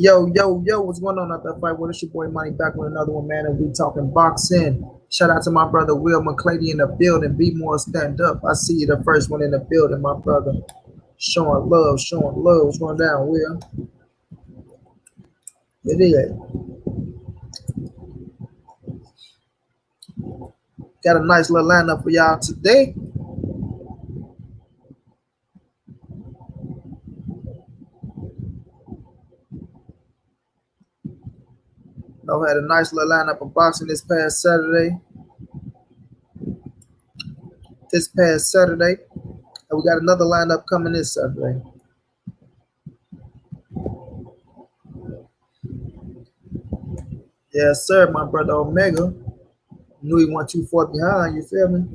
Yo, what's going on out there, fight? Well, it's your boy Money back with another one, man, and we talking boxing. Shout out to my brother Will McClady in the building. Be more stand up. I see you the first one in the building, my brother. Showing love, showing love. What's going down, Will? It is. Got a nice little lineup for y'all today. I had a nice little lineup of boxing this past Saturday. And we got another lineup coming this Saturday. Yes, sir, my brother Omega. Knew he went too far behind, you feel me?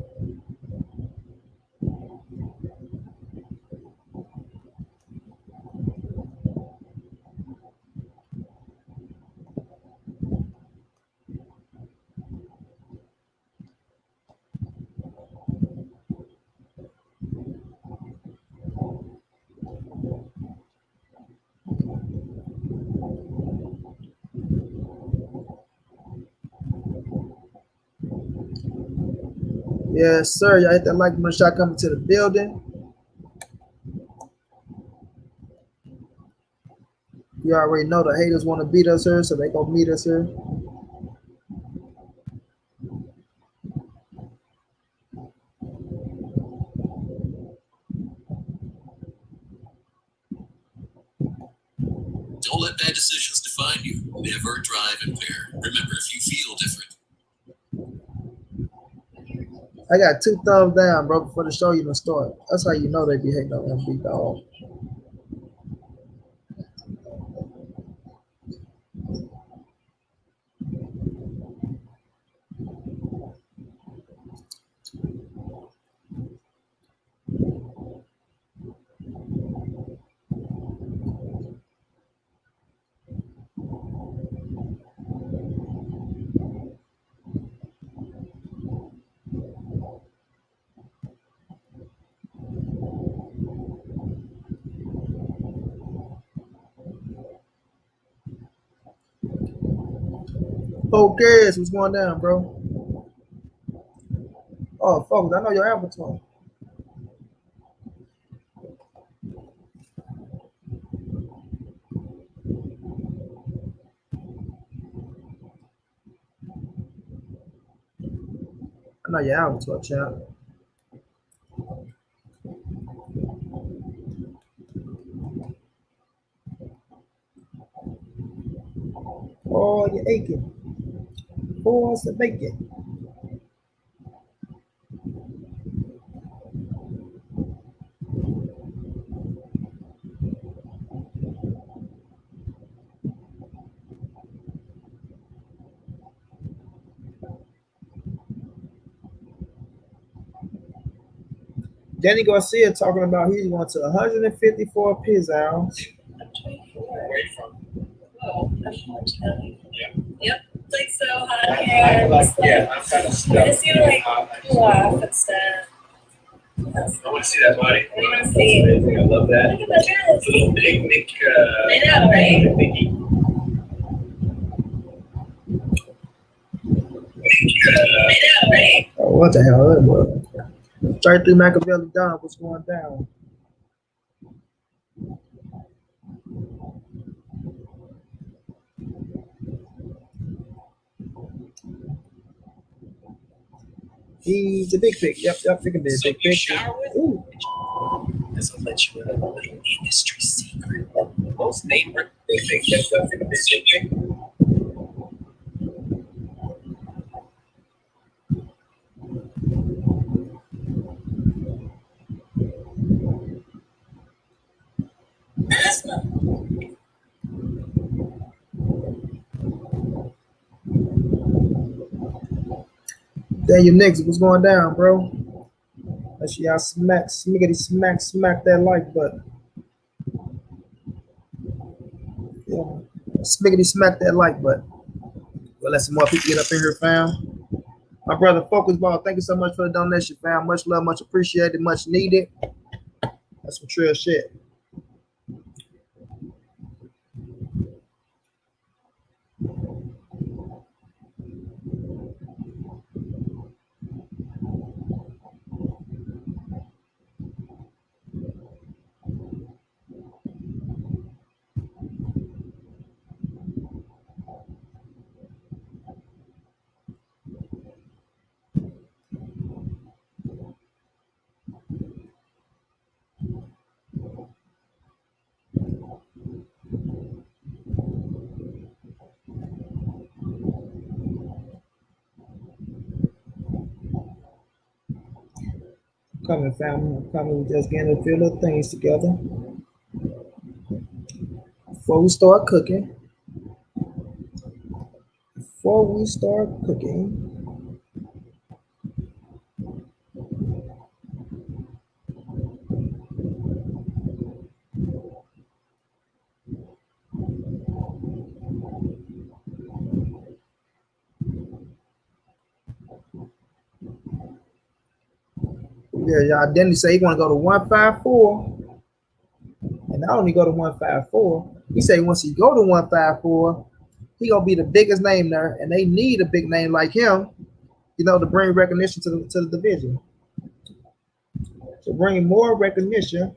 Yes, sir. Y'all hit that like button shot coming to the building. You already know the haters want to beat us here, so they gonna meet us here. Don't let bad decisions define you. Never drive impaired. Remember, if you feel different. I got 2 thumbs down, bro, before the show even start. That's how you know they be hating on MB, dog. Focus, what's going down, bro? Oh, folks, I know your avatar. I know your avatar, champ. Oh, you're aching. Who wants to make it? Danny Garcia talking about he's going to 154 pizzas. Away from. Oh, yeah. Yep. Like so hot I'm here. kind of stuck. I just need to like cool off and stuff. I want to see that body. I want to see. I love that. Look at that dress. It's a little big, Nick. I know, right? I know, right? Oh, what the hell? That was 33 Machiavelli down. What's going down? He's a big pick. Yep, it can be a big pick. Ooh. This will let you in a little industry secret. Most neighbor think that stuff in this industry. Daniel Nix, what's going down, bro? Let's see y'all smack that like button. Yeah. Smiggity smack that like button. Well, let some more people get up in here, fam. My brother Focus Ball, thank you so much for the donation, fam. Much love, much appreciated, much needed. That's some trill shit. coming, family. I'm coming. We just getting a few little things together before we start cooking. Before we start cooking. Yeah, y'all. Denny say he want to go to 154, and not only go to 154. He say once he go to 154, he gonna be the biggest name there, and they need a big name like him, you know, to bring recognition to the division, to bring more recognition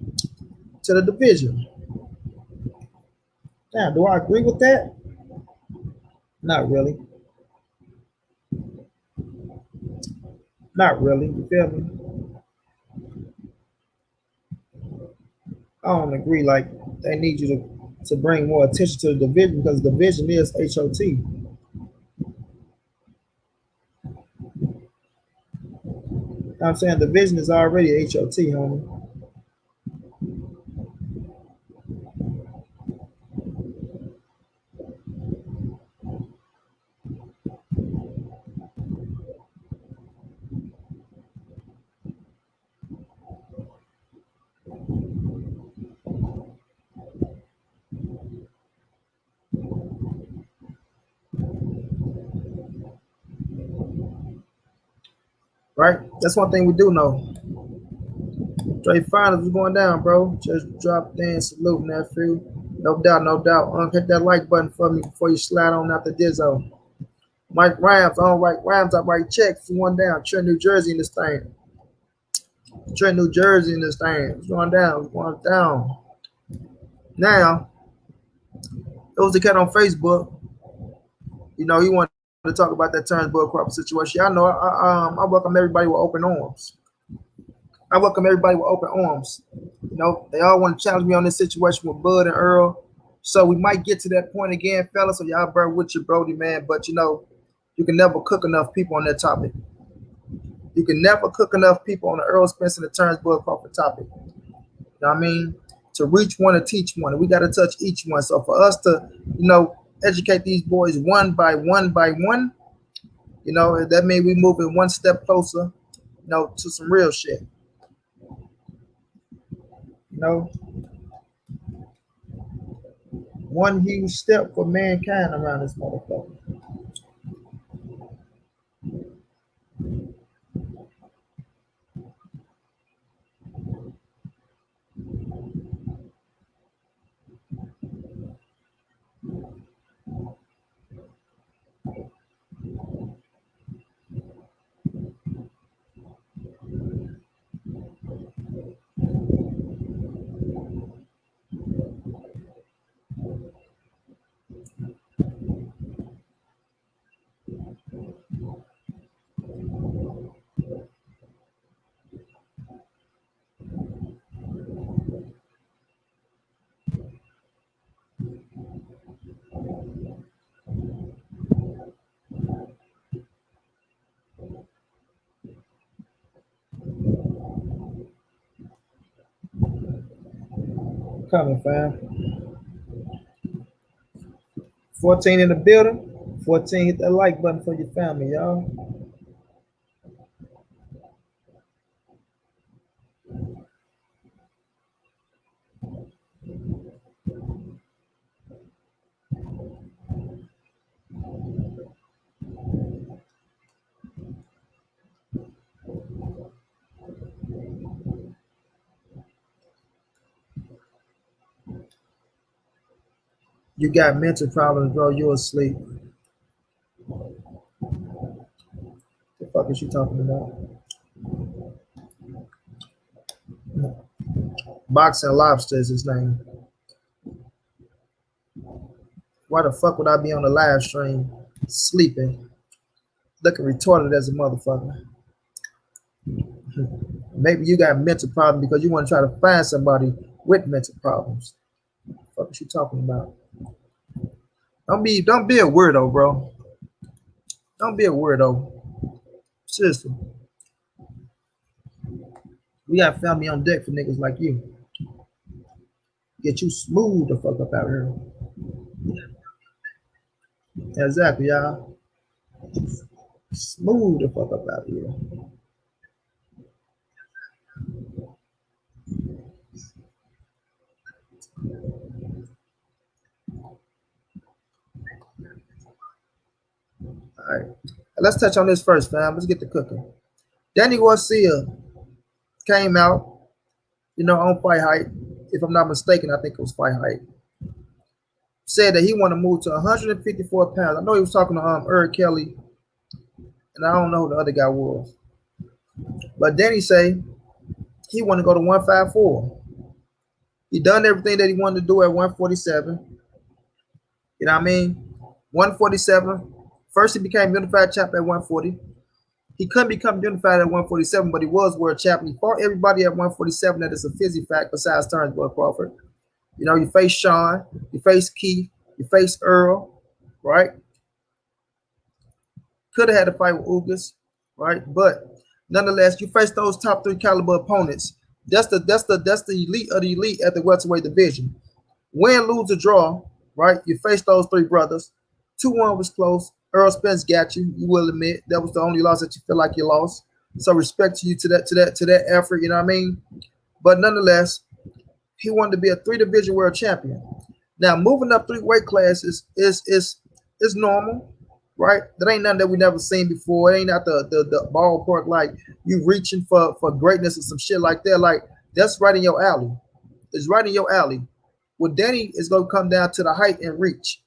to the division. Now, do I agree with that? Not really. Not really. You feel me? I don't agree. Like they need you to bring more attention to the division because the division is HOT. I'm saying the division is already HOT, homie. Right? That's one thing we do know. Straight finals is going down, bro. Just drop in, salute, nephew. No doubt, no doubt. Hit that like button for me before you slide on out the Dizzo. Mike Rams, all right, Rams, I write checks. One down. Trent, New Jersey in this thing. Trent, New Jersey in this thing. It's going down. It's going down. Now, it was a cat on Facebook. You know, he wanted to talk about that Turnsburg Crawford situation. I know I welcome everybody with open arms. I welcome everybody with open arms. You know, they all want to challenge me on this situation with Bud and Earl. So we might get to that point again, fellas. So y'all bear with you, Brody, man. But, you know, you can never cook enough people on that topic. You can never cook enough people on the Earl Spence and the Turnsburg Crawford topic. You know what I mean? To reach one and teach one. And we got to touch each one. So for us to, you know, educate these boys one by one, you know, that means we moving one step closer, you know, to some real shit. You know, one huge step for mankind around this motherfucker. Coming, fam. 14 in the building. 14, hit that like button for your family, y'all. You got mental problems, bro. You're asleep. The fuck is you talking about? Boxing Lobster is his name. Why the fuck would I be on the live stream sleeping, looking retarded as a motherfucker? Maybe you got mental problems because you want to try to find somebody with mental problems. What the fuck is you talking about? Don't be a weirdo, bro. Don't be a weirdo. Seriously. We got family on deck for niggas like you. Get you smooth the fuck up out here. Exactly, y'all. Smooth the fuck up out here. All right. Let's touch on this first, fam. Let's get the cooking. Danny Garcia came out, on Fight Height. If I'm not mistaken, I think it was Fight Height. Said that he want to move to 154 pounds. I know he was talking to Eric Kelly, and I don't know who the other guy was. But Danny say he want to go to 154. He done everything that he wanted to do at 147. You know what I mean? 147. First, he became unified champion at 140. He couldn't become unified at 147, but he was world champion. He fought everybody at 147. That is a fizzy fact besides Turnbull Crawford. You face Sean, you face Keith, you face Earl, right? Could have had a fight with Ugas, right? But nonetheless, you face those top 3 caliber opponents. That's the elite of the elite at the welterweight division. Win, lose, or draw, right? You face those 3 brothers. 2-1 was close. Earl Spence got you. You will admit that was the only loss that you feel like you lost. So respect to you to that effort. You know what I mean? But nonetheless, he wanted to be a 3-division world champion. Now moving up 3 weight classes is normal, right? That ain't nothing that we never seen before. It ain't at the ballpark like you reaching for greatness or some shit like that. Like that's right in your alley. It's right in your alley. Well, Danny is gonna come down to the height and reach.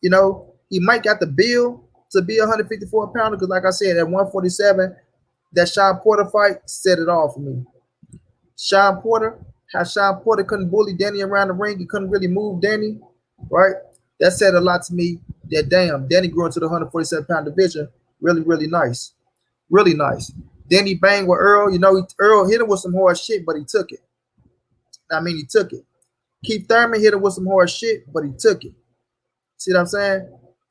He might got the bill to be 154 pounder because, like I said, at 147, that Sean Porter fight set it all for me. Sean Porter couldn't bully Danny around the ring. He couldn't really move Danny, right? That said a lot to me. That damn, Danny grew into the 147-pound division. Really, really nice. Really nice. Then he banged with Earl. Earl hit him with some hard shit, but he took it. He took it. Keith Thurman hit him with some hard shit, but he took it. See what I'm saying?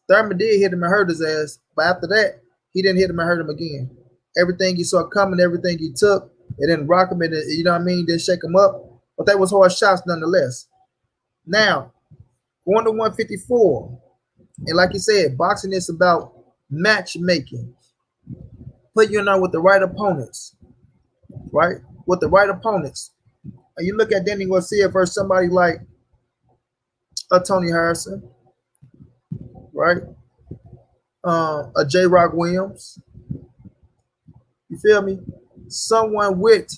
Thurman did hit him and hurt his ass, but after that, he didn't hit him and hurt him again. Everything he saw coming, everything he took, it didn't rock him, and didn't shake him up. But that was hard shots nonetheless. Now, going to 154, and like you said, boxing is about matchmaking. Put you in with the right opponents, right? With the right opponents. And you look at Danny Garcia versus somebody like Tony Harrison, right? A J. Rock Williams. You feel me? Someone with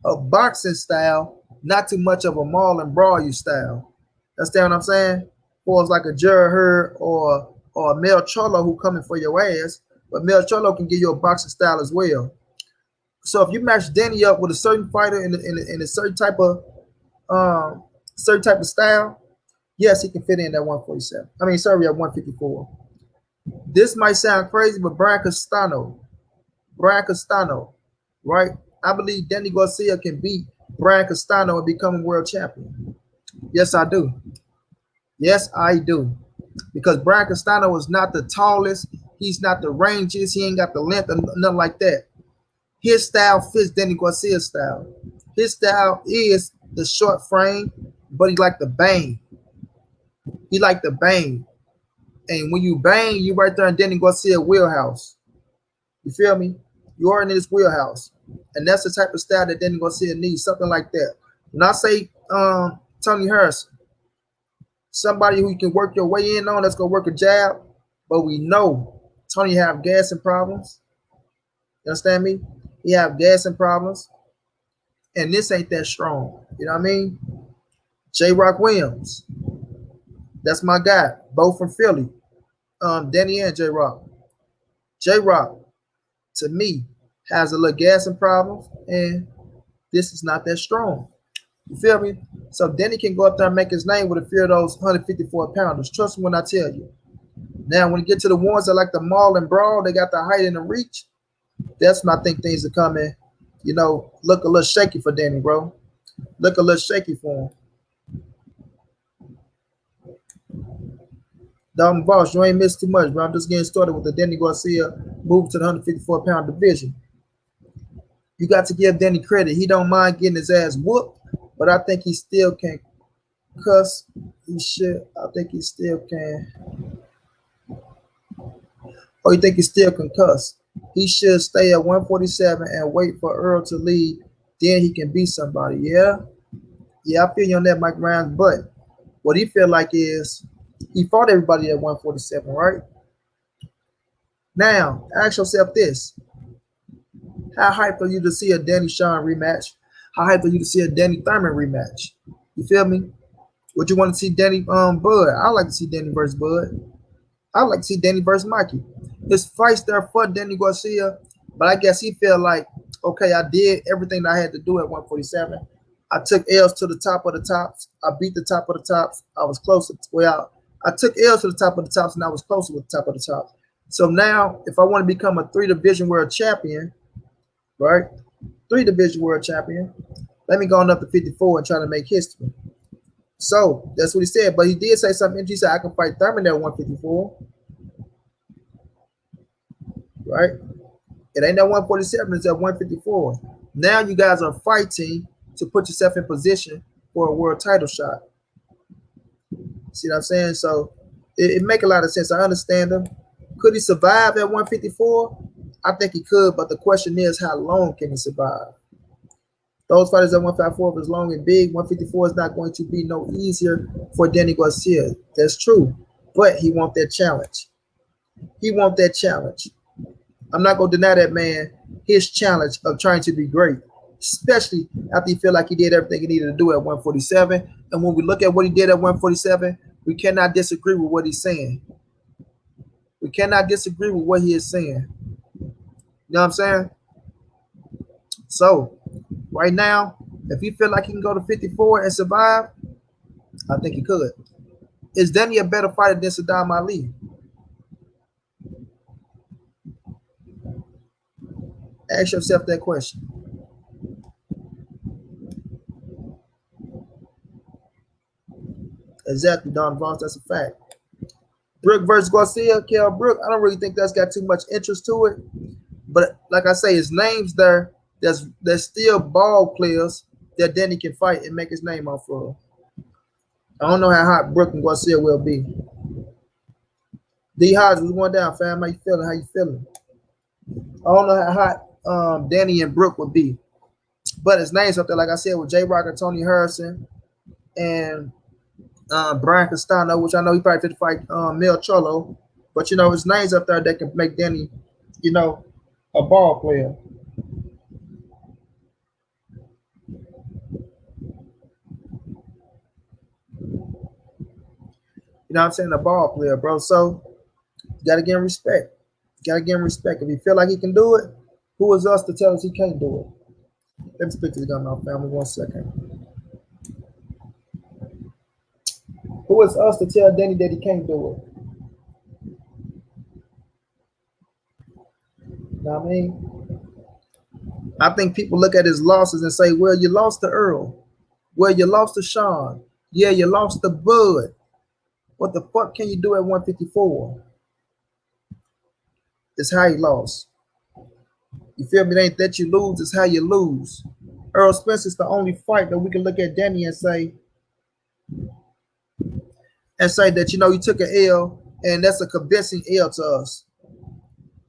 a boxing style, not too much of a maul and brawl you style. Understand what I'm saying? Or it's like a Jared Hurd or a Mel Cholo who coming for your ass, but Mel Cholo can give you a boxing style as well. So if you match Danny up with a certain fighter in a certain type of style, yes, he can fit in at 147. At 154. This might sound crazy, but Brian Castano, right? I believe Danny Garcia can beat Brian Castano and become a world champion. Yes, I do. Yes, I do. Because Brian Castano is not the tallest. He's not the rangiest. He ain't got the length or nothing like that. His style fits Danny Garcia's style. His style is the short frame, but he like the bang. He like the bang. And when you bang, you right there in Danny Garcia wheelhouse. You feel me? You are in his wheelhouse. And that's the type of style that Danny Garcia needs, something like that. When I say Tony Harrison, somebody who you can work your way in on, that's going to work a jab, but we know Tony have gassing problems. You understand me? He have gassing problems. And this ain't that strong. You know what I mean? J. Rock Williams. That's my guy. Both from Philly. Danny and J. Rock. J. Rock, to me, has a little gassing problems, and this is not that strong. You feel me? So Danny can go up there and make his name with a few of those 154 pounders. Trust me when I tell you. Now, when you get to the ones that like the maul and brawl, they got the height and the reach. That's when I think things are coming, look a little shaky for Danny, bro. Look a little shaky for him. Dalton Voss, you ain't missed too much, bro. I'm just getting started with the Danny Garcia move to the 154-pound division. You got to give Danny credit. He don't mind getting his ass whooped, but I think he still can cuss. He should. I think he still can. Or you think he still can cuss? He should stay at 147 and wait for Earl to leave. Then he can beat somebody. Yeah, yeah, I feel you on that, Mike Ryan. But what he feel like is he fought everybody at 147, right? Now, ask yourself this: how hyped are you to see a Danny Sean rematch? How hyped are you to see a Danny Thurman rematch? You feel me? Would you want to see Danny Bud? I like to see Danny versus Bud. I like to see Danny versus Mikey. His fights there for Danny Garcia, but I guess he felt like, okay, I did everything that I had to do at 147. I took L's to the top of the tops. I beat the top of the tops. I was closer. Well, I took L's to the top of the tops, and I was closer with the top of the tops. So now, if I want to become a 3-division world champion, right? 3-division world champion, let me go on up to 54 and try to make history. So that's what he said. But he did say something interesting. He said, I can fight Thurman at 154. Right? It ain't that 147, it's at 154. Now you guys are fighting to put yourself in position for a world title shot. See what I'm saying? So it make a lot of sense. I understand him. Could he survive at 154? I think he could, but the question is, how long can he survive? Those fighters at 154 is long and big. 154 is not going to be no easier for Danny Garcia. That's true. But he wants that challenge. He wants that challenge. I'm not going to deny that man his challenge of trying to be great, especially after he feel like he did everything he needed to do at 147. And when we look at what he did at 147, we cannot disagree with what he's saying. We cannot disagree with what he is saying. You know what I'm saying? So, right now, if he feel like he can go to 54 and survive, I think he could. Is Danny a better fighter than Saddam Ali? Ask yourself that question. Exactly, Don Vaughn. That's a fact. Brook versus Garcia, Kell Brook. I don't really think that's got too much interest to it. But like I say, his name's there. There's still ball players that Danny can fight and make his name off of. I don't know how hot Brook and Garcia will be. D Hodge was going down, fam. How you feeling? How you feeling? I don't know how hot Danny and Brook would be. But his name's up there, like I said, with J Rock and Tony Harrison and Brian Castano, which I know he probably fit to fight Mel Cholo. But, you know, his name's up there that can make Danny, you know, a ball player. You know what I'm saying? A ball player, bro. So, you got to give him respect. You got to give him respect. If he feel like he can do it, who is us to tell us he can't do it? Let me speak to the gun off, family. 1 second. Who is us to tell Danny that he can't do it? You know what I mean? I think people look at his losses and say, well, you lost to Earl. Well, you lost to Sean. Yeah, you lost to Bud. What the fuck can you do at 154? It's how you lost. You feel me? It ain't that you lose, it's how you lose. Earl Spence is the only fight that we can look at Danny and say that, you know, you took an L and that's a convincing L to us.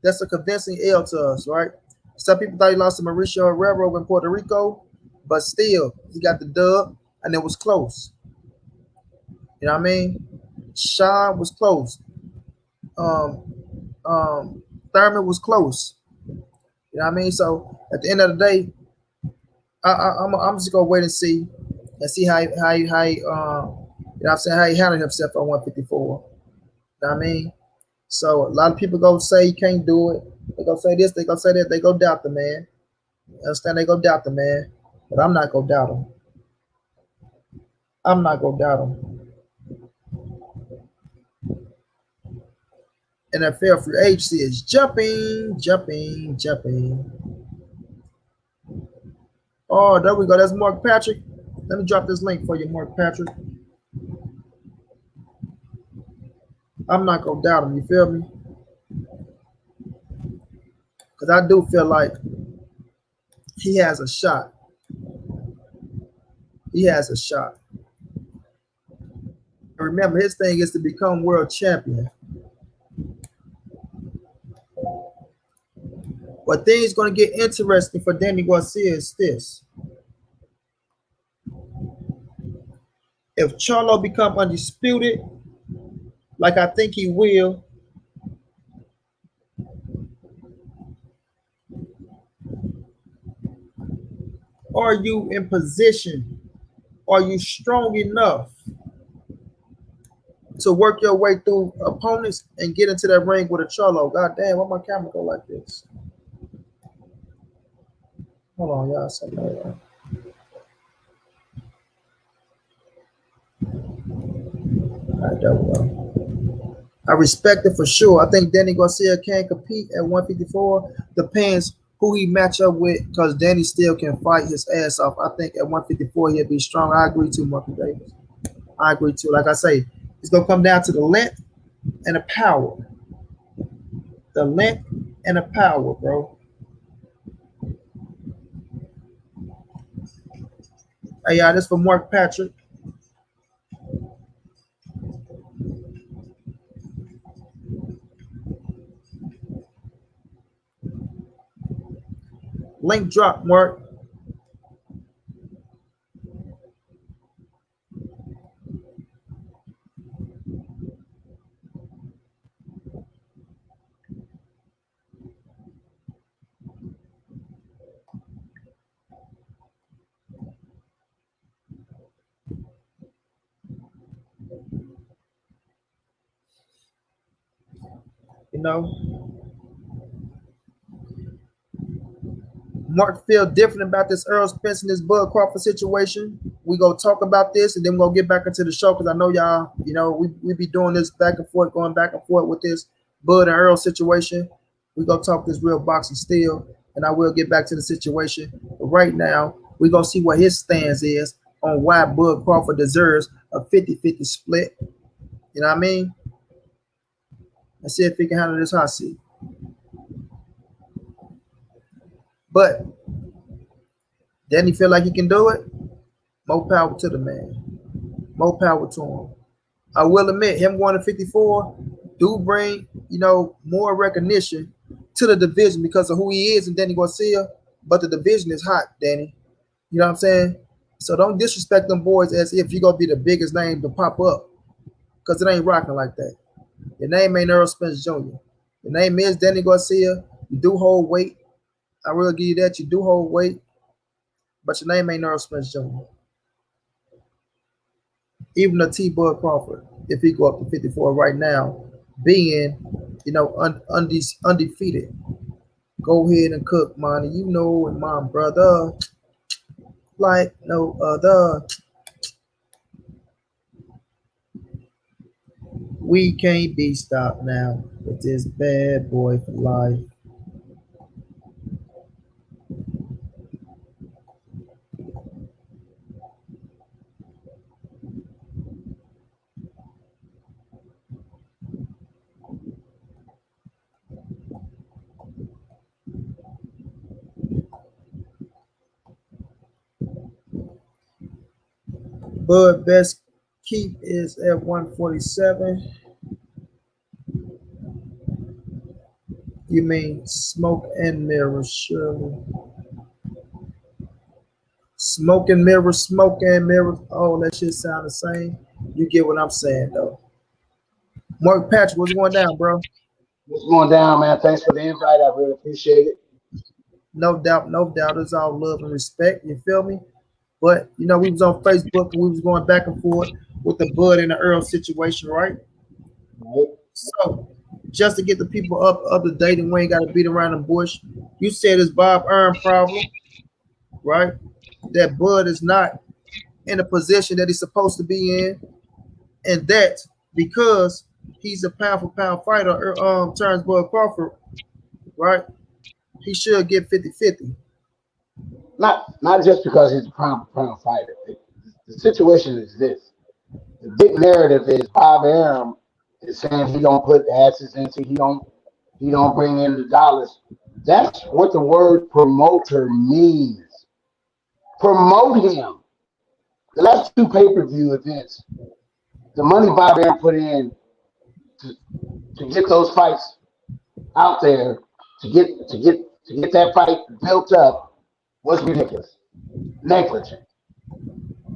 That's a convincing L to us, right? Some people thought he lost to Mauricio Herrera in Puerto Rico, but still, he got the dub and it was close. You know what I mean? Sean was close. Thurman was close. You know what I mean? So at the end of the day, I'm just gonna wait and see how you know what I'm saying, how he handled himself at 154. You know what I mean? So a lot of people go say he can't do it. They go say this, they go say that, they go doubt the man. You understand? They go doubt the man. But I'm not gonna doubt him. I'm not gonna doubt him. NFL free agency is jumping. Oh, there we go. That's Mark Patrick. Let me drop this link for you, Mark Patrick. I'm not gonna doubt him. You feel me? Because I do feel like he has a shot. He has a shot. And remember, his thing is to become world champion. But things going to get interesting for Danny Garcia is this. If Charlo become undisputed, like I think he will, are you in position? Are you strong enough to work your way through opponents and get into that ring with a Charlo? God damn, why my camera go like this? Hold on, y'all. Something like that. All right, there we go. I respect it for sure. I think Danny Garcia can compete at 154. Depends who he match up with, because Danny still can fight his ass off. I think at 154 he'll be strong. I agree too, Marky Davis. I agree too. Like I say, it's gonna come down to the length and the power. The length and the power, bro. Hey, y'all, this for Mark Patrick. Link drop, Mark. You know, Mark feel different about this Earl Spence and this Bud Crawford situation. We go talk about this, and then we'll get back into the show, because I know y'all, you know, we be doing this back and forth, going back and forth with this Bud and Earl situation. We go talk this real boxing still, and I will get back to the situation. But right now, we gonna see what his stance is on why Bud Crawford deserves a 50-50 split. You know what I mean? Let's see if he can handle this hot seat. But Danny feel like he can do it. More power to the man. More power to him. I will admit, him going to 54 do bring, you know, more recognition to the division because of who he is and Danny Garcia. But the division is hot, Danny. You know what I'm saying? So don't disrespect them boys as if you're going to be the biggest name to pop up, because it ain't rocking like that. Your name ain't Earl Spence Jr. Your name is Danny Garcia. You do hold weight. I will give you that. You do hold weight. But your name ain't Earl Spence Jr. Even a T-Bud Crawford, if he go up to 54 right now, being, you know, undefeated. Go ahead and cook, money. You know, and my brother, like no other. We can't be stopped now with this bad boy for life. Bud best keep is at 147. You mean smoke and mirrors, surely. Smoke and mirrors, smoke and mirrors. Oh, that shit sound the same. You get what I'm saying, though. Mark Patrick, what's going down, bro? What's going down, man? Thanks for the invite. I really appreciate it. No doubt, no doubt. It's all love and respect. You feel me? But, you know, we was on Facebook and we was going back and forth with the Bud and the Earl situation, right? Right. So, just to get the people up to date and we ain't got to beat around the bush, you said it's Bob Earn problem, right? That Bud is not in the position that he's supposed to be in, and that because he's a pound for pound fighter, turns Bud Crawford, right? He should get 50-50. Not just because he's a pound for pound fighter. The situation is this: the big narrative is Bob Arum is saying he don't put asses into, he don't bring in the dollars That's what the word promoter means. Promote him. The last two pay-per-view events, the money Bob Arum put in to get those fights out there, to get that fight built up was ridiculous, negligent.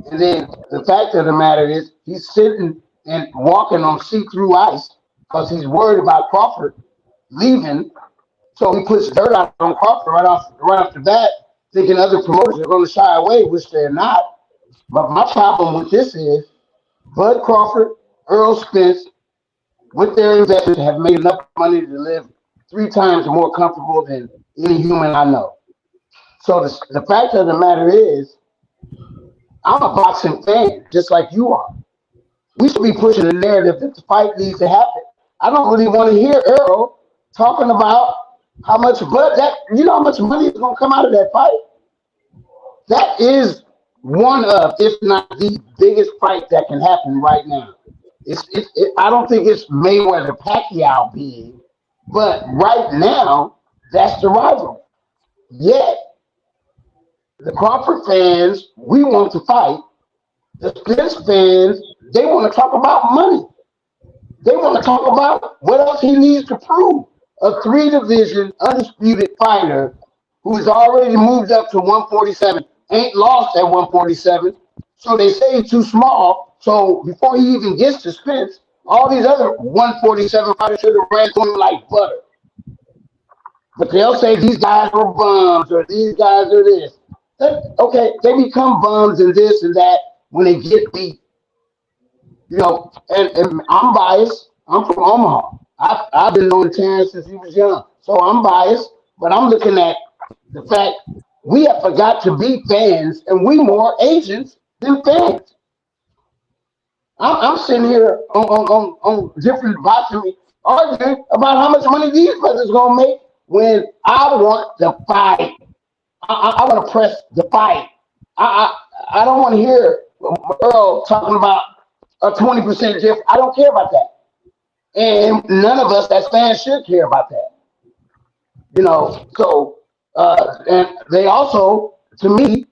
And then the fact of the matter is, he's sitting and walking on see-through ice because he's worried about Crawford leaving. So he puts dirt out on Crawford right off the bat, thinking other promoters are going to shy away, which they're not. But my problem with this is Bud Crawford, Earl Spence, with their investors, have made enough money to live 3 times more comfortable than any human I know. So the fact of the matter is, I'm a boxing fan, just like you are. We should be pushing the narrative that the fight needs to happen. I don't really want to hear Earl talking about how much how much money is going to come out of that fight. That is one of, if not the biggest fight that can happen right now. I don't think it's Mayweather Pacquiao big, but right now that's the rival. Yet the Crawford fans, we want to fight. The Spence fans, they want to talk about money. They want to talk about what else he needs to prove. A 3-division undisputed fighter who has already moved up to 147, ain't lost at 147. So they say he's too small. So before he even gets to Spence, all these other 147 fighters should have ran through him like butter. But they'll say these guys are bums or these guys are this. Okay, they become bums and this and that when they get beat. And I'm biased. I'm from Omaha. I've been knowing Terrence since he was young. So I'm biased, but I'm looking at the fact we have forgot to be fans, and we more agents than fans. I'm sitting here on different boxing arguing about how much money these brothers going to make when I want the fight. I want to press the fight. I don't want to hear Earl talking about a 20% difference. I don't care about that. And none of us as fans should care about that. And they also, to me,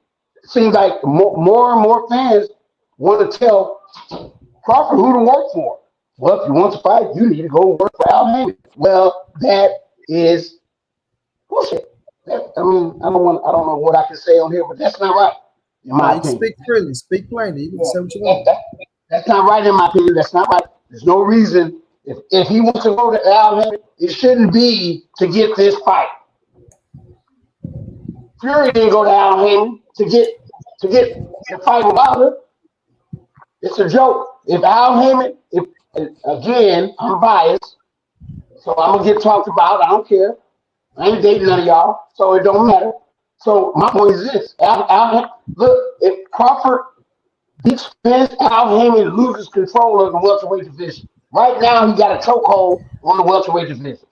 seems like more and more fans want to tell Crawford who to work for. Well, if you want to fight, you need to go work for Al Haymon. Well, that is bullshit. I don't know what I can say on here, but that's not right. In my opinion. Speak freely, speak plainly. You can say what you want. That's not right in my opinion. That's not right. There's no reason. If he wants to go to Al Haymon, it shouldn't be to get this fight. Fury didn't go to Al Haymon to get the fight with Wilder. It's a joke. If Al Haymon, again, I'm biased, so I'm gonna get talked about. I don't care. I ain't dating none of y'all, so it don't matter. So my point is this: look, if Crawford beats Spence, Al Haymon loses control of the welterweight division. Right now, he got a chokehold on the welterweight division.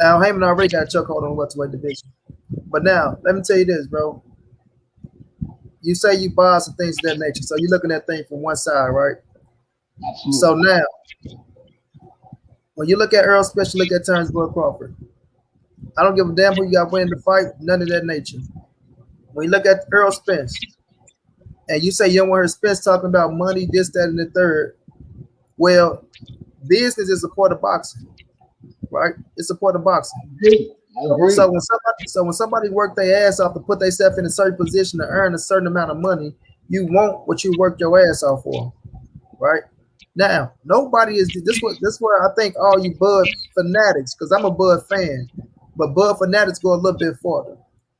Al Haymon already got a chokehold on the welterweight division. But now, let me tell you this, bro. You say you bias and things of that nature, so you're looking at things from one side, right? Absolutely. So now, when you look at Earl Spence, you look at Terrence Bud Crawford. I don't give a damn who you got winning the fight, none of that nature. When you look at Earl Spence, and you say you don't want to hear Spence talking about money, this, that, and the third, well, business is a part of boxing, right? It's a part of boxing. So when somebody work their ass off to put themselves in a certain position to earn a certain amount of money, you want what you work your ass off for, right? Now, nobody is this where I think all you Bud fanatics, because I'm a Bud fan, but Bud fanatics go a little bit farther.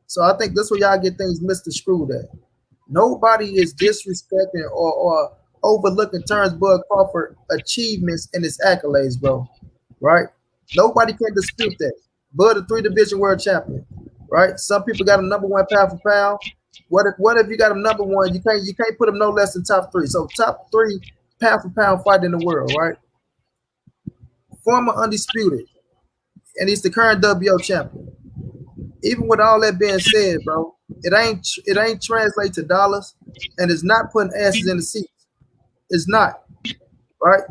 So I think this where y'all get things misconstrued at. Nobody is disrespecting or overlooking Terrence Bud Crawford achievements and his accolades, bro. Right? Nobody can dispute that. Bud, a 3-division world champion, right? Some people got him number 1 pound for pound. What if you got him number 1? You can't put him no less than top 3. So top 3 pound for pound fight in the world, right? Former undisputed, and he's the current WO champion. Even with all that being said, bro, it ain't translate to dollars, and it's not putting asses in the seats. It's not, right?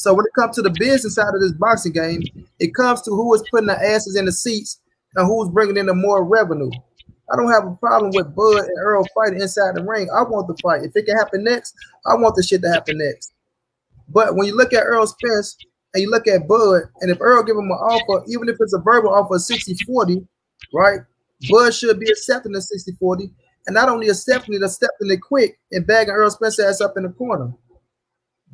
So when it comes to the business side of this boxing game, it comes to who is putting the asses in the seats and who's bringing in the more revenue. I don't have a problem with Bud and Earl fighting inside the ring. I want the fight. If it can happen next, I want the shit to happen next. But when you look at Earl Spence and you look at Bud, and if Earl give him an offer, even if it's a verbal offer of 60-40, right? Bud should be accepting the 60-40, and not only accepting it quick and bagging Earl Spence ass up in the corner.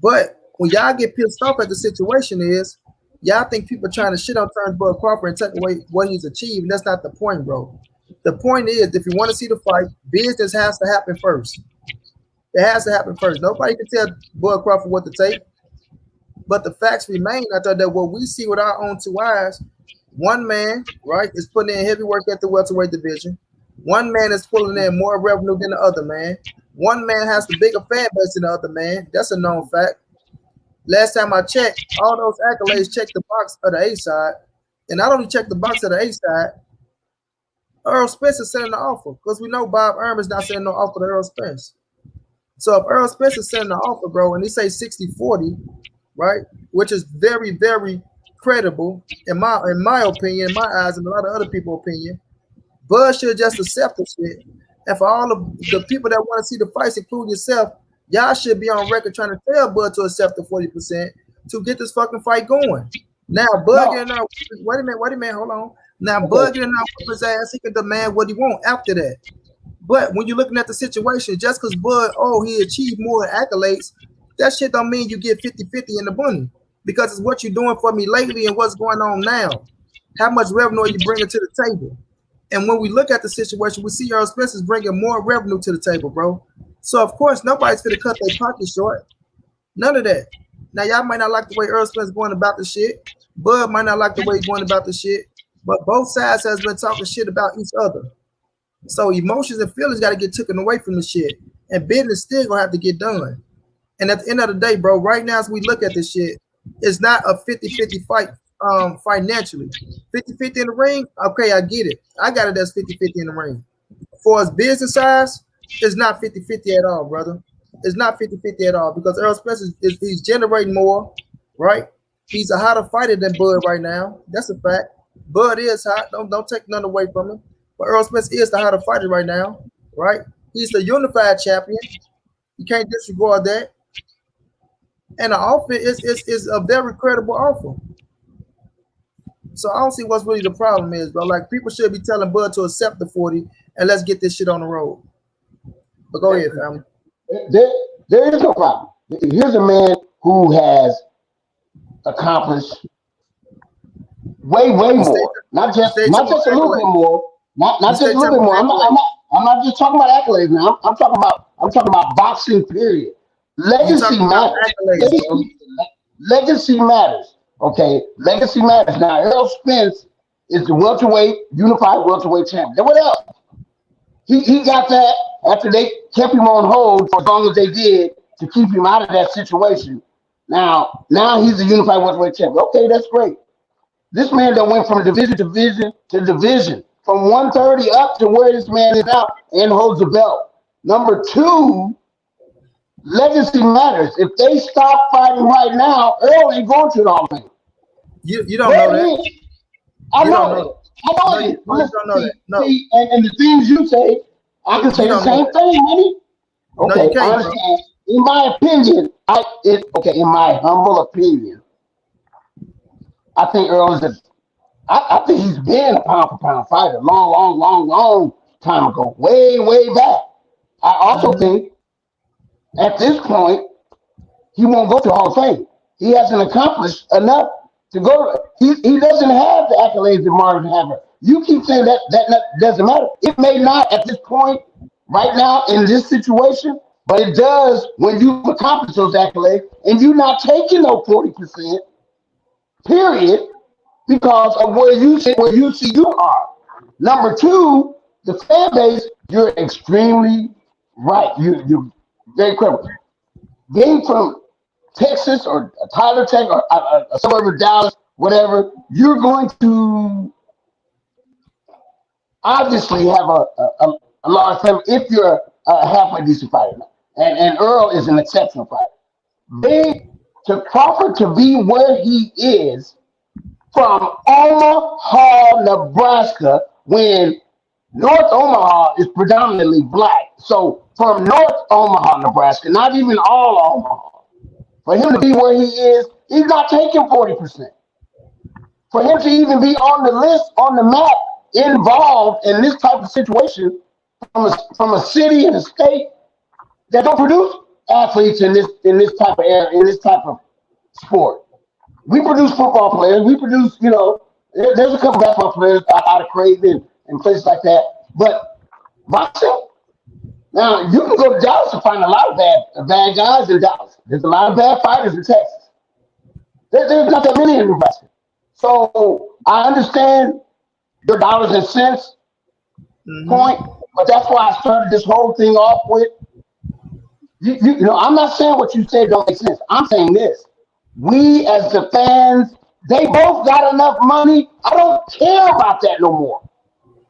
But when y'all get pissed off at the situation is, y'all think people trying to shit on Turnbull Crawford and take away what he's achieved. And that's not the point, bro. The point is, if you want to see the fight, business has to happen first. It has to happen first. Nobody can tell Bud Crawford what to take. But the facts remain out there that what we see with our own two eyes, one man, right, is putting in heavy work at the welterweight division. One man is pulling in more revenue than the other man. One man has the bigger fan base than the other man. That's a known fact. Last time I checked, all those accolades check the box of the A side. And not only check the box of the A side, Earl Spence is sending the offer because we know Bob Ehrman is not sending no offer to Earl Spence. So if Earl Spence is sending the offer, bro, and he say 60-40, right, which is very, very credible in my opinion, in my eyes, and a lot of other people's opinion, Bud should just accept the shit. And for all of the people that want to see the fights, including yourself, y'all should be on record trying to tell Bud to accept the 40% to get this fucking fight going. Now, Bud getting out. Wait a minute, hold on. Now, Bud getting out with his ass, he can demand what he want after that. But when you're looking at the situation, just because Bud, he achieved more accolades, that shit don't mean you get 50-50 in the money. Because it's what you're doing for me lately and what's going on now. How much revenue are you bringing to the table? And when we look at the situation, we see Earl Spence is bringing more revenue to the table, bro. So, of course, nobody's going to cut their pocket short. None of that. Now, y'all might not like the way Earl Spence is going about the shit. Bud might not like the way he's going about the shit. But both sides has been talking shit about each other. So emotions and feelings got to get taken away from the shit. And business still going to have to get done. And at the end of the day, bro, right now as we look at this shit, it's not a 50-50 fight financially. 50-50 in the ring, okay, I get it. I got it as 50-50 in the ring. For us business size, it's not 50-50 at all, brother. It's not 50-50 at all because Earl Spence he's generating more, right? He's a hotter fighter than Bud right now. That's a fact. Bud is hot. Don't take none away from him. But Earl Spence is the hotter fighter right now, right? He's the unified champion. You can't disregard that. And the offer is a very credible offer. So I don't see what's really the problem is, bro. Like people should be telling Bud to accept the 40 and let's get this shit on the road. But go ahead, family. There is no problem. Here's a man who has accomplished way more. Not just a little bit more. Not just a little bit more. I'm not just talking about accolades now. I'm talking about boxing. Period. Legacy matters. Legacy matters. Okay, legacy matters. Now Earl Spence is the unified welterweight champion. Then what else? He got that after they kept him on hold for as long as they did to keep him out of that situation. Now he's a unified welterweight champion. Okay, that's great. This man that went from division to division, from 130 up to where this man is now and holds the belt. Number two, legacy matters. If they stop fighting right now, Earl ain't going to the Hall of Fame. You don't know that. I know it. You don't know that. No. See, and the things you say, I can say the same thing, money. Okay, I understand. In my opinion, in my humble opinion, I think Earl is I think he's been a pound for pound fighter long time ago, way back. I also think at this point he won't go to the Hall of Fame. He hasn't accomplished enough to go. He doesn't have the accolades that Marvin have. You keep saying that doesn't matter. It may not at this point, right now in this situation, but it does when you accomplish those accolades and you're not taking those 40%. Period, because of where you see you are. Number two, the fan base. You're extremely right. You're very credible. Being from Texas or Tyler, Texas, or a suburb of Dallas, whatever, you're going to obviously have a large family if you're a halfway decent fighter. And Earl is an exceptional fighter. Big to Crawford to be where he is from Omaha, Nebraska, when North Omaha is predominantly black. So from North Omaha, Nebraska, not even all Omaha, for him to be where he is, he's not taking 40%. For him to even be on the list, on the map, involved in this type of situation from a city and a state that don't produce athletes in this type of area, in this type of sport. We produce football players. We produce, there's a couple basketball players out of Creighton and places like that. But boxing, now you can go to Dallas and find a lot of bad guys in Dallas. There's a lot of bad fighters in Texas. There's not that many in Nebraska. So I understand your dollars and cents point, but that's why I started this whole thing off with. I'm not saying what you said don't make sense. I'm saying this. We as the fans, they both got enough money. I don't care about that no more.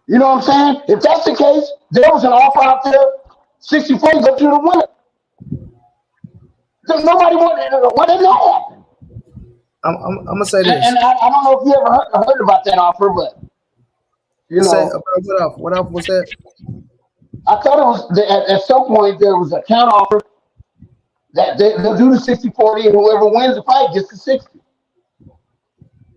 You know what I'm saying? If that's the case, there was an offer out there, 64, go to the winner. Nobody wanted it. What did that happen? I'm gonna say this. And I don't know if you ever heard about that offer, but what offer was that? I thought it was at some point there was a counter offer that they'll do the 60-40 and whoever wins the fight gets the 60.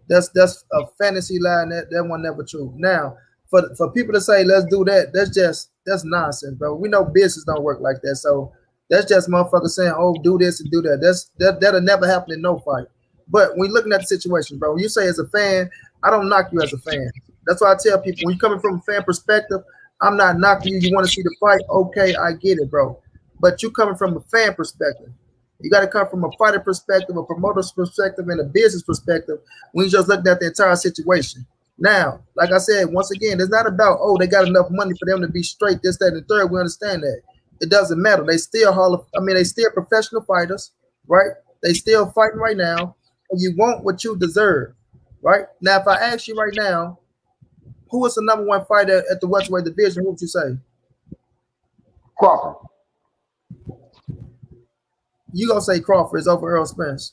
That's a fantasy line. That one never true. Now, for people to say let's do that, that's nonsense, bro. We know business don't work like that. So that's just motherfuckers saying, oh, do this and do that. That'll never happen in no fight. But when you're looking at the situation, bro, when you say as a fan, I don't knock you as a fan. That's why I tell people when you're coming from a fan perspective, I'm not knocking you. You want to see the fight? Okay, I get it, bro. But you coming from a fan perspective. You got to come from a fighter perspective, a promoter's perspective, and a business perspective when you just looking at the entire situation. Now, like I said, once again, it's not about, oh, they got enough money for them to be straight, this, that, and the third. We understand that. It doesn't matter. They still they still professional fighters, right? They still fighting right now. And you want what you deserve, right? Now, if I ask you right now, who is the number one fighter at the welterweight division? What would you say? Crawford. You gonna say Crawford is over Earl Spence?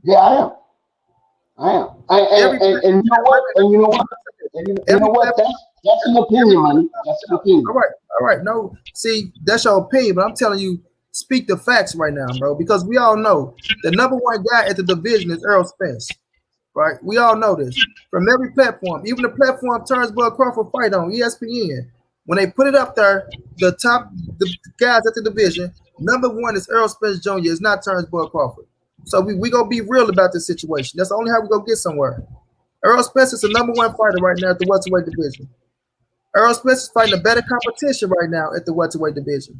Yeah, I am. And you know what? And you know what? That's an opinion, money. That's an opinion. All right. No, see, that's your opinion, but I'm telling you, speak the facts right now, bro. Because we all know the number one guy at the division is Earl Spence. Right? We all know this from every platform, even the platform Turnsburg Crawford fight on ESPN. When they put it up there, the guys at the division, number one is Earl Spence Jr. It's not Turnsburg Crawford. So we gonna be real about this situation. That's the only how we gonna get somewhere. Earl Spence is the number one fighter right now at the welterweight division. Earl Spence is fighting a better competition right now at the welterweight division.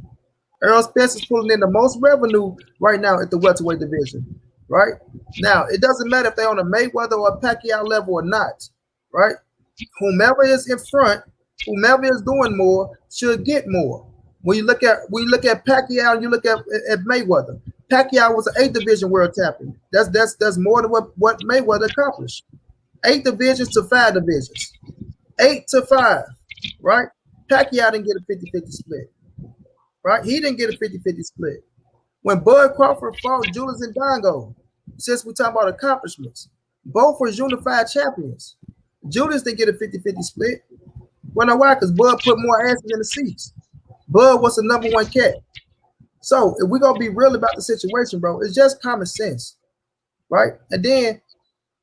Earl Spence is pulling in the most revenue right now at the welterweight division. Right now, it doesn't matter if they're on a Mayweather or a Pacquiao level or not. Right, whomever is in front, whomever is doing more should get more. When you look at Pacquiao, and you look at Mayweather. Pacquiao was an 8th division world champion. That's more than what Mayweather accomplished. 8 divisions to 5 divisions. 8 to 5. Right, Pacquiao didn't get a 50-50 split. Right, he didn't get a 50-50 split. When Bud Crawford fought Julius Indongo, since we talk about accomplishments, both were unified champions. Julius didn't get a 50-50 split. Well, now why? Because Bud put more asses in the seats. Bud was the number one cat. So if we're going to be real about the situation, bro, it's just common sense, right? And then,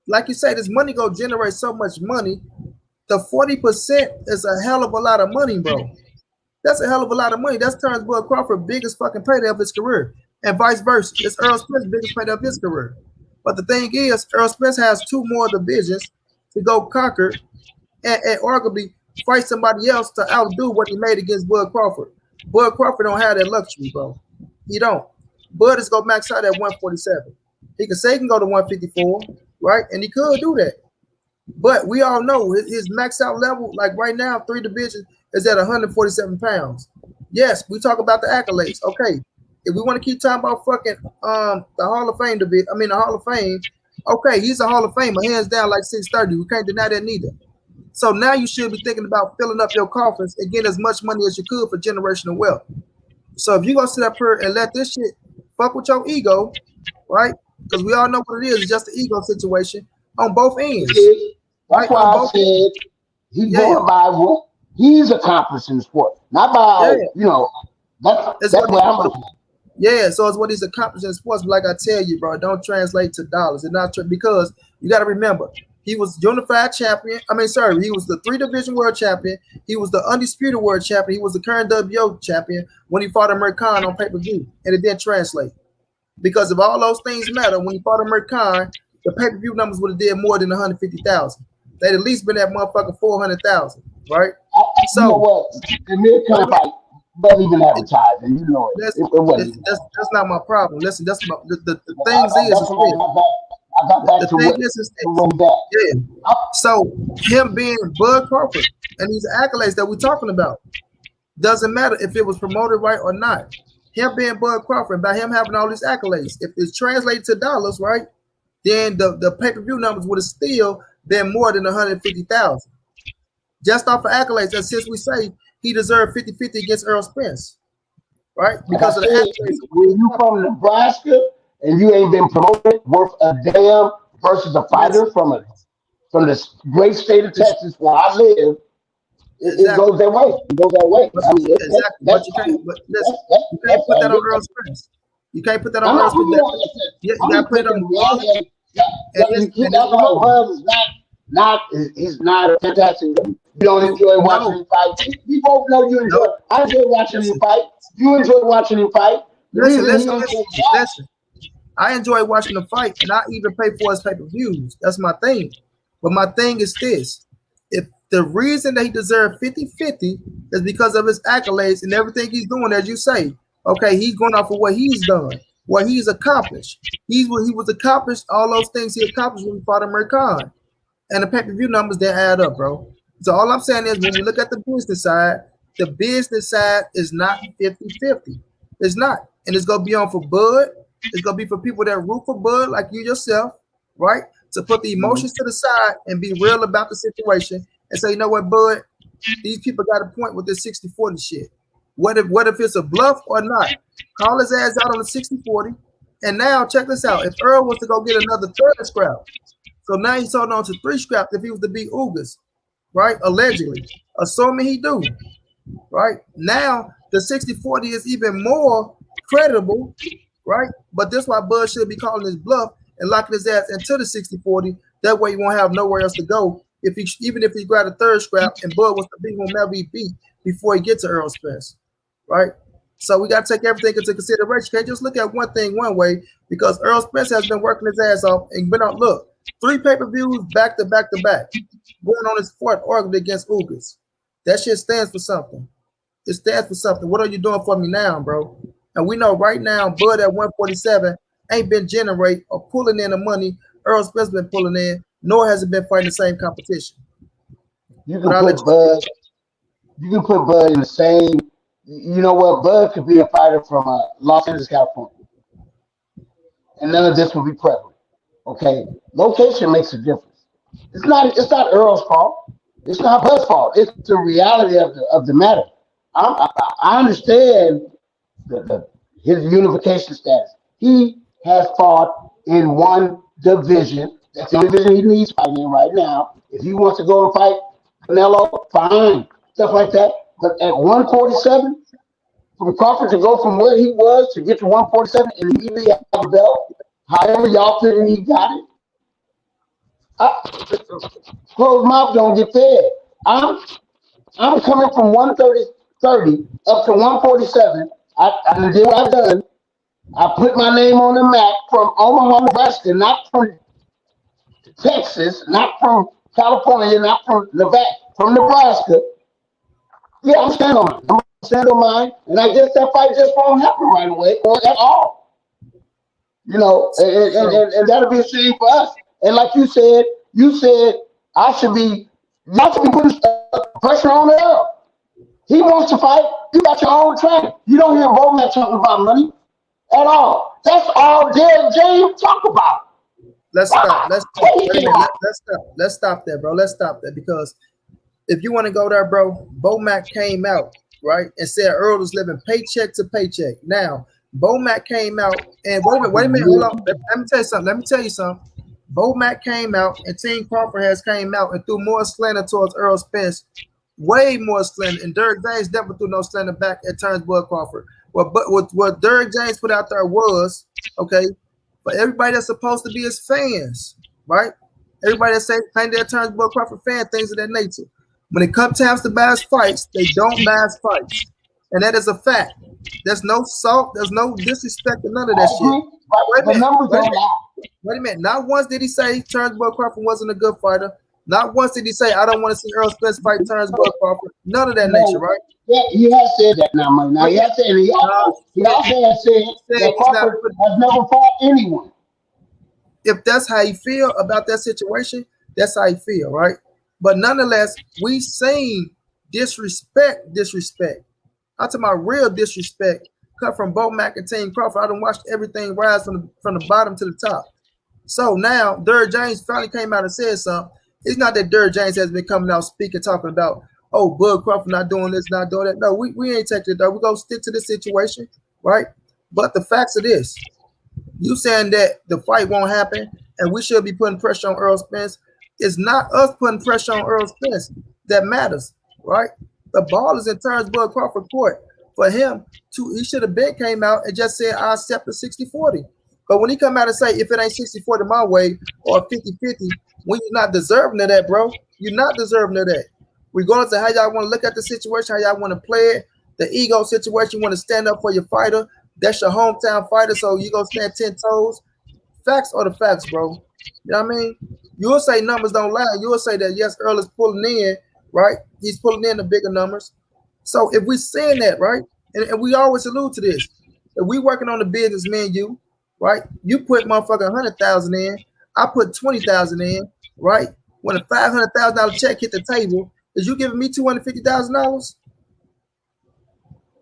like you say, this money going to generate so much money. The 40% is a hell of a lot of money, bro. That's a hell of a lot of money. That's Turnsburg Crawford's biggest fucking payday of his career. And vice versa. It's Earl Spence's biggest payday of his career. But the thing is, Earl Spence has 2 more divisions to go conquer and arguably fight somebody else to outdo what he made against Bud Crawford. Bud Crawford don't have that luxury, bro. He don't. Bud is going to max out at 147. He can say he can go to 154, right? And he could do that. But we all know his max out level, like right now, 3 divisions, is at 147 pounds. Yes, we talk about the accolades. Okay, if we want to keep talking about fucking the Hall of Fame division, the Hall of Fame, okay, he's a Hall of Famer, hands down like 630. We can't deny that neither. So now you should be thinking about filling up your coffers and getting as much money as you could for generational wealth. So if you're gonna sit up here and let this shit fuck with your ego, right? because we all know what it is. It's just an ego situation on both ends. That's why I said he's going by what he's accomplished in the sport, not by that's what I'm looking at. Yeah, so it's what he's accomplished in sports. But like I tell you, bro, don't translate to dollars. It's not because you got to remember he was unified champion. He was the 3-division world champion. He was the undisputed world champion. He was the current WO champion when he fought Amir Khan on pay-per-view, and it didn't translate because if all those things matter, when he fought Amir Khan, the pay-per-view numbers would have did more than 150,000. They'd at least been at motherfucker 400,000, right? So you know what? The Amir Khan fight wasn't even advertised, and you know it. That's not my problem. Listen, that's my, the things is. I got back to what. Yeah. So him being Bud Crawford and these accolades that we're talking about doesn't matter if it was promoted right or not. Him being Bud Crawford, by him having all these accolades, if it's translated to dollars, right, then the pay-per-view numbers would have still been more than 150,000. Just off of accolades, and since we say he deserved 50-50 against Earl Spence, right? Because of the accolades. When you from Nebraska and you ain't been promoted worth a damn versus a fighter from the great state of Texas where I live, it goes that way. It goes that way. I mean, but you can't put that on Earl Spence. You can't put that on Earl Spence. You got to put it on. He's not a fantastic. You don't enjoy watching him fight. We both know you enjoy. I enjoy watching him fight. You enjoy watching him fight. Listen. I enjoy watching the fight, and I even pay for his pay-per-views. That's my thing. But my thing is this. If the reason that he deserved 50-50 is because of his accolades and everything he's doing, as you say, okay, he's going off of what he's done, what he's accomplished. He was accomplished, all those things he accomplished when he fought Amir Khan. And the pay-per-view numbers didn't add up, bro. So all I'm saying is when we look at the business side is not 50-50. It's not. And it's going to be on for Bud. It's going to be for people that root for Bud like you yourself, right? To put the emotions to the side and be real about the situation and say, you know what, Bud, these people got a point with this 60-40 shit. What if it's a bluff or not? Call his ass out on the 60-40. And now check this out. If Earl was to go get another third scrap, so now he's holding on to 3 scraps if he was to beat Ugas, right? Allegedly. Assuming he do, right? Now the 60-40 is even more credible, right? But that's why Bud should be calling his bluff and locking his ass into the 60-40. That way he won't have nowhere else to go. Even if he grabbed a third scrap and Bud was to beat whomever he beat before he gets to Earl Spence, right? So we got to take everything into consideration. You can't just look at one thing one way because Earl Spence has been working his ass off and been on. Look, 3 pay-per-views back to back, going on his 4th argument against Ugas. That shit stands for something. It stands for something. What are you doing for me now, bro? And we know right now, Bud at 147 ain't been generating or pulling in the money Earl Spence been pulling in, nor has it been fighting the same competition. You can put Bud in the same. You know what? Bud could be a fighter from Los Angeles, California, and none of this will be prevalent. Okay, location makes a difference. It's not Earl's fault. It's not Bud's fault. It's the reality of the matter. I understand his unification status. He has fought in one division. That's the only division he needs fighting in right now. If he wants to go and fight Canelo, fine, stuff like that. But at 147, from Crawford to go from where he was to get to 147 and immediately have the belt, however y'all figure he got it, closed mouth don't get fed. I'm coming from 130 up to 147. I did what I've done. I put my name on the map from Omaha, Nebraska, not from Texas, not from California, not from Nevada, from Nebraska. Yeah, I'm standing on it. I'm standing on mine, and I guess that fight just won't happen right away or at all. You know, and that'll be a shame for us. And like you said y'all should be putting pressure on Earl. He wants to fight. You got your own trainer. You don't hear Roman talking about money at all. That's all Derek James talk about. Let's stop. Let's stop there, bro. Let's stop there because if you want to go there, bro, Bomac came out, right, and said Earl was living paycheck to paycheck. Now, Bomac came out and wait a minute, hold on. Let me tell you something. Let me tell you something. Bomac came out and Team Crawford has came out and threw more slander towards Earl Spence, way more slander. And Derrick James never threw no slander back at turns Bud Crawford. What Derrick James put out there was, okay, for everybody that's supposed to be his fans, right? Everybody that say claim their turns Bud Crawford fan, things of that nature. When it comes times to bass fights, they don't bass fights. And that is a fact. There's no salt, there's no disrespect or none of that shit. Wait a minute. Not once did he say Turnbull Crawford wasn't a good fighter. Not once did he say I don't want to see Earl Spence fight Turnbull Crawford. None of that nature, right? Yeah, he has said that now, man. Now he has said he also has said that Crawford has never fought anyone. If that's how you feel about that situation, that's how you feel, right? But nonetheless, we seen disrespect. I'm talking about real disrespect come from Bo Mack and Team Crawford. I done watched everything rise from the bottom to the top. So now Derrick James finally came out and said something. It's not that Derrick James has been coming out speaking, talking about, oh, Bud Crawford not doing this, not doing that. No, we ain't taking it though. We're gonna stick to the situation, right? But the facts of this, you saying that the fight won't happen and we should be putting pressure on Earl Spence. It's not us putting pressure on Earl Spence that matters, right? The ball is in turns Bud Crawford court. For him, he should have been came out and just said, I accept the 60-40. But when he come out and say, if it ain't 60-40 my way or 50-50, when you're not deserving of that, bro, you're not deserving of that. Regardless of how y'all want to look at the situation, how y'all want to play it, the ego situation, you want to stand up for your fighter. That's your hometown fighter, so you going to stand 10 toes. Facts are the facts, bro. You know what I mean? You'll say numbers don't lie. You'll say that, yes, Earl is pulling in, right? He's pulling in the bigger numbers. So if we're saying that, right, and we always allude to this, if we working on the business, man, you, right, you put motherfucking 100,000 in, I put 20,000 in, right? When a $500,000 check hit the table, is you giving me $250,000?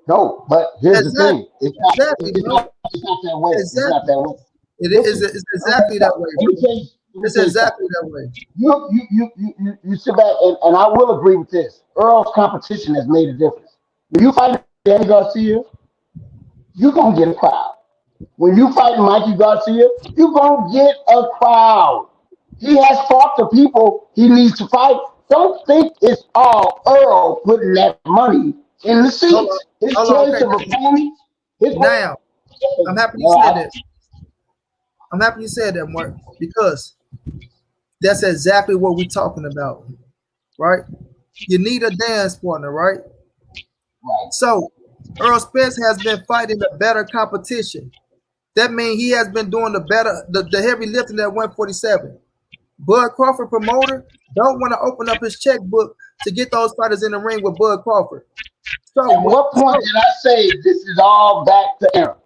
No, but here's the thing. It's not that way. Exactly. It's not that way. It's exactly that way. It's exactly that way. You sit back and I will agree with this. Earl's competition has made a difference. When you fight Danny Garcia, you're gonna get a crowd. When you fight Mikey Garcia, you're gonna get a crowd. He has fought the people he needs to fight. Don't think it's all Earl putting that money in the seats. His choice of opponents. Now, I'm happy you said that. I'm happy you said that, Mark, because that's exactly what we're talking about, right? You need a dance partner, right? So Earl Spence has been fighting the better competition. That means he has been doing the heavy lifting at 147. Bud Crawford promoter don't want to open up his checkbook to get those fighters in the ring with Bud Crawford. So at what point did I say this is all back to Aaron?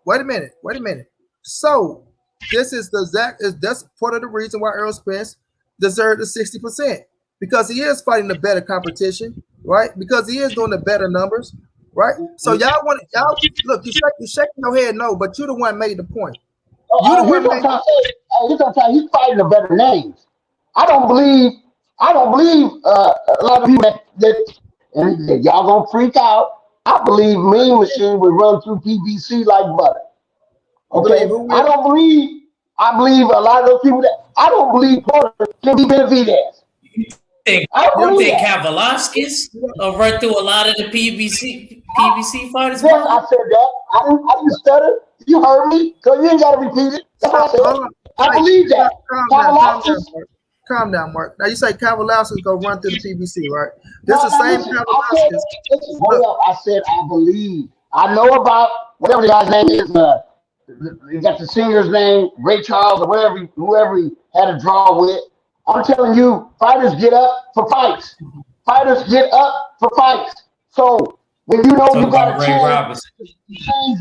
Wait a minute. So this is that's part of the reason why Earl Spence deserved the 60%, because he is fighting the better competition, right? Because he is doing the better numbers, right? So y'all look, you're shaking your head no, but you the one made the point. He's fighting the better names. I don't believe a lot of people that and y'all gonna freak out. I believe Mean Machine would run through PBC like butter. Okay, I believe a lot of those people I don't believe Porter can be Benavidez. You think Kavalovskis will run through a lot of the PBC fighters? Yes, I said that. I didn't stutter. You heard me, so you ain't got to repeat it. That's what I said. I believe that. Calm down, Mark. Now you say Kavalovskis go run through the PBC, right? This is the same Kavalovskis. Hold up. I said I believe. I know about whatever the guy's name is. You got the singer's name, Ray Charles, or whoever he had a draw with. I'm telling you, fighters get up for fights. So when you know you got a chance to change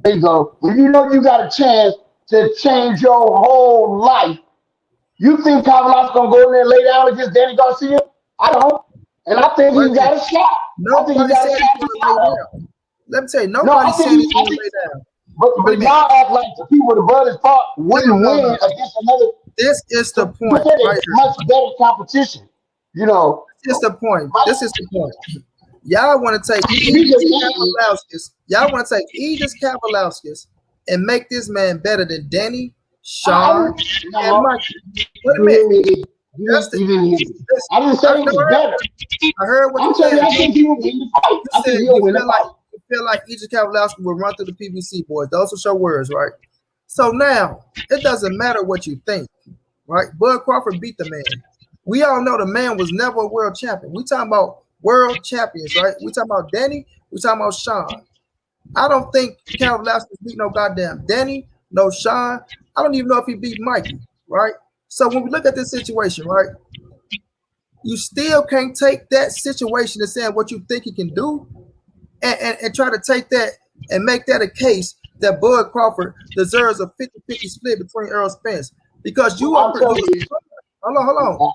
there you go. When you know you got a chance to change your whole life, you think Kavalov's gonna go in there and lay down against Danny Garcia? I don't. And I think he got a shot. Nobody said he's gonna lay down. Let me tell you, nobody said he's gonna lay down. But y'all act like the people the brothers fought wouldn't win against another. This is the point. Right, much better competition. You know. This is the point. Y'all want to take Aegis Kavalauskas and make this man better than Danny, Sean, and Mike. Wait a minute. I didn't say he was better. I heard what I'm you saying said. I think he will win the fight. I think he'll win the fight. You feel like Aegis Kavalauskas will run through the PBC, boys. Those are your words, right? So now, it doesn't matter what you think, right? Bud Crawford beat the man. We all know the man was never a world champion. We talking about world champions, right? We talking about Danny. We talking about Sean. I don't think Kavalauskas beat no goddamn Danny, no Sean. I don't even know if he beat Mikey, right? So when we look at this situation, right, you still can't take that situation and saying what you think he can do and try to take that and make that a case that Bud Crawford deserves a 50-50 split between Errol Spence because you are. Hold on.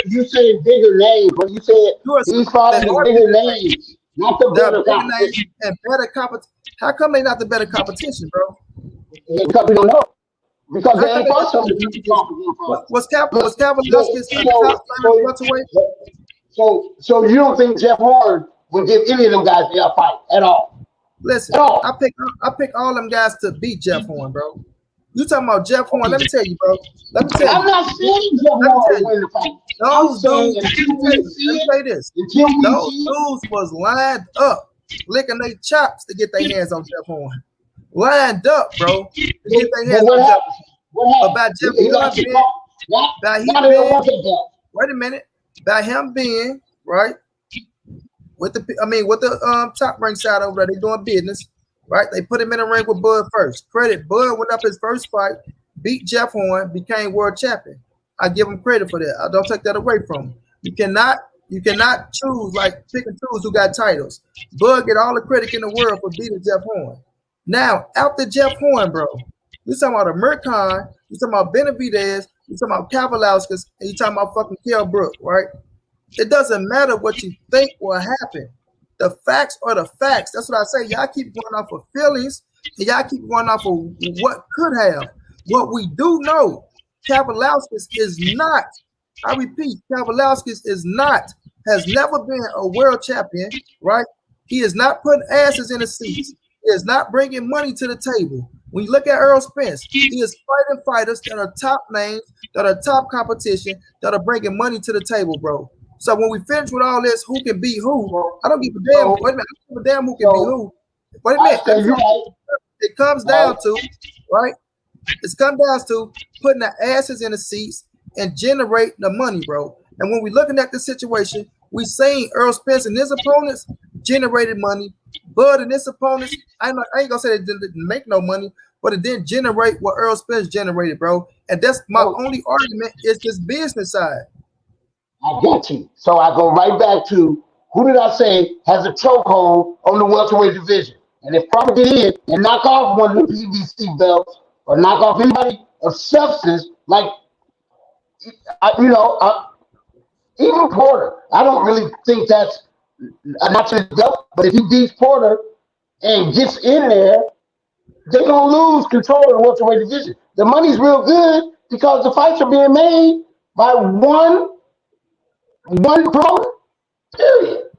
You said bigger names, but you said he's fighting the bigger names, not the better competition. And better competition. How come they not the better competition, bro? Because we don't know. Because they ain't fought some of the people. Was Kavalauskas top welterweight? So you don't think Jeff Horn would give any of them guys a fight at all? Listen, I pick all them guys to beat Jeff Horn, bro. You talking about Jeff Horn? Let me tell you, bro. I'm not saying Jeff Horn win the fight. Those dudes, let me say this. Those dudes was lined up, licking their chops to get their hands on Jeff Horn. Lined up, bro, to get their hands on Jeff Horn. About Jeff Horn, wait a minute. By him being right with the top ring side over there, they doing business. Right, they put him in the ring with Bud first. Credit, Bud went up his first fight, beat Jeff Horn, became world champion. I give him credit for that. I don't take that away from him. You cannot choose like pick and choose who got titles. Bud get all the credit in the world for beating Jeff Horn. Now after Jeff Horn, bro, you talking about American, you talking about Benavidez, you talking about Kavalauskas, and you talking about fucking Kell Brook, right? It doesn't matter what you think will happen. The facts are the facts. That's what I say. Y'all keep going off of feelings, and y'all keep going off of what could have. What we do know, Kavalauskas is not, I repeat, Kavalauskas has never been a world champion, right? He is not putting asses in the seats. He is not bringing money to the table. When you look at Errol Spence, he is fighting fighters that are top names, that are top competition, that are bringing money to the table, bro. So when we finish with all this, who can beat who? I don't give a damn. Wait a minute, I don't give a damn who can beat who. Wait a minute. It comes down to, right? It's come down to putting the asses in the seats and generate the money, bro. And when we're looking at the situation, we saying Errol Spence and his opponents generated money. Bud and his opponents, I ain't gonna say they didn't make no money, but it didn't generate what Errol Spence generated, bro. And that's my only argument is this business side. I got you. So I go right back to who did I say has a chokehold on the welterweight division? And if Crawford get in and knock off one of the PBC belts or knock off anybody of substance, like even Porter, I don't really think that's not to the belt, but if he beats Porter and gets in there, they're gonna lose control of the welterweight division. The money's real good because the fights are being made by one promoter, period.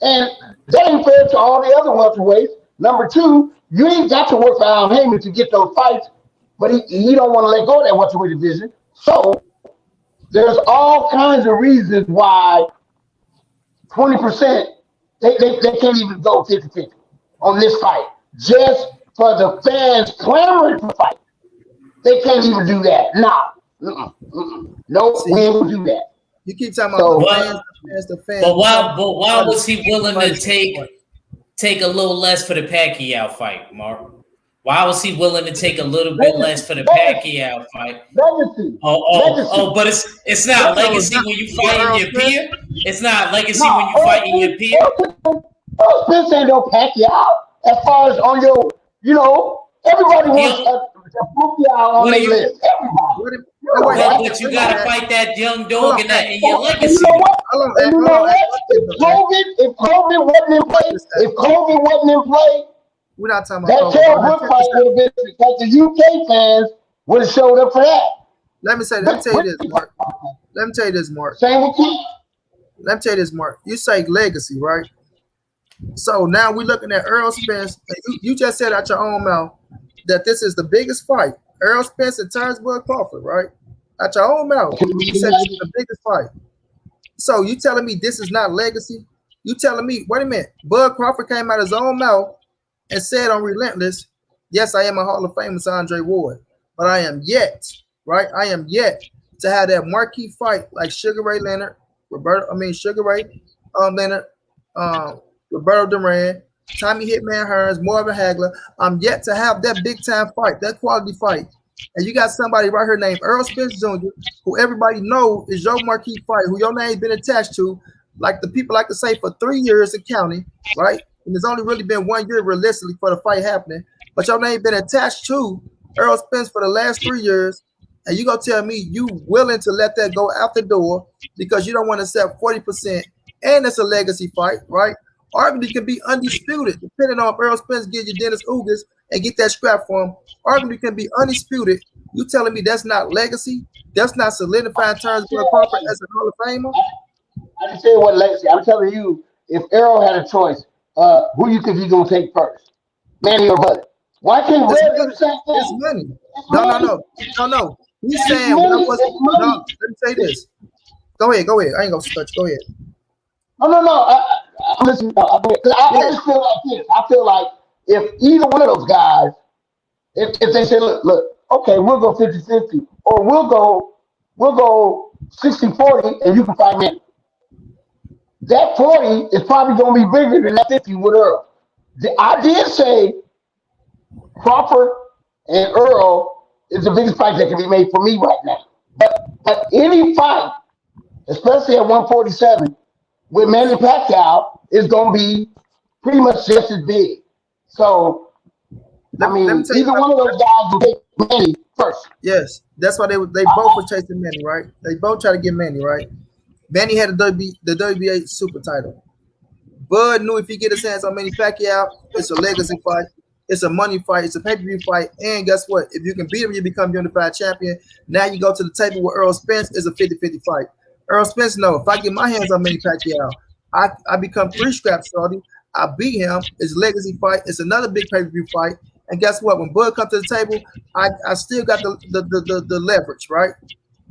And that ain't fair to all the other welterweights. Number two, you ain't got to work for Al Heyman to get those fights, but he don't want to let go of that welterweight division. So there's all kinds of reasons why 20%, they can't even go 50-50 on this fight. Just for the fans clamoring for fight. They can't even do that. Nah. No, we ain't gonna do that. You keep talking about the fans. But why was he willing to take a little less for the Pacquiao fight, Mark? Why was he willing to take a little bit less for the Pacquiao fight? Legacy. But it's not legacy when you fighting your peer. It's not legacy when you fighting your peer. This ain't no Pacquiao. As far as on your, everybody wants a Pacquiao on their list. Everybody. But you gotta fight that young dog in your legacy. You know what? If COVID wasn't in play, we're not talking about that Kell Brook fight would have been because the UK fans would have showed up for that. Let me tell you this, Mark. Let me tell you this, Mark. Same with you. let me tell you this, Mark. You say legacy, right? So now we're looking at Earl Spence. And you just said out your own mouth that this is the biggest fight. Earl Spence and Terrence Bud Crawford, right? Out your own mouth. You said this is the biggest fight. So you telling me this is not legacy? You telling me, wait a minute, Bud Crawford came out his own mouth and said on Relentless, yes, I am a Hall of Famer, Andre Ward, but I am yet, right? I am yet to have that marquee fight like Sugar Ray Leonard, Sugar Ray Leonard, Roberto Duran, Tommy Hitman Hearns, Marvin Hagler. I'm yet to have that big time fight, that quality fight. And you got somebody right here named Earl Spence Jr., who everybody know is your marquee fight, who your name's been attached to, like the people like to say, for 3 years in county, right? And there's only really been 1 year realistically for the fight happening. But your name been attached to Earl Spence for the last 3 years. And you gonna tell me you willing to let that go out the door because you don't want to accept 40%, and it's a legacy fight, right? Arguably can be undisputed, depending on if Earl Spence gives you Dennis Ugas and get that scrap for him. Arguably can be undisputed. You telling me that's not legacy? That's not solidifying Terrence Bud Crawford as a Hall of Famer? I didn't say what legacy. I'm telling you, if Errol had a choice, who you think he's gonna take first, Manny or Bud? Why can't Bud do the same thing? It's money. No. He's saying what was no. Let me say this. Go ahead. I ain't gonna stretch. Go ahead. No. I'm listening. I just feel like this. I feel like if either one of those guys, if they say, look, okay, we'll go 50-50, or we'll go 60-40, and you can fight Manny. That 40 is probably going to be bigger than that 50 with Earl. I did say Crawford and Earl is the biggest fight that can be made for me right now. But any fight, especially at 147, with Manny Pacquiao, is going to be pretty much just as big. So, either one of those guys will take Manny first. Yes, that's why they both were chasing Manny, right? They both try to get Manny, right? Manny had the WBA super title. Bud knew if he get his hands on Manny Pacquiao, it's a legacy fight, it's a money fight, it's a pay-per-view fight, and guess what? If you can beat him, you become unified champion. Now you go to the table with Earl Spence, is a 50-50 fight. Earl Spence, no, if I get my hands on Manny Pacquiao, I become 3 scraps, shorty. I beat him, it's a legacy fight, it's another big pay-per-view fight. And guess what? When Bud comes to the table, I still got the leverage, right?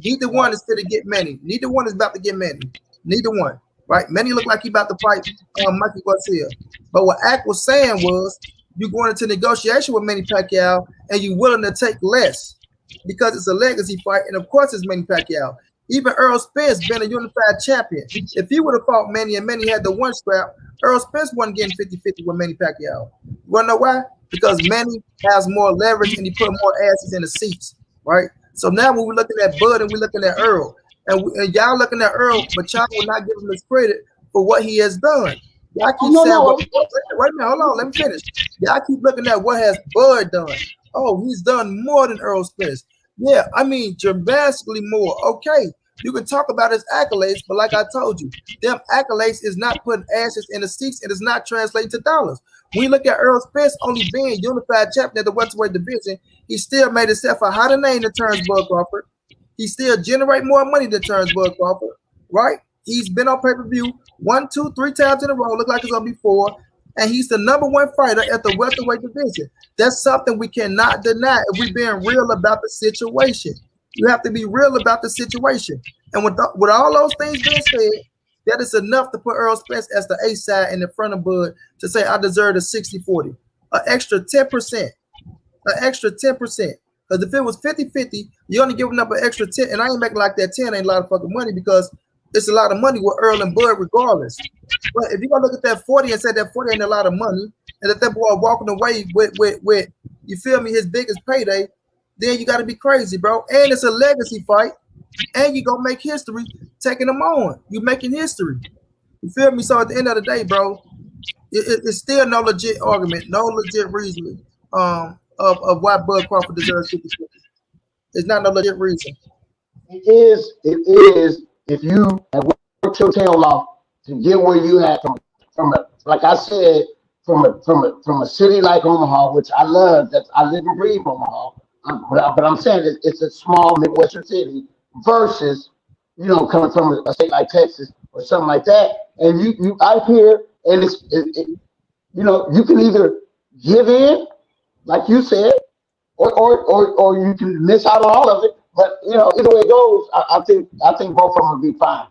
Neither one is fit to get Manny. Neither one is about to get Manny. Neither one, right? Manny looked like he about to fight Mikey Garcia. But what Ack was saying was, you going into negotiation with Manny Pacquiao and you willing to take less because it's a legacy fight, and of course it's Manny Pacquiao. Even Earl Spence been a unified champion. If he would have fought Manny and Manny had the 1 scrap, Earl Spence wasn't getting 50-50 with Manny Pacquiao. You want to know why? Because Manny has more leverage and he put more asses in the seats, right? So now when we're looking at Bud and we're looking at Earl, and y'all looking at Earl, but y'all will not give him his credit for what he has done. Y'all keep saying, wait a minute, hold on, let me finish. Y'all keep looking at what has Bud done. Oh, he's done more than Earl Spence. Yeah, dramatically more. Okay, you can talk about his accolades, but like I told you, them accolades is not putting asses in the seats and it's not translating to dollars. When you look at Earl Spence only being unified champion at the welterweight division, he still made himself a hotter name than Terrence Bud Crawford. He still generate more money than Terrence Bud Crawford, right? He's been on pay-per-view 1, 2, 3 times in a row. Look like it's gonna be 4, and he's the #1 fighter at the welterweight division. That's something we cannot deny if we're being real about the situation. You have to be real about the situation. And with all those things being said, that is enough to put Earl Spence as the A side in the front of Bud to say I deserve a 60-40, an extra 10%, an extra 10%. Because if it was 50-50, you're only giving up an extra 10, and I ain't making like that 10 ain't a lot of fucking money because it's a lot of money with Earl and Bud regardless. But if you're gonna look at that 40 and say that 40 ain't a lot of money, and that boy walking away with you feel me, his biggest payday, then you gotta be crazy, bro. And it's a legacy fight, and you gonna make history taking them on. You making history. You feel me? So at the end of the day, bro, it's still no legit argument, no legit reason of why Bud Crawford deserves 50-50. It's not no legit reason. It is if you have worked your tail off to get where you have from like I said, from a city like Omaha, which I love, that I live and breathe Omaha. But I'm saying it's a small Midwestern city versus, coming from a state like Texas or something like that, and you out here, and you know, you can either give in, like you said, or you can miss out on all of it. But you know, either way it goes, I think both of them will be fine.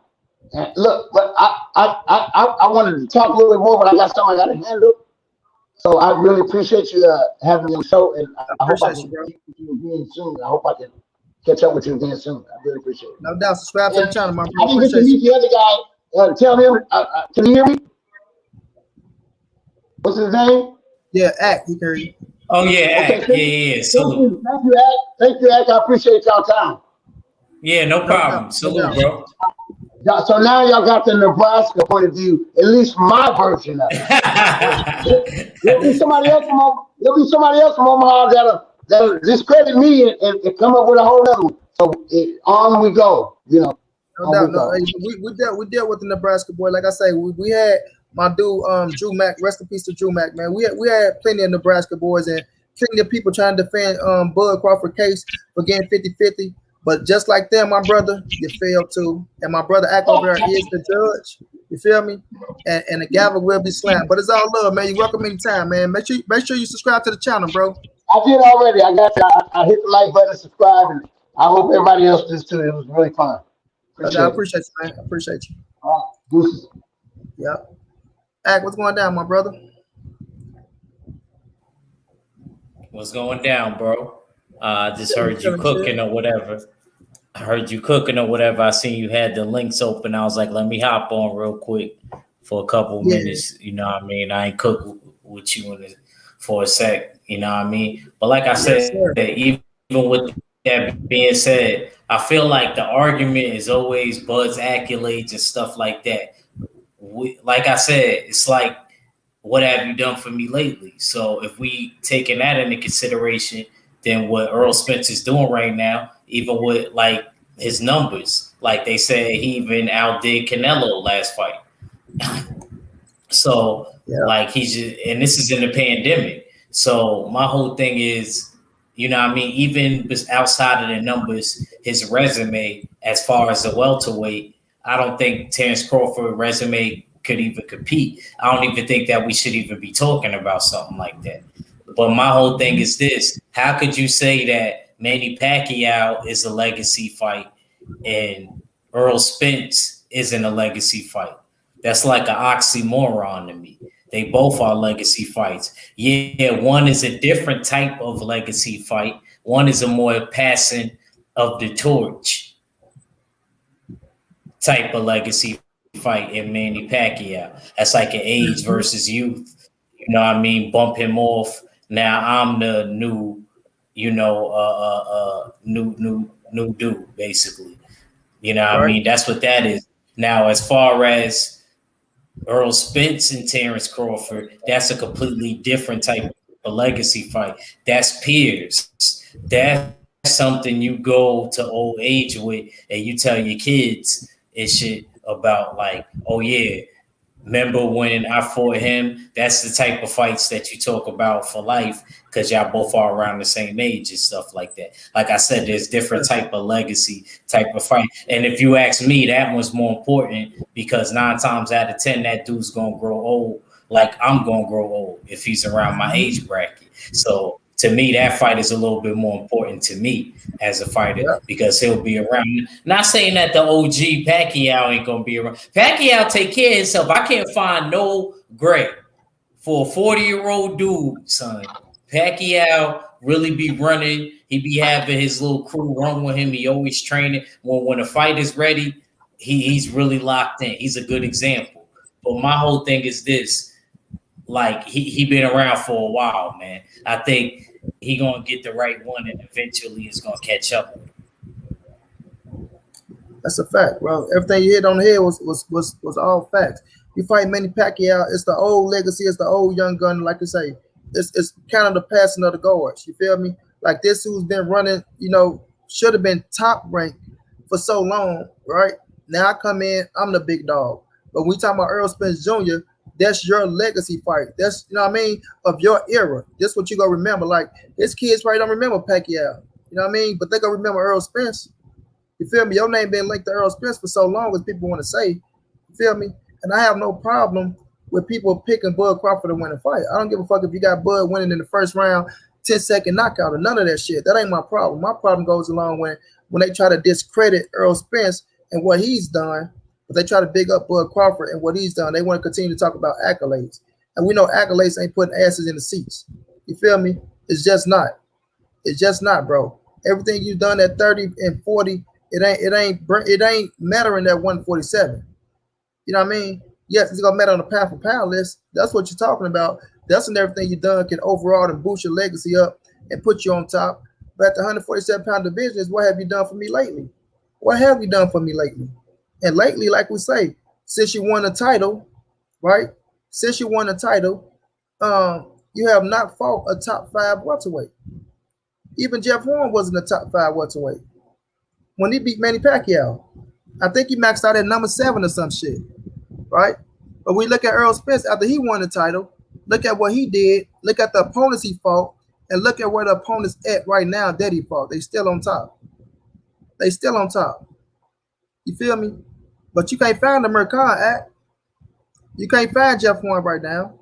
And look, but I wanted to talk a little bit more, but I got something I got to handle. So I really appreciate you having me on the show, and I I hope I appreciate can you, bro. meet with you again soon. I hope I can catch up with you again soon. I really appreciate it. No doubt. Subscribe to the And channel, my I bro. didn't get to Appreciate you. meet the other guy. Tell him, can you hear me? What's his name? Yeah, Act. He can hear you. Oh yeah, Okay, Act. Yeah. Salute. thank you, Act. Thank you, Act. I appreciate y'all time. Yeah, no No problem. doubt. No Salute, doubt. bro. So now y'all got the Nebraska point of view, at least my version of it. There'll be somebody else from Omaha that'll discredit me and come up with a whole other one. So on we go, you know. No doubt. No, hey, we dealt with the Nebraska boy. Like I say, we had my dude Drew Mack. Rest in peace to Drew Mack, man. We had plenty of Nebraska boys and plenty of people trying to defend Bud Crawford case for getting 50-50. But just like them, my brother, you failed too. And my brother Act over there is the judge. You feel me? And the gavel will be slammed. But it's all love, man. You're welcome anytime, man. Make sure you subscribe to the channel, bro. I did already. I got you. I hit the like button, subscribe, and I hope everybody else does too. It was really fun. I appreciate you, man. I appreciate you. Deuces. Yep. Act, what's going down, my brother? What's going down, bro? I just heard you cooking or whatever. I seen you had the links open. I was like, let me hop on real quick for a couple minutes. You know what I mean? I ain't cook with you for a sec. You know what I mean? But like I said, even with that being said, I feel like the argument is always Bud's accolades and stuff like that. Like I said, it's like, what have you done for me lately? So if we taking that into consideration, then what Earl Spence is doing right now, even with like his numbers, like they said, he even outdid Canelo last fight. So like he's just, and this is in the pandemic. So my whole thing is, you know what I mean, even outside of the numbers, his resume as far as the welterweight, I don't think Terrence Crawford resume could even compete. I don't even think that we should even be talking about something like that. But my whole thing is this: how could you say that Manny Pacquiao is a legacy fight and Earl Spence isn't a legacy fight? That's like an oxymoron to me. They both are legacy fights. Yeah, one is a different type of legacy fight. One is a more passing of the torch type of legacy fight in Manny Pacquiao. That's like an age versus youth. You know what I mean? Bump him off. Now I'm the new, you know, new dude, basically. You know what I mean? That's what that is. Now, as far as Earl Spence and Terrence Crawford, that's a completely different type of legacy fight. That's peers. That's something you go to old age with and you tell your kids and shit about, like, oh yeah, remember when I fought him? That's the type of fights that you talk about for life because y'all both are around the same age and stuff like that. Like I said, there's different type of legacy type of fight. And if you ask me, that one's more important because 9 times out of 10, that dude's going to grow old like I'm going to grow old if he's around my age bracket. So to me, that fight is a little bit more important to me as a fighter because he'll be around. Not saying that the OG Pacquiao ain't going to be around. Pacquiao take care of himself. I can't find no great for a 40-year-old dude, son. Pacquiao really be running. He be having his little crew run with him. He always training. When a fight is ready, he's really locked in. He's a good example. But my whole thing is this. Like, he been around for a while, man. I think he gonna get the right one, and eventually it's gonna catch up. That's a fact, bro. Everything you hit on the head was all facts. You fight Manny Pacquiao, it's the old legacy, it's the old young gun, like you say. It's kind of the passing of the guards. You feel me? Like this who's been running, you know, should have been top ranked for so long, right? Now I come in, I'm the big dog. But when we talking about Earl Spence Jr., that's your legacy fight. That's, you know what I mean, of your era. That's what you gonna remember. Like his kids probably don't remember Pacquiao. You know what I mean? But they gonna remember Earl Spence. You feel me? Your name been linked to Earl Spence for so long, as people want to say. You feel me? And I have no problem with people picking Bud Crawford to win a fight. I don't give a fuck if you got Bud winning in the first round, 10-second knockout, or none of that shit. That ain't my problem. My problem goes along when they try to discredit Errol Spence and what he's done, but they try to big up Bud Crawford and what he's done. They want to continue to talk about accolades. And we know accolades ain't putting asses in the seats. You feel me? It's just not. It's just not, bro. Everything you've done at 30 and 40, it ain't mattering at 147. You know what I mean? Yes, it's gonna matter on the pound for pound list. That's what you're talking about. That's when everything you've done can overall and boost your legacy up and put you on top. But at the 147-pound division is what have you done for me lately? What have you done for me lately? And lately, like we say, since you won a title, right? Since you won a title, you have not fought a top 5 welterweight. Even Jeff Horn wasn't a top 5 welterweight when he beat Manny Pacquiao. I think he maxed out at number 7 or some shit, right? But we look at Errol Spence after he won the title. Look at what he did. Look at the opponents he fought, and look at where the opponents at right now that he fought. They still on top. They still on top. You feel me? But you can't find the Mercan act. You can't find Jeff Horn right now.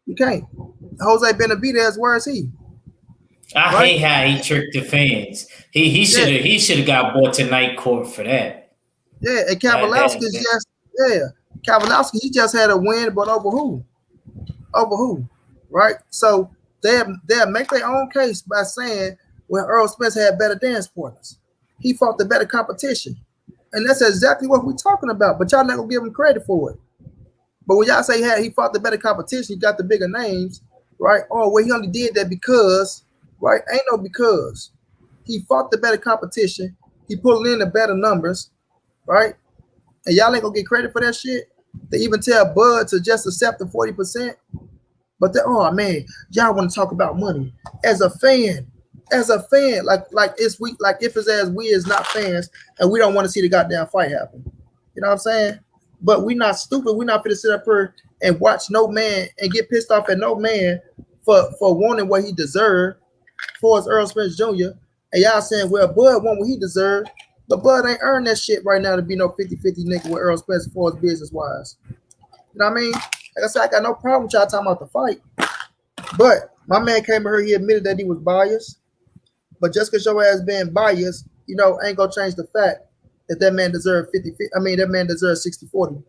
You can't. Jose Benavidez, where is he? I hate how he tricked the fans. He should have got brought to night court for that. Yeah, and Kavalowski Kavalowski, he just had a win, but over who? Over who? Right? So they'll make their own case by saying, well, Errol Spence had better dance partners. He fought the better competition. And that's exactly what we're talking about. But y'all not gonna give him credit for it. But when y'all say he fought the better competition, he got the bigger names, right? Oh, well, he only did that because, right? Ain't no because. He fought the better competition. He pulled in the better numbers, right? And y'all ain't gonna get credit for that shit. They even tell Bud to just accept the 40%. But oh man, y'all want to talk about money. As a fan, like it's we like if it's as we is not fans and we don't want to see the goddamn fight happen. You know what I'm saying? But we not stupid. We're not gonna sit up here and watch no man and get pissed off at no man for wanting what he deserved for his Errol Spence Jr. And y'all saying, well, Bud won what he deserved, but Bud ain't earned that shit right now to be no 50-50 nigga with Errol Spence for his business wise. You know what I mean? Like I said, I got no problem with y'all talking about the fight. But my man came here, he admitted that he was biased. But just because your ass being biased, you know, ain't gonna change the fact that man deserved 50-50. I mean, that man deserves 60-40.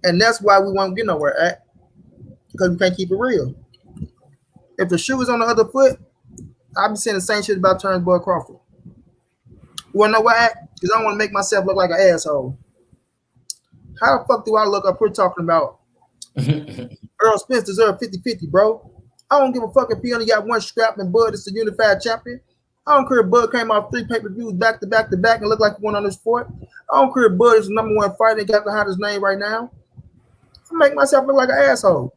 And that's why we won't get nowhere at. Because we can't keep it real. If the shoe is on the other foot, I'll be saying the same shit about Turnbull Crawford. You wanna know why? Because I don't want to make myself look like an asshole. How the fuck do I look up here talking about Errol Spence deserved 50-50, bro? I don't give a fuck if he only got one scrap and Bud is the unified champion. I don't care if Bud came off 3 pay-per-views back to back and looked like he won on this sport. I don't care if Bud is the number 1 fighter and got behind his name right now. I make myself look like an asshole.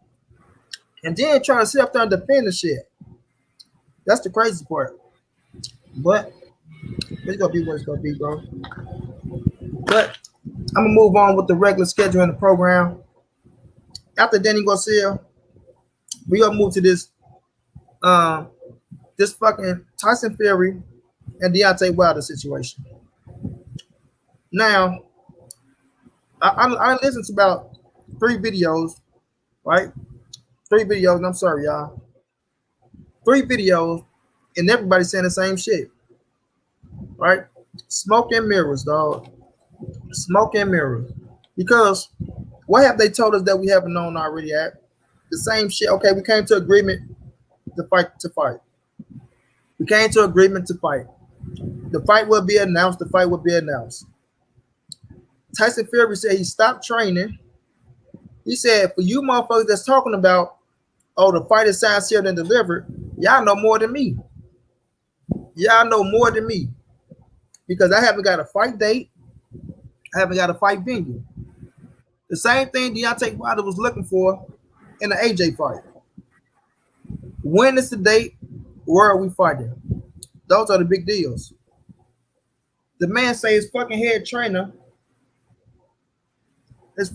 And then trying to sit up there and defend the shit. That's the crazy part. But it's gonna be what it's gonna be, bro. But I'm gonna move on with the regular schedule in the program. After Danny Garcia, we gonna move to this this fucking Tyson Fury and Deontay Wilder situation. Now, I listened to about 3 videos, right? 3 videos, and I'm sorry, y'all. 3 videos, and everybody saying the same shit, right? Smoke and mirrors, dog. Smoke and mirrors. Because what have they told us that we haven't known already at? The same shit. Okay, we came to agreement to fight. We came to agreement to fight. The fight will be announced. The fight will be announced. Tyson Fury said he stopped training. He said, for you motherfuckers that's talking about, oh, the fight is signed, sealed, and delivered, y'all know more than me. Y'all know more than me. Because I haven't got a fight date. I haven't got a fight venue. The same thing Deontay Wilder was looking for in the AJ fight. When is the date? Where are we fighting? Those are the big deals. The man say his fucking head trainer has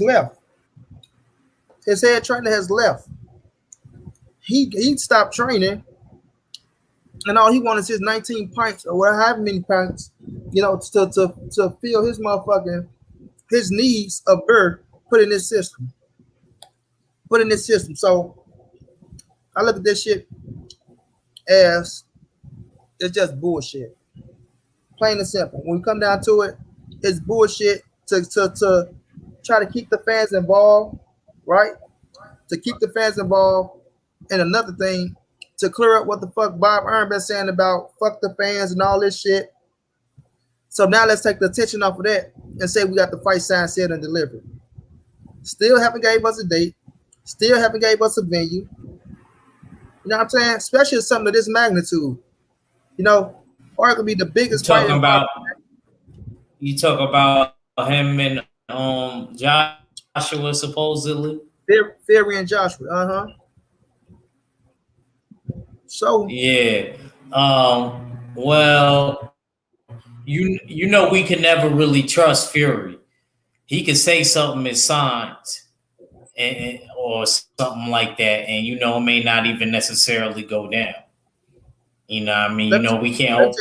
left. His head trainer has left. He stopped training, and all he wanted is his 19 pints or however many pints, you know, to fill his motherfucking his needs of birth put in this system. Put in this system. So I look at this shit as it's just bullshit. Plain and simple. When we come down to it, it's bullshit to try to keep the fans involved, right? To keep the fans involved. And another thing, to clear up what the fuck Bob Earn been saying about fuck the fans and all this shit. So now let's take the attention off of that and say we got the fight signed, sealed, and delivered. Still haven't gave us a date. Still haven't gave us a venue. You know what I'm saying? Especially something of this magnitude. You know, or it could be the biggest fight. You talk about him and Joshua supposedly. Fury and Joshua. So yeah. Well, you know we can never really trust Fury. He could say something is signed or something like that, and you know it may not even necessarily go down. You know what I mean? You know we can't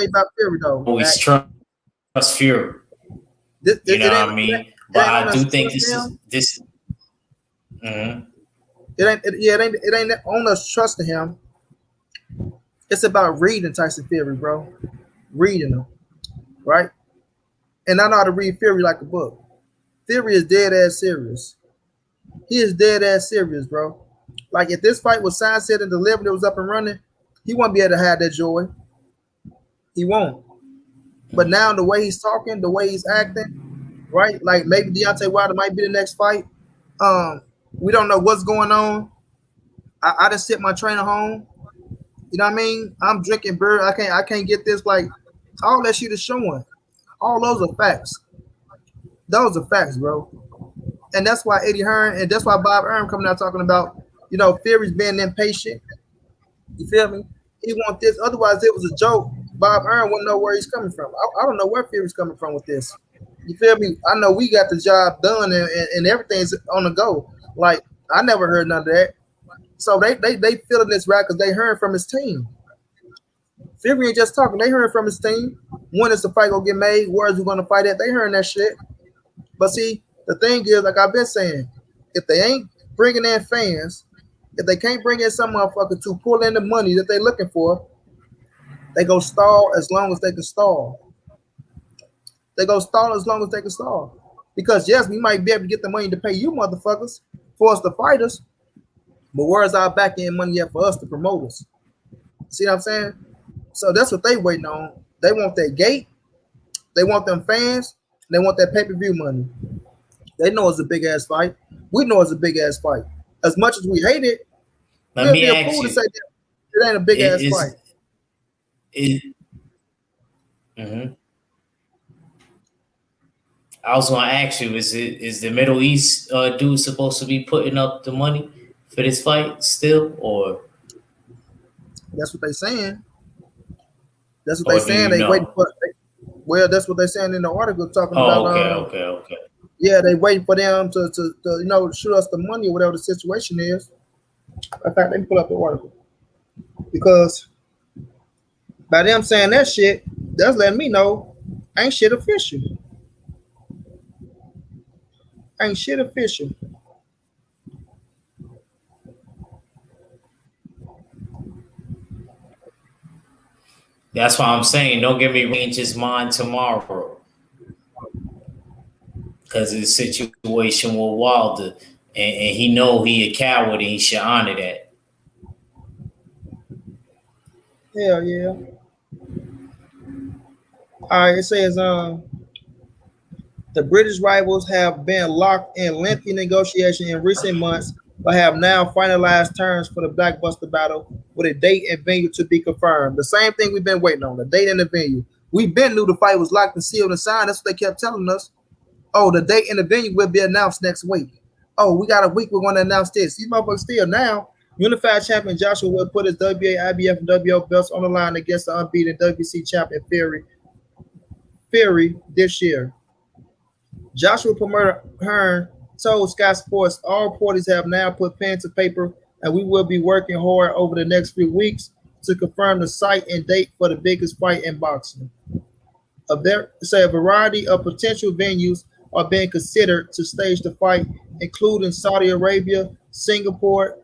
always trust Fury. You know what I mean? But I do think this. Mm-hmm. It ain't on us trusting him. It's about reading Tyson Fury, bro. Reading him, right? And I know how to read Fury like a book. Fury is dead ass serious. He is dead ass serious, bro. Like if this fight was signed, said, and delivered, it was up and running, he won't be able to have that joy. He won't. But now the way he's talking, the way he's acting, right? Like maybe Deontay Wilder might be the next fight. We don't know what's going on. I just sent my trainer home. You know what I mean? I'm drinking beer. I can't get this. Like all that shit is showing. All those are facts. Those are facts, bro. And that's why Eddie Hearn and that's why Bob Earn coming out talking about, you know, Fury's being impatient. You feel me? He want this. Otherwise, it was a joke. Bob Earn wouldn't know where he's coming from. I don't know where Fury's coming from with this. You feel me? I know we got the job done and everything's on the go. Like I never heard none of that. So they feeling this right because they heard from his team. Fury ain't just talking. They heard from his team. When is the fight gonna get made? Where's we gonna fight at? They heard that shit. But see, the thing is, like I've been saying, if they ain't bringing in fans, if they can't bring in some motherfucker to pull in the money that they looking for, they go stall as long as they can stall. They go stall as long as they can stall. Because yes, we might be able to get the money to pay you motherfuckers for us to fight us, but where's our back end money yet for us to promote us? See what I'm saying? So that's what they waiting on. They want that gate. They want them fans. They want that pay-per-view money. They know it's a big ass fight. We know it's a big ass fight. As much as we hate it, we'll be a fool to say that it ain't a big ass fight. I was going to ask you: is the Middle East dude supposed to be putting up the money for this fight still, or? That's what they're saying. That's what they're saying. They waiting for. Well, that's what they're saying in the article talking about. Okay. Yeah, they waiting for them to you know shoot us the money or whatever the situation is. In fact, let me pull up the article because by them saying that shit, that's letting me know ain't shit official. Ain't shit official. That's why I'm saying don't get me change his mind tomorrow. Because of the situation with Wilder. And he know he a coward and he should honor that. Hell yeah. All right, it says the British rivals have been locked in lengthy negotiation in recent months, but have now finalized terms for the Blockbuster battle with a date and venue to be confirmed. The same thing we've been waiting on, the date and the venue. We've been knew the fight was locked and sealed and signed. That's what they kept telling us. Oh, the date and the venue will be announced next week. Oh, we got a week. We're going to announce this. These motherfuckers still now. Unified champion Joshua will put his WA, IBF, and WO belts on the line against the unbeaten WC champion Fury this year. Joshua promoter Hearn told Sky Sports all parties have now put pen to paper, and we will be working hard over the next few weeks to confirm the site and date for the biggest fight in boxing. A variety of potential venues are being considered to stage the fight, including Saudi Arabia, Singapore,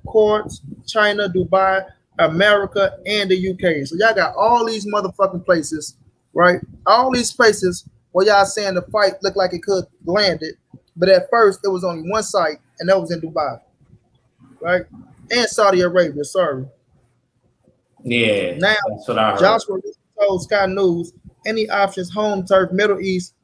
courts, China, Dubai, America, and the UK. So y'all got all these motherfucking places, right? All these places where y'all saying the fight looked like it could land it, but at first it was only one site, and that was in Dubai, right? And Saudi Arabia. Sorry. Yeah, Now, that's what I heard. Joshua told Sky News, any options, home turf, Middle East,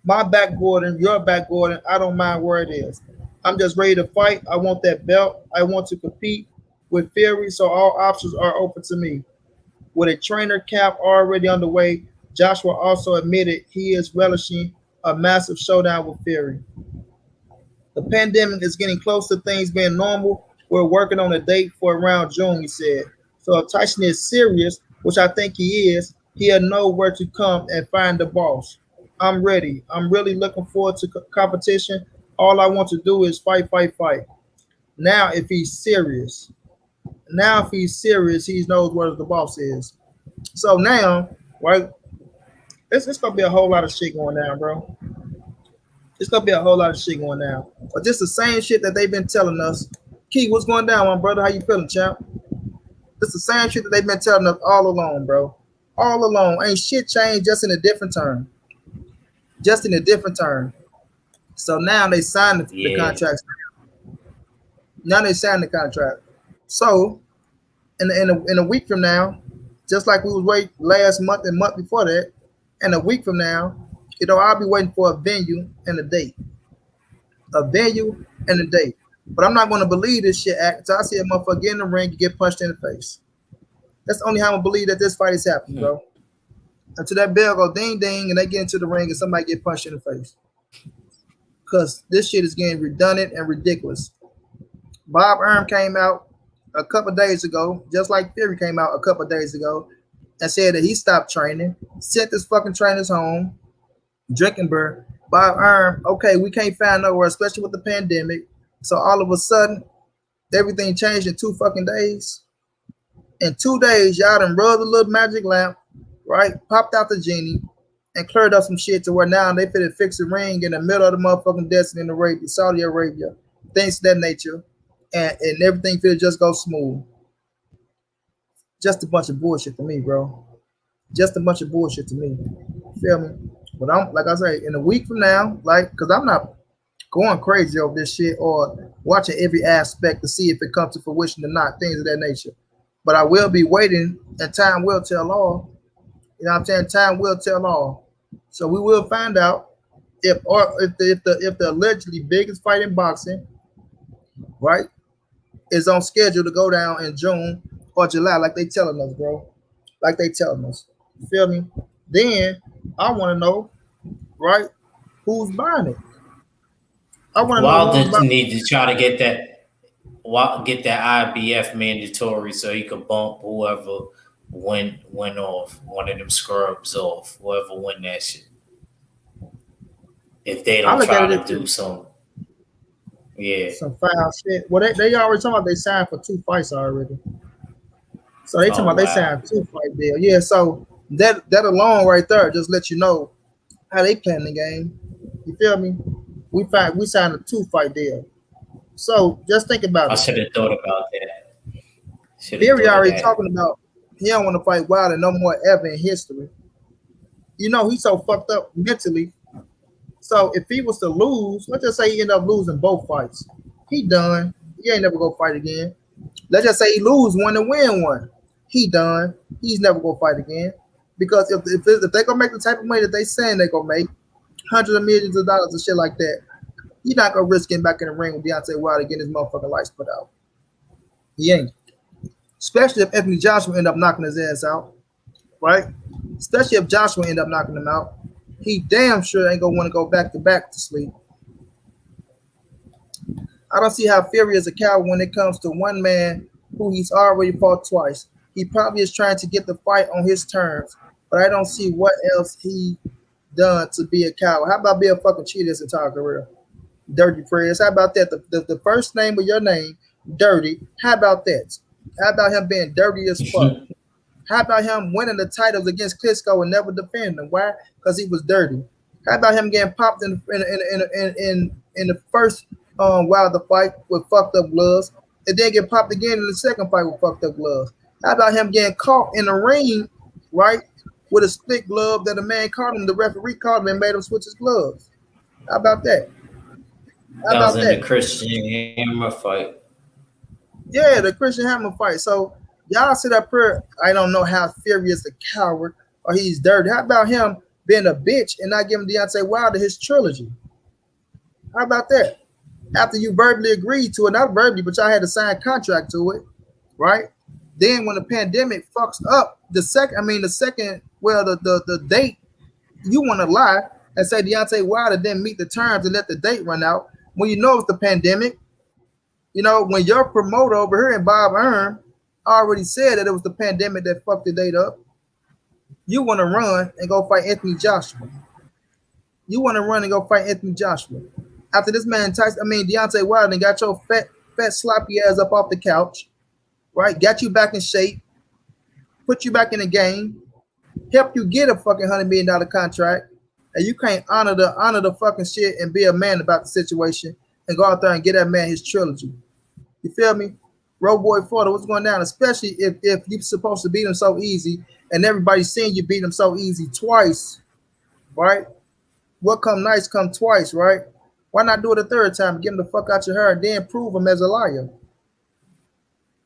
my back Gordon, your back Gordon, I don't mind where it is. I'm just ready to fight. I want that belt. I want to compete with Fury, so all options are open to me. With a trainer camp already underway, Joshua also admitted he is relishing a massive showdown with Fury. The pandemic is getting close to things being normal. We're working on a date for around June, he said. So if Tyson is serious, which I think he is, he'll know where to come and find the boss. I'm ready. I'm really looking forward to competition. All I want to do is fight, fight, fight. Now, if he's serious, he knows where the boss is. So now, right, it's gonna be a whole lot of shit going down, bro. It's gonna be a whole lot of shit going down. But just the same shit that they've been telling us. Key, what's going down, my brother? How you feeling, champ? It's the same shit that they've been telling us all along, bro. All along. Ain't shit changed, just in a different term. Just in a different term. So now they signed the contracts. Now they signed the contract. So in a week from now, just like we was waiting last month and month before that, and a week from now, I'll be waiting for a venue and a date. A venue and a date. But I'm not going to believe this shit until I see a motherfucker get in the ring and get punched in the face. That's the only how I'm going to believe that this fight is happening, bro. Until that bell go ding ding and they get into the ring and somebody get punched in the face. Because this shit is getting redundant and ridiculous. Bob Arum came out a couple days ago, just like Fury came out a couple days ago, and said that he stopped training, sent his fucking trainers home, drinking beer. Bob Arum, okay, we can't find nowhere, especially with the pandemic. So all of a sudden, everything changed in 2 fucking days. In 2 days, y'all done rubbed a little magic lamp, right? Popped out the genie and cleared up some shit to where now they fit to fix a ring in the middle of the motherfucking desert in Arabia, Saudi Arabia, things of that nature. And everything fit to just go smooth. Just a bunch of bullshit to me, bro. Just a bunch of bullshit to me. Feel me? But I'm, like I say, in a week from now, like, because I'm not going crazy over this shit or watching every aspect to see if it comes to fruition or not, things of that nature. But I will be waiting, and time will tell all. You know what I'm saying? Time will tell all. So we will find out if the allegedly biggest fight in boxing, right, is on schedule to go down in June or July, like they telling us, bro. Like they telling us. You feel me? Then I want to know, right, who's buying it. I want to know. Wilder need to try to get that IBF mandatory so he could bump whoever went off, one of them scrubs off, whoever win that shit. If they don't try to do some foul shit. Well, they already talking about they signed for 2 fights already. So they talking about they signed 2 fight deal. Yeah, so that alone right there just let you know how they playing the game. You feel me? We signed a 2 fight deal. So just think about it. I should have thought about that. Fury already talking about he don't want to fight Wilder no more ever in history. You know, he's so fucked up mentally. So if he was to lose, let's just say he end up losing both fights. He done. He ain't never gonna fight again. Let's just say he lose one and win one. He done. He's never gonna fight again. Because if they gonna make the type of money that they saying they gonna make, hundreds of millions of dollars and shit like that, he's not gonna risk getting back in the ring with Deontay Wilder getting his motherfucking lights put out. He ain't. Especially if Anthony Joshua end up knocking his ass out, right? Especially if Joshua end up knocking him out, he damn sure ain't gonna want to go back to back to sleep. I don't see how Fury is a coward when it comes to one man who he's already fought twice. He probably is trying to get the fight on his terms, but I don't see what else he done to be a coward. How about being a fucking cheater his entire career? Dirty Prayers. How about that? The first name of your name, Dirty. How about that? How about him being dirty as fuck? How about him winning the titles against Klitschko and never defending them? Why? Because he was dirty. How about him getting popped in the first Wilder fight with fucked up gloves, and then get popped again in the second fight with fucked up gloves? How about him getting caught in the ring, right, with a split glove that a man caught him, the referee caught him and made him switch his gloves? How about that? How That was about in that? the Christian Hammer fight. Yeah, the Christian Hammer fight. So y'all sit up here. I don't know how Fury is a coward or he's dirty. How about him being a bitch and not giving Deontay Wilder his trilogy? How about that? After you verbally agreed to it, not verbally, but y'all had to sign a contract to it, right? Then when the pandemic fucks up the date, you want to lie and say Deontay Wilder didn't meet the terms and let the date run out when you know it's the pandemic. You know, when your promoter over here and Bob Earn already said that it was the pandemic that fucked the date up, you want to run and go fight Anthony Joshua. You want to run and go fight Anthony Joshua. After this man, Deontay Wilder got your fat, sloppy ass up off the couch, right? Got you back in shape, put you back in the game, help you get a fucking $100 million contract, and you can't honor the fucking shit and be a man about the situation and go out there and get that man his trilogy. You feel me? Road boy Florida, what's going down? Especially if you're supposed to beat him so easy and everybody's seeing you beat him so easy twice, right? What come nice come twice, right? Why not do it a third time? Get him the fuck out your hair and then prove him as a liar.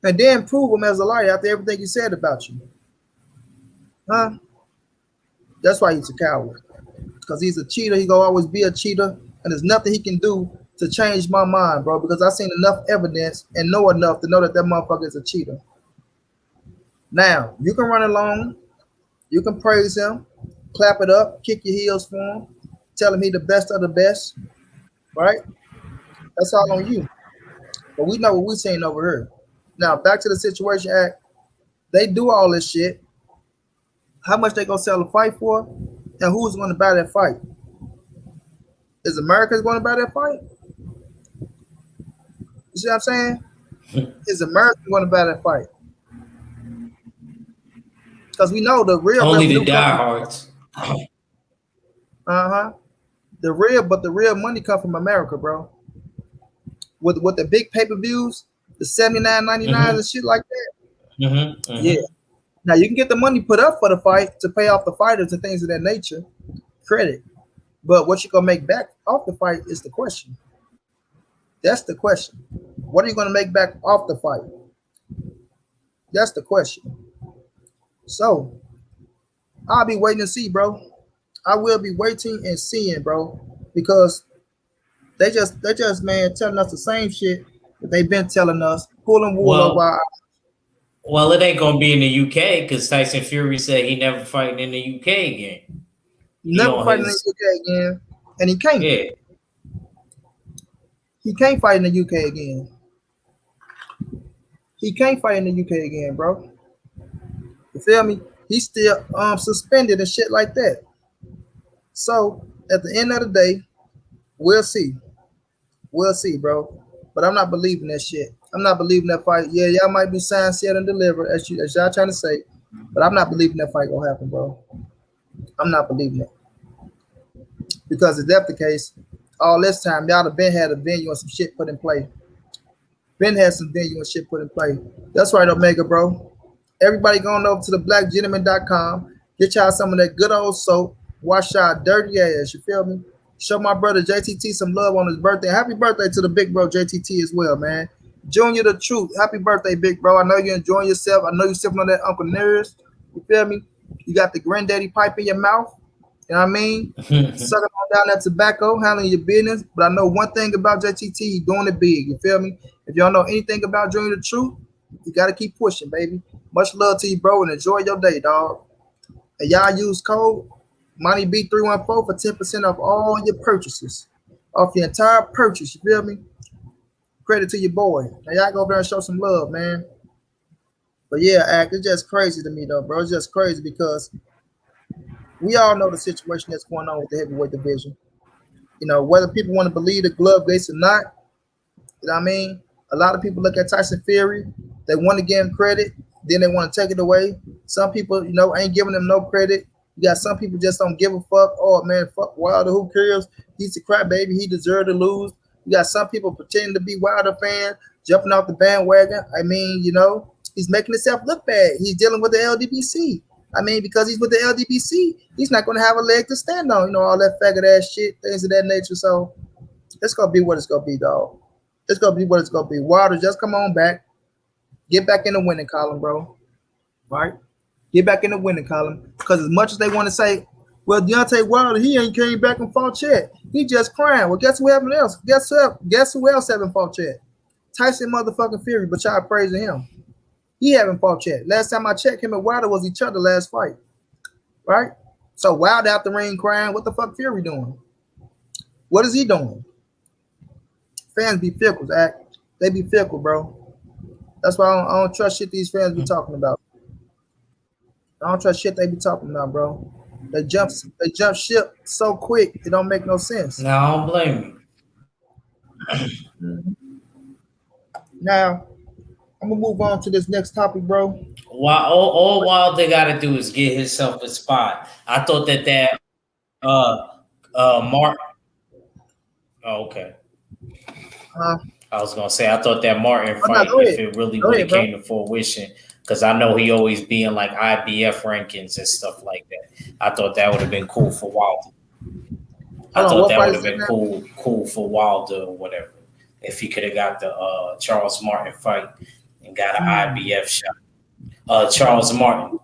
And then prove him as a liar after everything he said about you. Huh? That's why he's a coward. Because he's a cheater. He gonna always be a cheater. And there's nothing he can do to change my mind, bro. Because I've seen enough evidence and know enough to know that motherfucker is a cheater. Now, you can run along. You can praise him. Clap it up. Kick your heels for him. Tell him he the best of the best. Right? That's all on you. But we know what we're saying over here. Now, back to the Situation Act. They do all this shit. How much they gonna sell a fight for? And who's gonna buy that fight? Is America going to buy that fight? You see what I'm saying? Is America going to buy that fight? Because we know the real only the diehards. The real money come from America, bro. With the big pay-per-views, the $79.99 and shit like that. Yeah. Now you can get the money put up for the fight to pay off the fighters and things of that nature. Credit. But what you gonna make back off the fight is the question. That's the question. What are you gonna make back off the fight? That's the question. So I'll be waiting to see, bro. I will be waiting and seeing, bro, because they just man telling us the same shit that they've been telling us, pulling wool over our eyes. Well, it ain't gonna be in the UK because Tyson Fury said he never fighting in the UK again. Never fighting in the UK again, and he can't. Yeah. He can't fight in the UK again. He can't fight in the UK again, bro. You feel me? He's still suspended and shit like that. So at the end of the day, we'll see. We'll see, bro. But I'm not believing that shit. I'm not believing that fight. Yeah, y'all might be signed, sealed, and delivered, as y'all trying to say, but I'm not believing that fight gonna happen, bro. I'm not believing it. Because if that's the case, all this time, y'all have been had a venue and some shit put in play. Been had some venue and shit put in play. That's right, Omega, bro. Everybody going over to the blackgentleman.com. Get y'all some of that good old soap. Wash y'all dirty ass. You feel me? Show my brother JTT some love on his birthday. Happy birthday to the big bro JTT as well, man. Junior the Truth. Happy birthday, big bro. I know you're enjoying yourself. I know you're sipping on that Uncle Nearest. You feel me? You got the granddaddy pipe in your mouth. You know what I mean? Sucking on down that tobacco, handling your business. But I know one thing about JTT, he's doing it big. You feel me? If y'all know anything about Junior the Truth, you got to keep pushing, baby. Much love to you, bro, and enjoy your day, dog. And y'all use code MoneyB314 for 10% off all your purchases. Off your entire purchase, you feel me? Credit to your boy. Now y'all go over there and show some love, man. But yeah, Act, it's just crazy to me though, bro. It's just crazy because we all know the situation that's going on with the heavyweight division. You know, whether people want to believe the glove gates or not, you know what I mean? A lot of people look at Tyson Fury, they want to give him credit, then they want to take it away. Some people, you know, ain't giving them no credit. You got some people just don't give a fuck. Oh man, fuck Wilder. Who cares? He's a crap baby. He deserved to lose. You got some people pretending to be Wilder fans, jumping off the bandwagon. I mean, you know, he's making himself look bad. He's dealing with the LDBC. I mean, because he's with the LDBC, he's not going to have a leg to stand on. You know, all that faggot ass shit, things of that nature. So it's going to be what it's going to be, dog. It's going to be what it's going to be. Wilder, just come on back. Get back in the winning column, bro. Right? Get back in the winning column. Because as much as they want to say, well, Deontay Wilder, he ain't came back and fought yet. He just crying. Well, guess who else? Guess who else haven't fought yet? Tyson motherfucking Fury, but y'all praising him. He haven't fought yet. Last time I checked, him and Wilder was each other last fight. Right? So Wilder out the ring crying. What the fuck Fury doing? What is he doing? Fans be fickle, Zach. They be fickle, bro. That's why I don't trust shit these fans be talking about. I don't trust shit they be talking about, bro. They jump ship so quick, it don't make no sense. No, I don't blame you. Now, I'm gonna move on to this next topic, bro. All Wilder gotta do is get himself a spot. I thought that Mark. Oh, okay. I was gonna say I thought that Martin fight, if it really would have came to fruition, because I know he always be in like IBF rankings and stuff like that. I thought that would have been cool for Wilder. I thought that would have been cool for Wilder or whatever. If he could have got the Charles Martin fight and got an IBF shot. Charles Martin.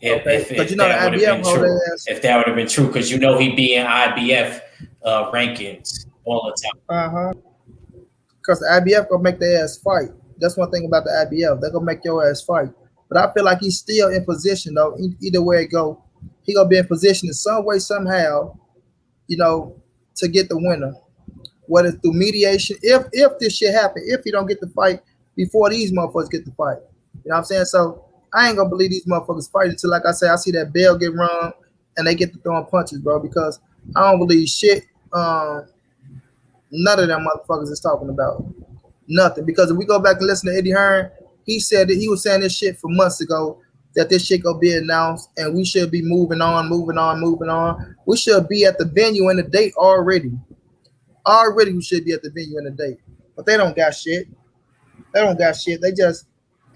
If that would have been true. If that would have been true, because you know he be in IBF rankings all the time. Because the IBF gonna make their ass fight. That's one thing about the IBF. They're gonna make your ass fight. But I feel like he's still in position though. Either way it go, he gonna be in position in some way, somehow, you know, to get the winner. Whether through mediation, if this shit happen, if he don't get the fight before these motherfuckers get the fight. You know what I'm saying? So I ain't gonna believe these motherfuckers fight until, like I say, I see that bell get rung and they get to throwing punches, bro, because I don't believe shit. None of them motherfuckers is talking about nothing. Because if we go back and listen to Eddie Hearn, he said that he was saying this shit for months ago, that this shit gonna be announced and we should be moving on. We should be at the venue and the date already. Already we should be at the venue and the date. But they don't got shit. They just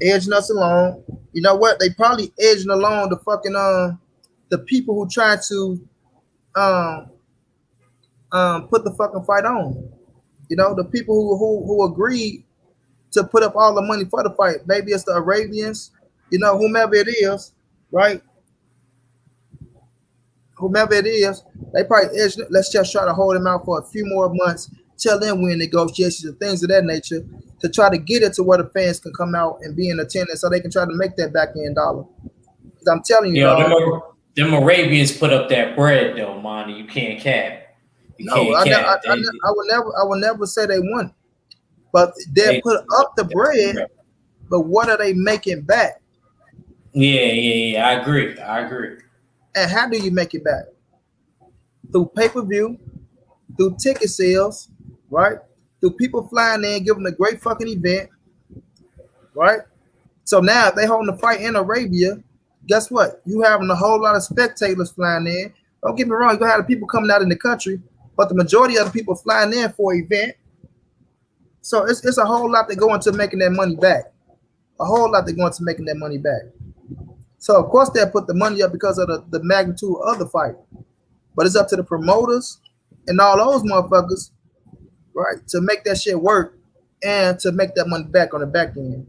edging us along. You know what? They probably edging along the fucking the people who try to put the fucking fight on. You know, the people who agreed to put up all the money for the fight. Maybe it's the Arabians, you know, whomever it is, right? Whomever it is, they probably let's just try to hold him out for a few more months, tell them we're in negotiations and things of that nature to try to get it to where the fans can come out and be in attendance so they can try to make that back end dollar. Because I'm telling you, them Arabians put up that bread though, Monty. You can't cap. I will never say they won, but they put up the bread. But what are they making back? Yeah. I agree. And how do you make it back? Through pay-per-view, through ticket sales, right? Through people flying in, giving a great fucking event, right? So now if they holding the fight in Arabia, guess what? You having a whole lot of spectators flying in. Don't get me wrong, you're gonna have the people coming out in the country, but the majority of the people flying in for an event. So it's a whole lot that go into making that money back. A whole lot that go into making that money back. So of course they'll put the money up because of the magnitude of the fight. But it's up to the promoters and all those motherfuckers, right, to make that shit work and to make that money back on the back end.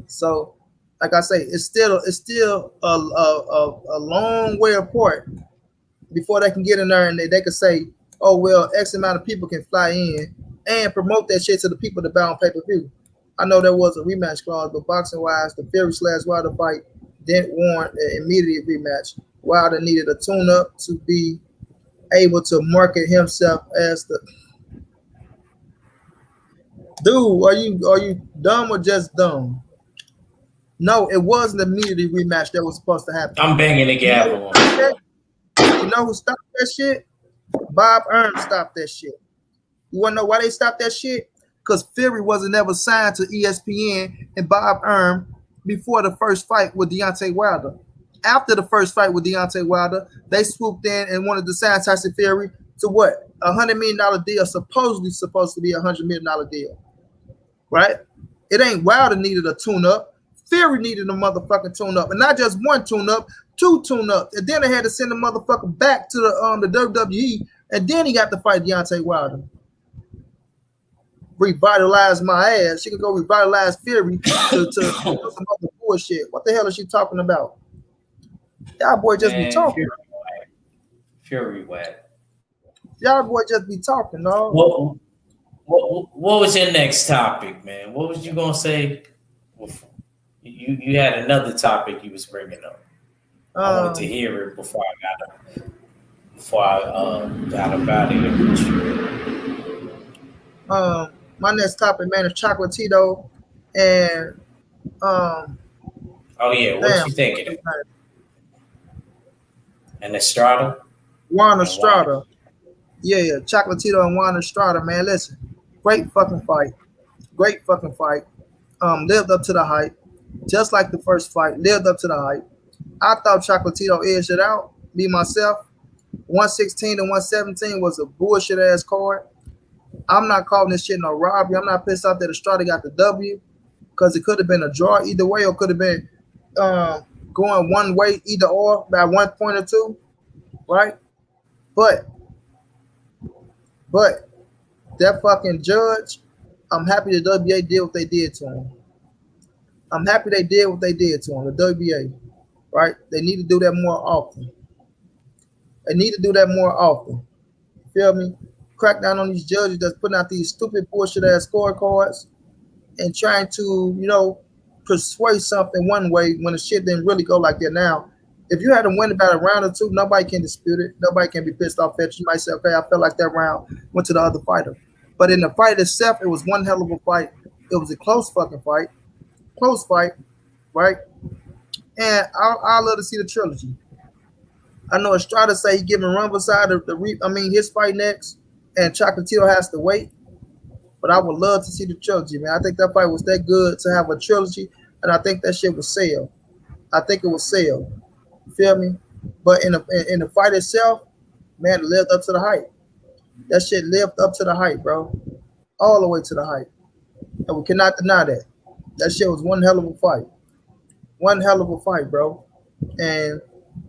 So, like I say, it's still a long way apart before they can get in there and they can say, oh well, X amount of people can fly in and promote that shit to the people that buy on pay-per-view. I know there was a rematch clause, but boxing wise, the Fury/Wilder fight didn't warrant an immediate rematch. Wilder needed a tune-up to be able to market himself as the dude. Are you dumb or just dumb? No, it wasn't an immediate rematch that was supposed to happen. I'm banging the gavel. You know who stopped that shit? Bob Arum stopped that shit. You want to know why they stopped that shit? Because Fury wasn't ever signed to ESPN and Bob Arum before the first fight with Deontay Wilder. After the first fight with Deontay Wilder, they swooped in and wanted to sign Tyson Fury to what? $100 million deal, supposedly supposed to be $100 million deal, right? It ain't Wilder needed a tune-up. Fury needed a motherfucking tune-up, and not just one tune-up, two tune-ups, and then they had to send the motherfucker back to the WWE, and then he got to fight Deontay Wilder. Revitalize my ass. She could go revitalize Fury to some other bullshit. What the hell is she talking about? Y'all boy just be talking. Fury whack. Y'all boy just be talking, dog. What was your next topic, man? What was you gonna say? You had another topic you was bringing up. I wanted to hear it before I got about it with you. My next topic, man, is Chocolatito and oh yeah, what you thinking? And Estrada? Juan Estrada. Yeah, Chocolatito and Juan Estrada, man. Listen, great fucking fight. Great fucking fight. Lived up to the hype. Just like the first fight, lived up to the hype. I thought Chocolatito edged it out. Me, myself. 116 to 117 was a bullshit ass card. I'm not calling this shit no robbery. I'm not pissed off that Estrada got the W because it could have been a draw either way, or could have been going one way either or by 1 point or two, right? But that fucking judge, I'm happy the WBA did what they did to him. I'm happy they did what they did to him, the WBA, right? They need to do that more often. They need to do that more often. You feel me? Crack down on these judges that's putting out these stupid bullshit ass scorecards and trying to, persuade something one way when the shit didn't really go like that. Now, if you had to win about a round or two, nobody can dispute it. Nobody can be pissed off at you. You might say, okay, I felt like that round went to the other fighter. But in the fight itself, it was one hell of a fight. It was a close fucking fight. Close fight, right? And I love to see the trilogy. I know Estrada say he giving Rumble side his fight next, and Chocolatito has to wait. But I would love to see the trilogy, man. I think that fight was that good to have a trilogy, and I think that shit was sell. I think it was sell. You feel me? But in the fight itself, man, it lived up to the hype. That shit lived up to the hype, bro. All the way to the hype. And we cannot deny that. That shit was one hell of a fight. One hell of a fight, bro. And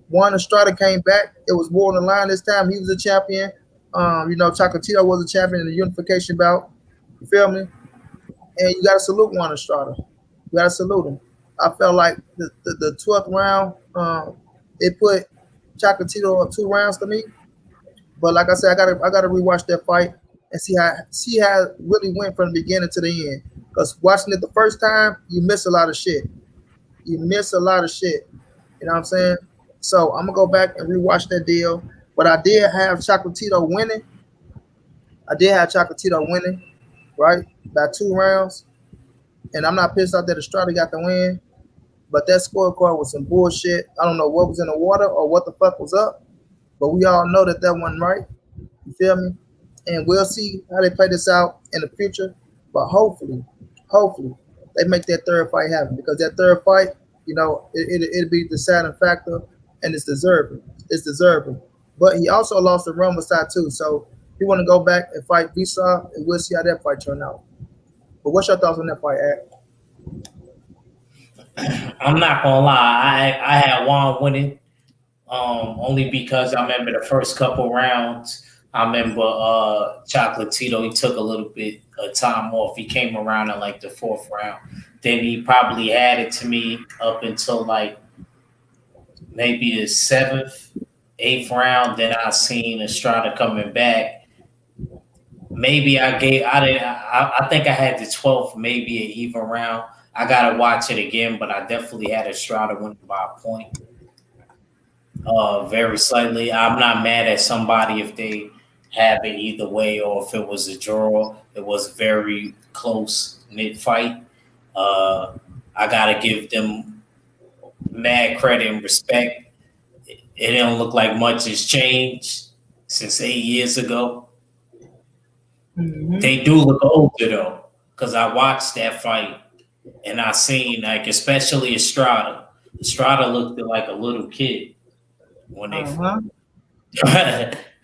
Juan Estrada came back. It was more on the line this time. He was a champion. Chocolatito was a champion in the unification bout. You feel me? And you got to salute Juan Estrada. You got to salute him. I felt like the 12th round, it put Chocolatito up 2 rounds to me. But like I said, I gotta rewatch that fight and see how it really went from the beginning to the end. Because watching it the first time, you miss a lot of shit. You miss a lot of shit. You know what I'm saying? So I'm gonna go back and rewatch that deal. But I did have Chocolatito winning. Right? By 2 rounds. And I'm not pissed off that Estrada got the win. But that scorecard was some bullshit. I don't know what was in the water or what the fuck was up. But we all know that wasn't right. You feel me? And we'll see how they play this out in the future. But hopefully, they make that third fight happen. Because that third fight, it'll be the deciding factor. And it's deserving. But he also lost the Rumble side too. So if you want to go back and fight Visa, and we'll see how that fight turn out. But what's your thoughts on that fight, Ad? I'm not gonna lie, I had Juan winning, only because I remember the first couple rounds. I remember Chocolatito, he took a little bit of time off. He came around in like the 4th round. Then he probably had it to me up until like maybe the 7th, 8th round. Then I seen Estrada coming back. Maybe I think I had the 12th, maybe an even round. I gotta watch it again, but I definitely had Estrada win by a point. Very slightly. I'm not mad at somebody if they have it either way or if it was a draw. It was a very close knit fight. I gotta give them mad credit and respect. It don't look like much has changed since 8 years ago. Mm-hmm. They do look older though, because I watched that fight and I seen, like, especially Estrada. Strada looked like a little kid when they. Uh-huh.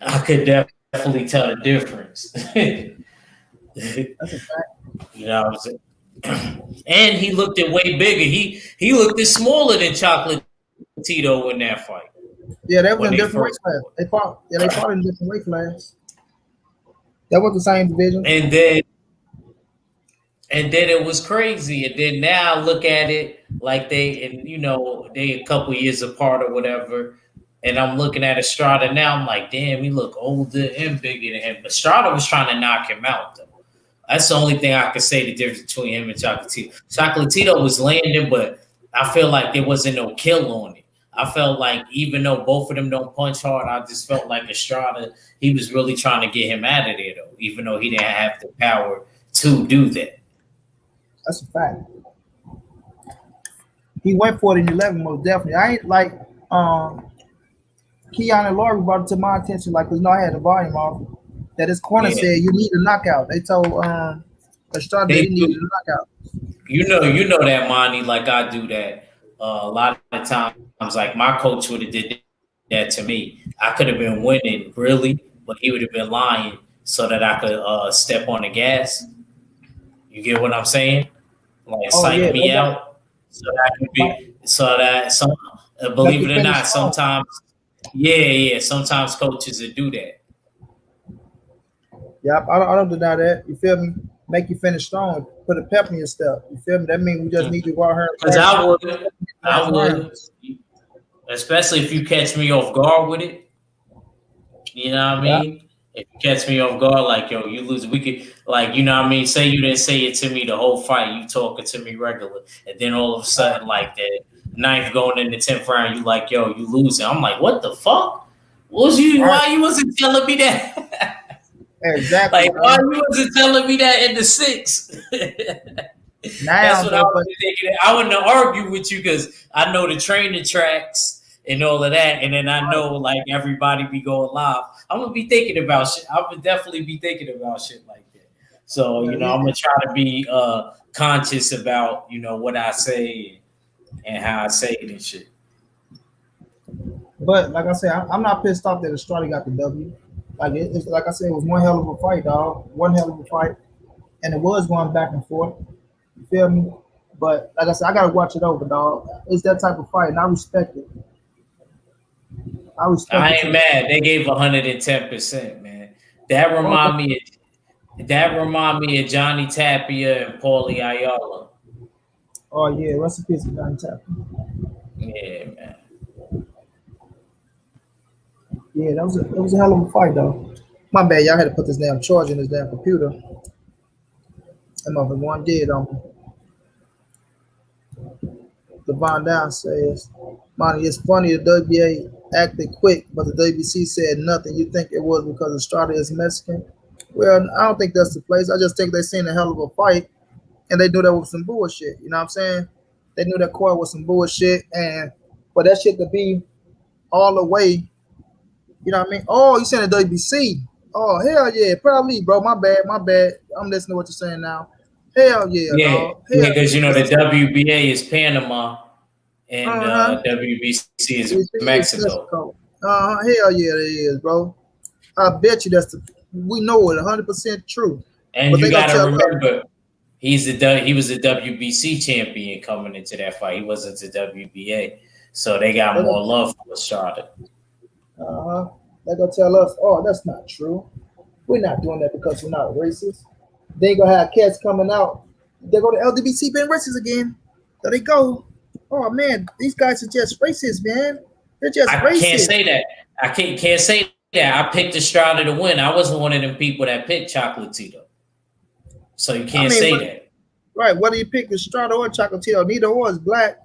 I could definitely tell the difference. That's a fact. You know what I'm saying? And he looked at way bigger. He looked at smaller than Chocolate Tito in that fight. Yeah, they was when in they different weight first class. They fought in different weight class. That was the same division. and then it was crazy. And then now look at it like they a couple years apart or whatever. And I'm looking at Estrada now. I'm like, damn, he look older and bigger than him. But Estrada was trying to knock him out though. That's the only thing I can say the difference between him and Chocolatito. Chocolatito was landing, but I feel like there wasn't no kill on it. I felt like even though both of them don't punch hard, I just felt like Estrada, he was really trying to get him out of there though, even though he didn't have the power to do that. That's a fact. He went for it in 11, most definitely. I ain't like Keon and Laurie brought it to my attention, like, because I had the volume off, that his corner said you need a knockout. They told Estrada he needed a knockout. You know that, Monty, like I do that. A lot of times, like my coach would have did that to me. I could have been winning, really, but he would have been lying so that I could step on the gas. You get what I'm saying? Like psych me out, so that could be believe it or not, sometimes, sometimes coaches would do that. Yep, I don't deny that. You feel me? Make you finish strong. Put a pep in your step. You feel me? That means we just need to go out here. Because I would, especially if you catch me off guard with it. You know what I mean? Yeah. If you catch me off guard, like, yo, you lose, we could, like, you know what I mean? Say you didn't say it to me the whole fight. You talking to me regular. And then all of a sudden, like, the ninth going in the 10th round, you like, yo, you losing. I'm like, what the fuck? Why you wasn't telling me that? Exactly. Like, why you wasn't telling me that in the 6th? That's what I was thinking. I wouldn't argue with you because I know the training tracks and all of that, and then I know like everybody be going live. I'm gonna be thinking about shit. I would definitely be thinking about shit like that. So I'm gonna try to be conscious about what I say and how I say it and shit. But like I said, I'm not pissed off that Estrada got the W. Like it's like I said, it was one hell of a fight, dog. One hell of a fight, and it was going back and forth. You feel me? But like I said, I gotta watch it over, dog. It's that type of fight, and I respect it. I ain't mad. They gave 110%, man. That remind me of Johnny Tapia and Paulie Ayala. Oh yeah, rest in peace, Johnny Tapia. Yeah, man. Yeah, that was a hell of a fight, though. My bad, y'all had to put this damn charge in this damn computer. That motherfucker one dead on me. Devon Down says, Monty, it's funny the WBA acted quick, but the WBC said nothing. You think it was because Estrada is Mexican? Well, I don't think that's the place. I just think they seen a hell of a fight, and they knew that was some bullshit. You know what I'm saying? They knew that court was some bullshit, and for that shit to be all the way, you know what I mean? Oh, you saying the WBC? Oh, hell yeah, probably, bro. My bad. I'm listening to what you're saying now. Hell yeah, dog. Because the WBA is Panama and WBC is Mexico. Hell yeah, it is, bro. I bet you we know it 100% true. And but you gotta remember, he was a WBC champion coming into that fight. He wasn't the WBA, so they got more love for Estrada. They're gonna tell us, oh, that's not true. We're not doing that because we're not racist. They ain't gonna have cats coming out. They go to LDBC being racist again. There they go. Oh man, these guys are just racist, man. They're just racist. Can't say that. I can't say that. I picked Estrada to win. I wasn't one of them people that picked Chocolatito. So you can't say that. Right. Whether you pick Estrada or Chocolatito, neither one is black.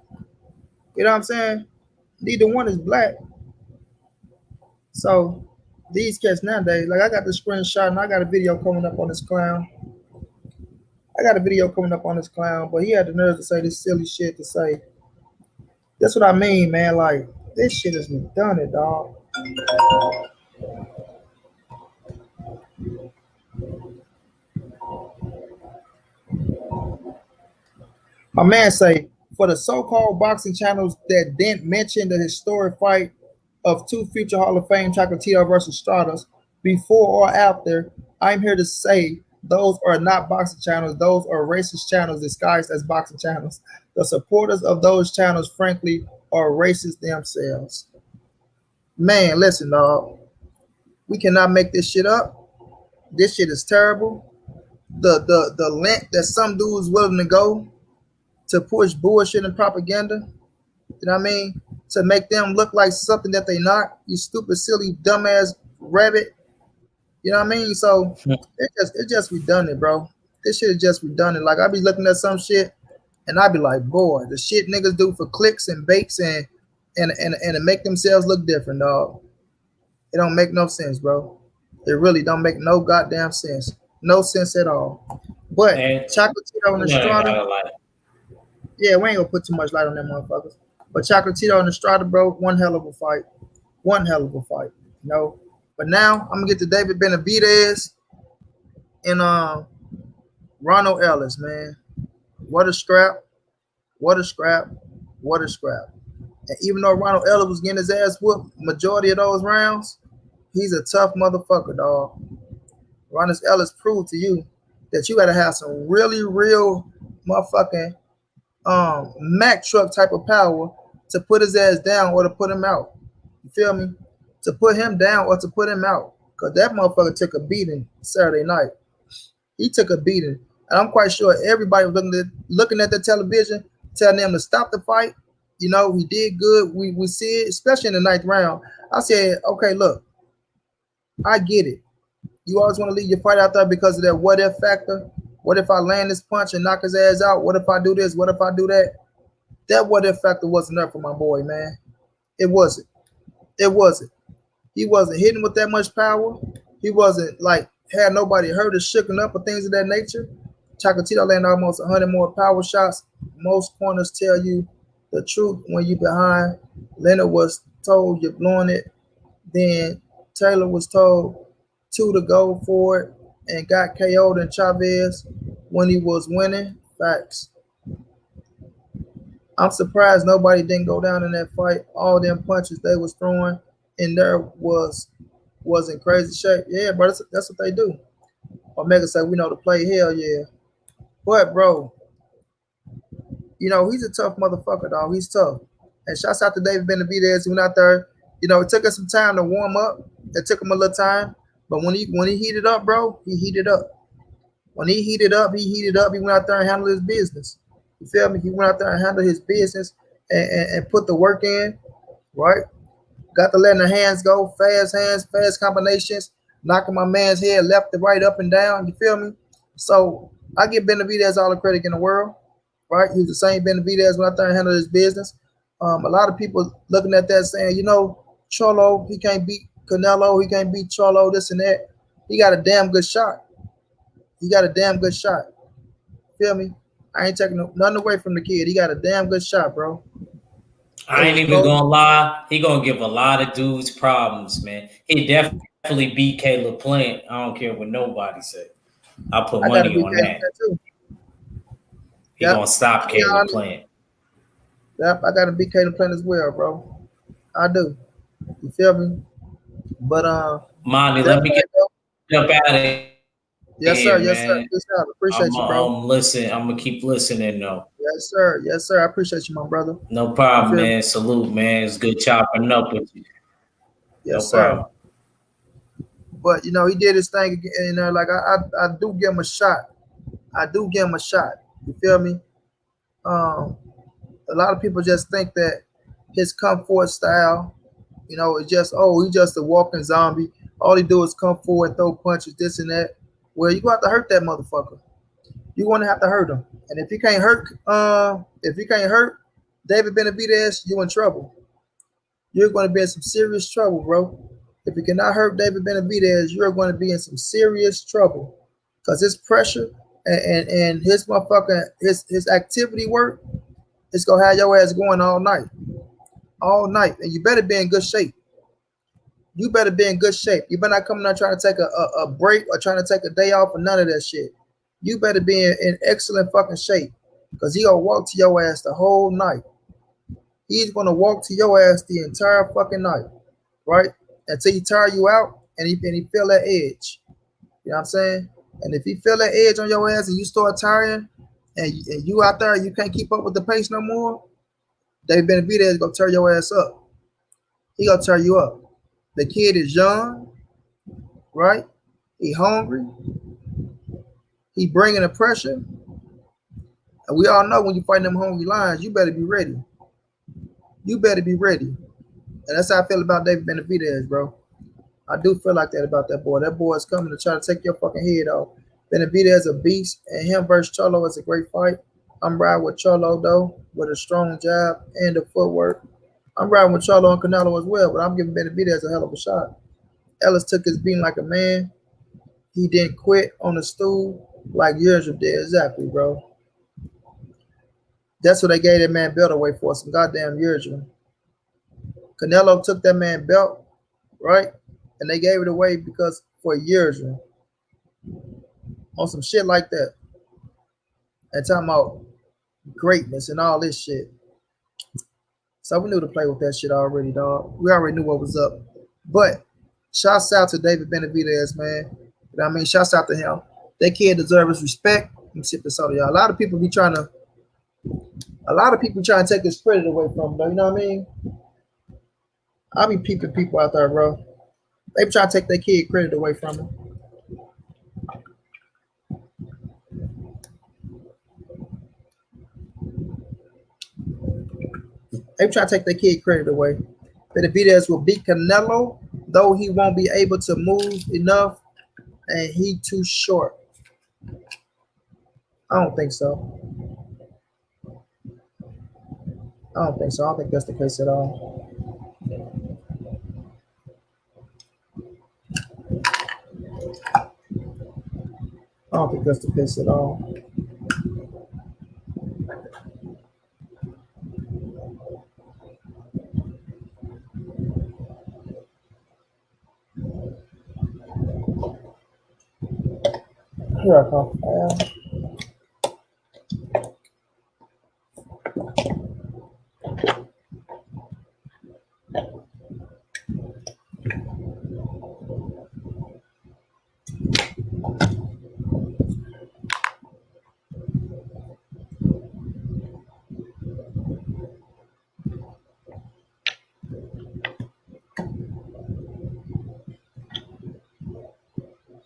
You know what I'm saying? Neither one is black. So these cats nowadays, like I got the screenshot and I got a video coming up on this clown. But he had the nerve to say this silly shit to say. That's what I mean, man. Like, this shit is redundant, dog. My man say, for the so-called boxing channels that didn't mention the historic fight of two future Hall of Fame Chocolatito versus Stratas before or after, I'm here to say those are not boxing channels. Those are racist channels disguised as boxing channels. The supporters of those channels, frankly, are racist themselves. Man, listen, dog. We cannot make this shit up. This shit is terrible. The length that some dudes willing to go to push bullshit and propaganda, you know what I mean? To make them look like something that they not. You stupid, silly, dumbass rabbit. You know what I mean? So it's just redundant, bro. This shit is just redundant. Like I be looking at some shit and I be like, boy, the shit niggas do for clicks and bakes and to make themselves look different, dog. It don't make no sense, bro. It really don't make no goddamn sense. No sense at all. But Chocolatito and Estrada, yeah, we ain't gonna put too much light on them motherfuckers. But Chocolatito and Estrada, bro, one hell of a fight. One hell of a fight, you know. But now I'm gonna get to David Benavidez and Ronald Ellis, man. What a scrap. What a scrap. What a scrap. And even though Ronald Ellis was getting his ass whooped majority of those rounds, he's a tough motherfucker, dog. Ronald Ellis proved to you that you gotta have some really real motherfucking Mack truck type of power to put his ass down or to put him out. You feel me? To put him down or to put him out. Because that motherfucker took a beating Saturday night. He took a beating. And I'm quite sure everybody was looking at the television, telling them to stop the fight. You know, he did good. We see it, especially in the ninth round. I said, okay, look, I get it. You always want to leave your fight out there because of that what if factor. What if I land this punch and knock his ass out? What if I do this? What if I do that? That what if factor wasn't there for my boy, man. It wasn't. It wasn't. He wasn't hitting with that much power. He wasn't like had nobody hurt or shooken up or things of that nature. Chocolatito landed almost 100 more power shots. Most corners tell you the truth when you behind. Leonard was told you're blowing it. Then Taylor was told 2 to go for it and got KO'd in Chavez when he was winning. Facts. I'm surprised nobody didn't go down in that fight. All them punches they was throwing in there was in crazy shape. Yeah, bro, that's what they do. Omega said, we know to play. Hell yeah. But, bro, you know, he's a tough motherfucker, dog. He's tough. And shouts out to David Benavidez. He went out there. You know, it took us some time to warm up. It took him a little time. But when he heated up, bro, he heated up. When he heated up, he heated up. He went out there and handled his business. You feel me? He went out there and handled his business and put the work in, right? Got to letting the hands go, fast combinations, knocking my man's head left to right, up and down. You feel me? So I give Benavidez all the credit in the world, right? He's the same Benavidez went out there and handled his business. A lot of people looking at that saying, you know, Cholo, he can't beat Canelo, he can't beat Cholo, this and that. He got a damn good shot. He got a damn good shot. Feel me? I ain't taking nothing away from the kid. He got a damn good shot, bro. I ain't even gonna lie. He gonna give a lot of dudes problems, man. He definitely beat Caleb Plant. I don't care what nobody say. I'll put money on that. He gonna stop Caleb Plant. Yep, I gotta beat Caleb Plant as well, bro. I do. You feel me? But Monty, let me jump out of here. Yes, sir. Yes, sir. Yes, sir. I appreciate you, bro. I'm gonna keep listening though. Yes, sir. Yes, sir. I appreciate you, my brother. No problem, man. Salute, man. It's good chopping up with you. Yes, sir. But you know, he did his thing again, and like I do give him a shot. I do give him a shot. You feel me? A lot of people just think that his comfort style, you know, is just he's just a walking zombie. All he do is come forward and throw punches, this and that. Well, you gonna have to hurt that motherfucker. You're gonna have to hurt him. And if you can't hurt David Benavidez, you're in trouble. You're gonna be in some serious trouble, bro. If you cannot hurt David Benavidez, you're going to be in some serious trouble. Because his pressure and his motherfucking his activity work is gonna have your ass going all night. All night. And you better be in good shape. You better be in good shape. You better not come out trying to take a break or trying to take a day off or none of that shit. You better be in excellent fucking shape. Because he gonna walk to your ass the whole night. He's gonna walk to your ass the entire fucking night, right? Until he tire you out and he feel that edge. You know what I'm saying? And if he feel that edge on your ass and you start tiring and you out there, you can't keep up with the pace no more, Dave Benavidez gonna tear your ass up. He gonna tear you up. The kid is young, right? He hungry. He bringing the pressure. And we all know when you fight them hungry lions, you better be ready. You better be ready. And that's how I feel about David Benavidez, bro. I do feel like that about that boy. That boy is coming to try to take your fucking head off. Benavidez a beast, and him versus Cholo is a great fight. I'm riding with Cholo, though, with a strong jab and the footwork. I'm riding with Cholo and Canelo as well, but I'm giving Benavidez a hell of a shot. Ellis took his beating like a man. He didn't quit on the stool like Yurgin did. Exactly, bro. That's what they gave that man belt away for, some goddamn Yurgin. Canelo took that man belt, right? And they gave it away because for Yurgin. On some shit like that. And talking about greatness and all this shit. So we knew to play with that shit already, dog. We already knew what was up. But shouts out to David Benavidez, man. You know what I mean? Shouts out to him. That kid deserves his respect. Let me sip this soda, y'all. A lot of people trying to take his credit away from him, though. You know what I mean? I be peeping people out there, bro. They try to take their kid credit away from him. They try to take their kid credit away. Benavidez will beat Canelo, though he won't be able to move enough, and he too short. I don't think so. I don't think so. I don't think that's the case at all. I don't think that's the case at all. Here I come.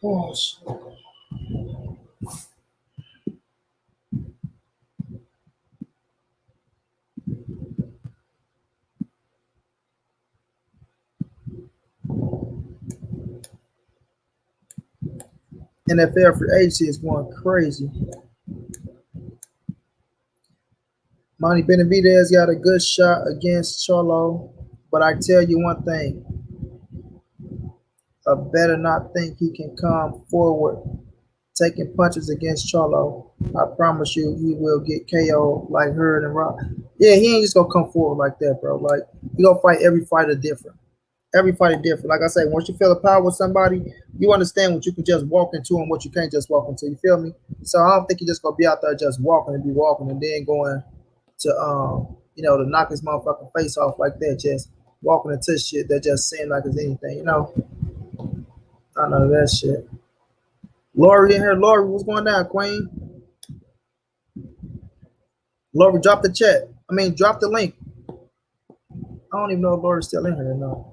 Oh, shit. NFL free agency is going crazy. Monty Benavidez got a good shot against Cholo, but I tell you one thing. I better not think he can come forward taking punches against Cholo. I promise you he will get KO like Hurd and Rock. Yeah, he ain't just gonna come forward like that, bro. Like, he gonna fight every fighter different. Every fighter different. Like I say, once you feel the power with somebody, you understand what you can just walk into and what you can't just walk into. You feel me? So I don't think you're just gonna be out there just walking and then going to to knock his motherfucking face off like that, just walking into shit that just seems like it's anything, you know. I know that shit. Lori in here. Lori, what's going down, Queen? Lori, drop the chat. Drop the link. I don't even know if Lori's still in here or not.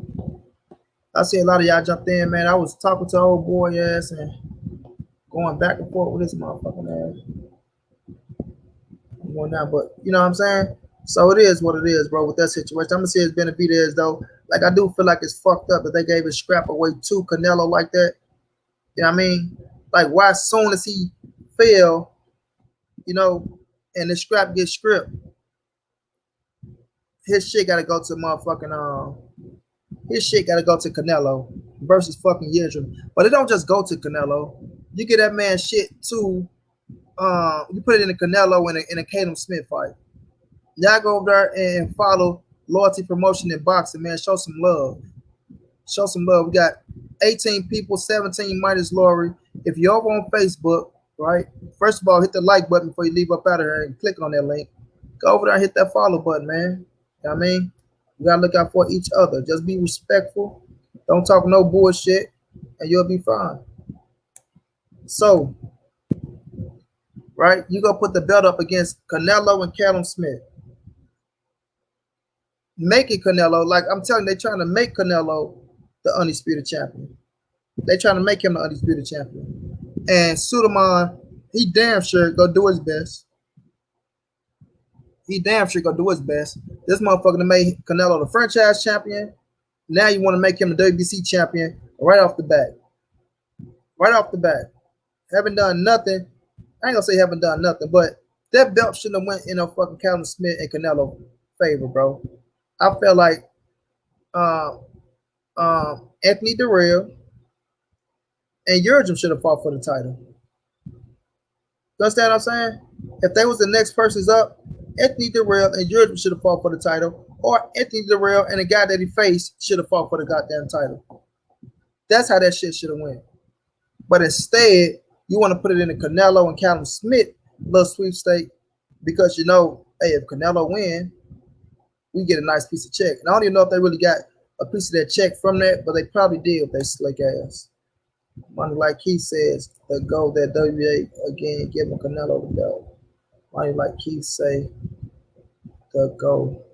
I see a lot of y'all jumped in, man. I was talking to old boy ass and going back and forth with this motherfucking ass. I'm going down, but you know what I'm saying? So it is what it is, bro, with that situation. I'm gonna say it's Benavidez, though. Like, I do feel like it's fucked up that they gave his scrap away to Canelo like that. You know what I mean? Like, why as soon as he fell, and the scrap gets stripped, his shit gotta go to motherfucking his shit gotta go to Canelo versus fucking Yildirim. But it don't just go to Canelo. You get that man shit too. You put it in a Canelo in a Caleb Smith fight. Y'all go over there and follow Loyalty Promotion in boxing, man. Show some love. Show some love. We got 18 people, 17 minus Lori. If you're over on Facebook, right? First of all, hit the like button before you leave up out of here and click on that link. Go over there and hit that follow button, man. You know what I mean? We gotta look out for each other. Just be respectful. Don't talk no bullshit, and you'll be fine. So, right, you gonna put the belt up against Canelo and Callum Smith. Making Canelo, like I'm telling you, they're trying to make Canelo the undisputed champion. They're trying to make him the undisputed champion. And Suleiman, he damn sure gonna do his best. He damn sure gonna do his best. This motherfucker to make Canelo the franchise champion. Now you want to make him the WBC champion right off the bat. Right off the bat. Haven't done nothing. I ain't gonna say haven't done nothing, but that belt shouldn't have went in a fucking Callum Smith and Canelo favor, bro. I felt like Anthony Durrell and Yurgim should have fought for the title. You understand what I'm saying? If they was the next person's up, Anthony Durrell and Yurgim should have fought for the title, or Anthony Durrell and the guy that he faced should have fought for the goddamn title. That's how that shit should have went. But instead, you want to put it in the Canelo and Callum Smith little sweepstake because you know, hey, if Canelo win, we get a nice piece of check. And I don't even know if they really got a piece of that check from that, but they probably did with their slick ass. Money, like he says, the goal that WBA again giving Canelo the belt. Money, like Keith say, the goal.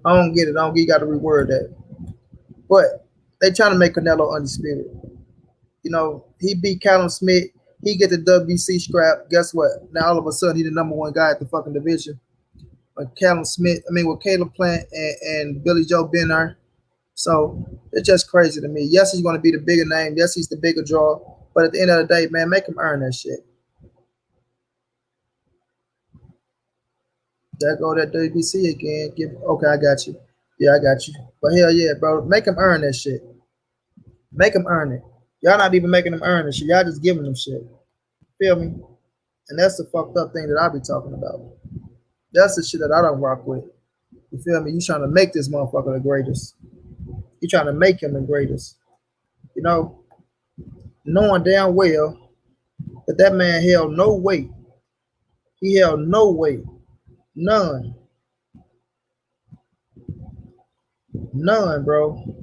I don't get it. I don't get. You got to reword that. But they trying to make Canelo undisputed. You know, he beat Callum Smith. He get the WBC scrap. Guess what? Now all of a sudden he the number one guy at the fucking division. With Callum Smith, with Caleb Plant and Billy Joe Benner. So it's just crazy to me. Yes, he's going to be the bigger name. Yes, he's the bigger draw. But at the end of the day, man, make him earn that shit. There go that WBC again. Okay, I got you. Yeah, I got you. But hell yeah, bro. Make him earn that shit. Make him earn it. Y'all not even making them earn this shit. Y'all just giving them shit. Feel me? And that's the fucked up thing that I be talking about. That's the shit that I don't rock with. You feel me? You trying to make this motherfucker the greatest. You trying to make him the greatest. You know, knowing damn well that that man held no weight. He held no weight. None. None, bro.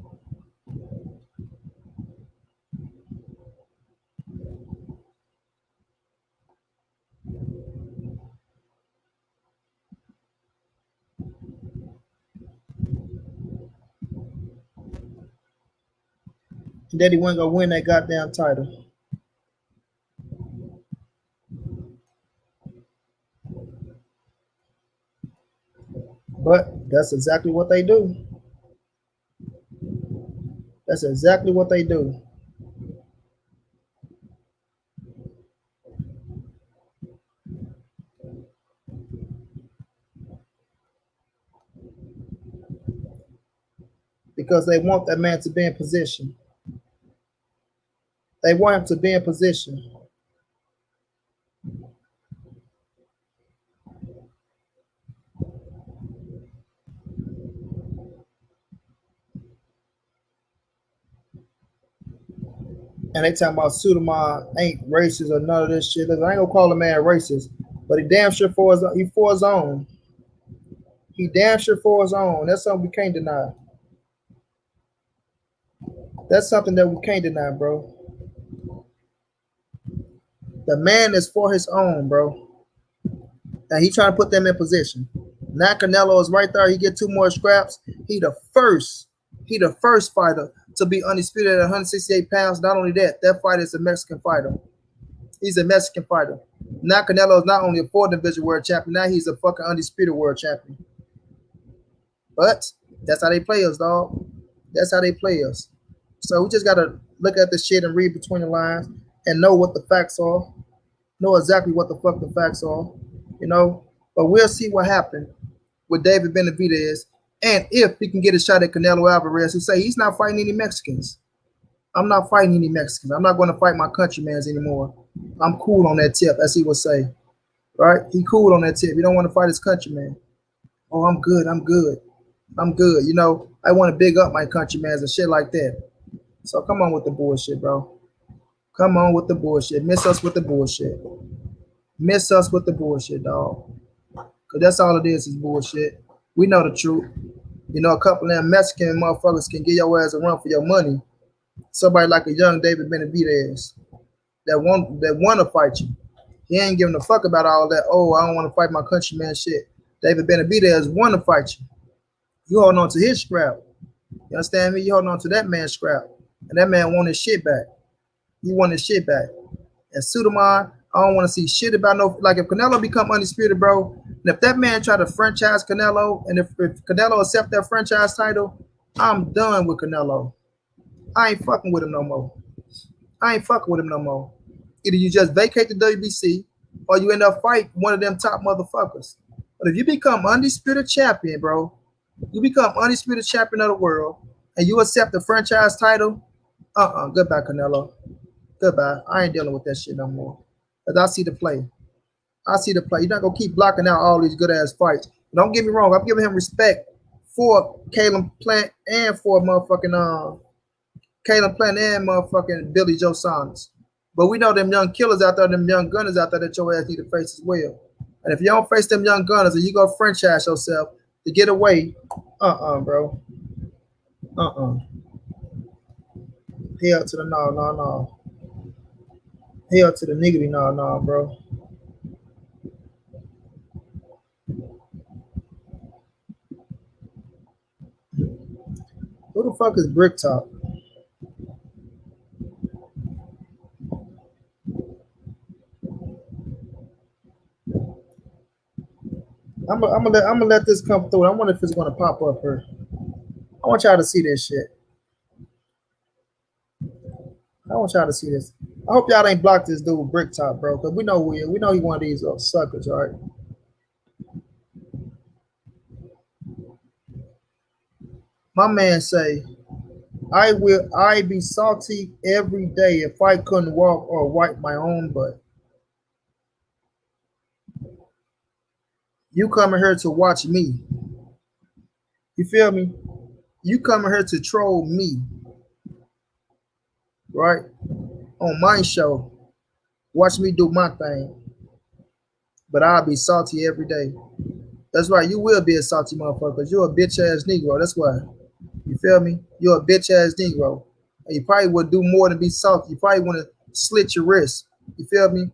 That he wasn't gonna win that goddamn title. But that's exactly what they do. That's exactly what they do. Because they want that man to be in position. They want him to be in position. And they talking about Suleiman ain't racist or none of this shit. I ain't gonna call a man racist, but he damn sure for his own. He damn sure for his own. That's something we can't deny. That's something that we can't deny, bro. The man is for his own, bro. And he trying to put them in position. Now Canelo is right there. He get 2 more scraps. He the first fighter to be undisputed at 168 pounds. Not only that, that fighter is a Mexican fighter. He's a Mexican fighter. Now Canelo is not only a 4-division world champion, now he's a fucking undisputed world champion. But that's how they play us, dog. That's how they play us. So we just gotta look at this shit and read between the lines and know what the facts are. Know exactly what the fuck the facts are, you know. But we'll see what happened with David Benavidez, and if he can get a shot at Canelo Alvarez, who say he's not fighting any Mexicans. I'm not fighting any Mexicans. I'm not going to fight my countrymans anymore. I'm cool on that tip, as he would say. Right? He cool on that tip. He don't want to fight his countryman. Oh, I'm good. I'm good. I'm good. You know, I want to big up my countrymen and shit like that. So come on with the bullshit, bro. Come on with the bullshit. Miss us with the bullshit. Miss us with the bullshit, dog. Cause that's all it is bullshit. We know the truth. You know, a couple of them Mexican motherfuckers can give your ass a run for your money. Somebody like a young David Benavidez that wanna fight you. He ain't giving a fuck about all that. Oh, I don't want to fight my countryman shit. David Benavidez want to fight you. You holding on to his scrap. You understand me? You holding on to that man's scrap. And that man want his shit back. He want his shit back. And Suleiman, I don't want to see shit about no, like if Canelo become undisputed, bro, and if that man try to franchise Canelo, and if Canelo accept that franchise title, I'm done with Canelo. I ain't fucking with him no more. I ain't fucking with him no more. Either you just vacate the WBC or you end up fighting one of them top motherfuckers. But if you become undisputed champion, bro, you become undisputed champion of the world and you accept the franchise title, goodbye, Canelo. Goodbye. I ain't dealing with that shit no more. Because I see the play. I see the play. You're not going to keep blocking out all these good-ass fights. Don't get me wrong. I'm giving him respect for Caleb Plant and for motherfucking Caleb Plant and motherfucking Billy Joe Saunders. But we know them young killers out there, them young gunners out there that your ass need to face as well. And if you don't face them young gunners and you go franchise yourself to get away, bro. Hell to the no. Hell to the niggity no, bro. Who the fuck is Brick Top? I'm gonna let this come through. I wonder if it's gonna pop up here. I want y'all to see this shit. I want y'all to see this. I hope y'all ain't blocked this dude Brick Top, bro, because we know he one of these suckers, all right? My man say, I be salty every day if I couldn't walk or wipe my own butt. You coming here to watch me. You feel me? You coming here to troll me. Right? On my show. Watch me do my thing. But I'll be salty every day. That's right. You will be a salty motherfucker because you're a bitch ass Negro. That's why. You feel me? You're a bitch ass Negro. And you probably would do more than be salty. You probably want to slit your wrist. You feel me?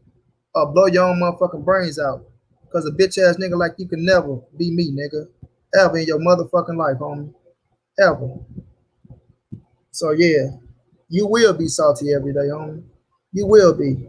Or blow your own motherfucking brains out. Because a bitch ass nigga like you can never be me, nigga. Ever in your motherfucking life, homie. Ever. So yeah, you will be salty every day, homie. You will be.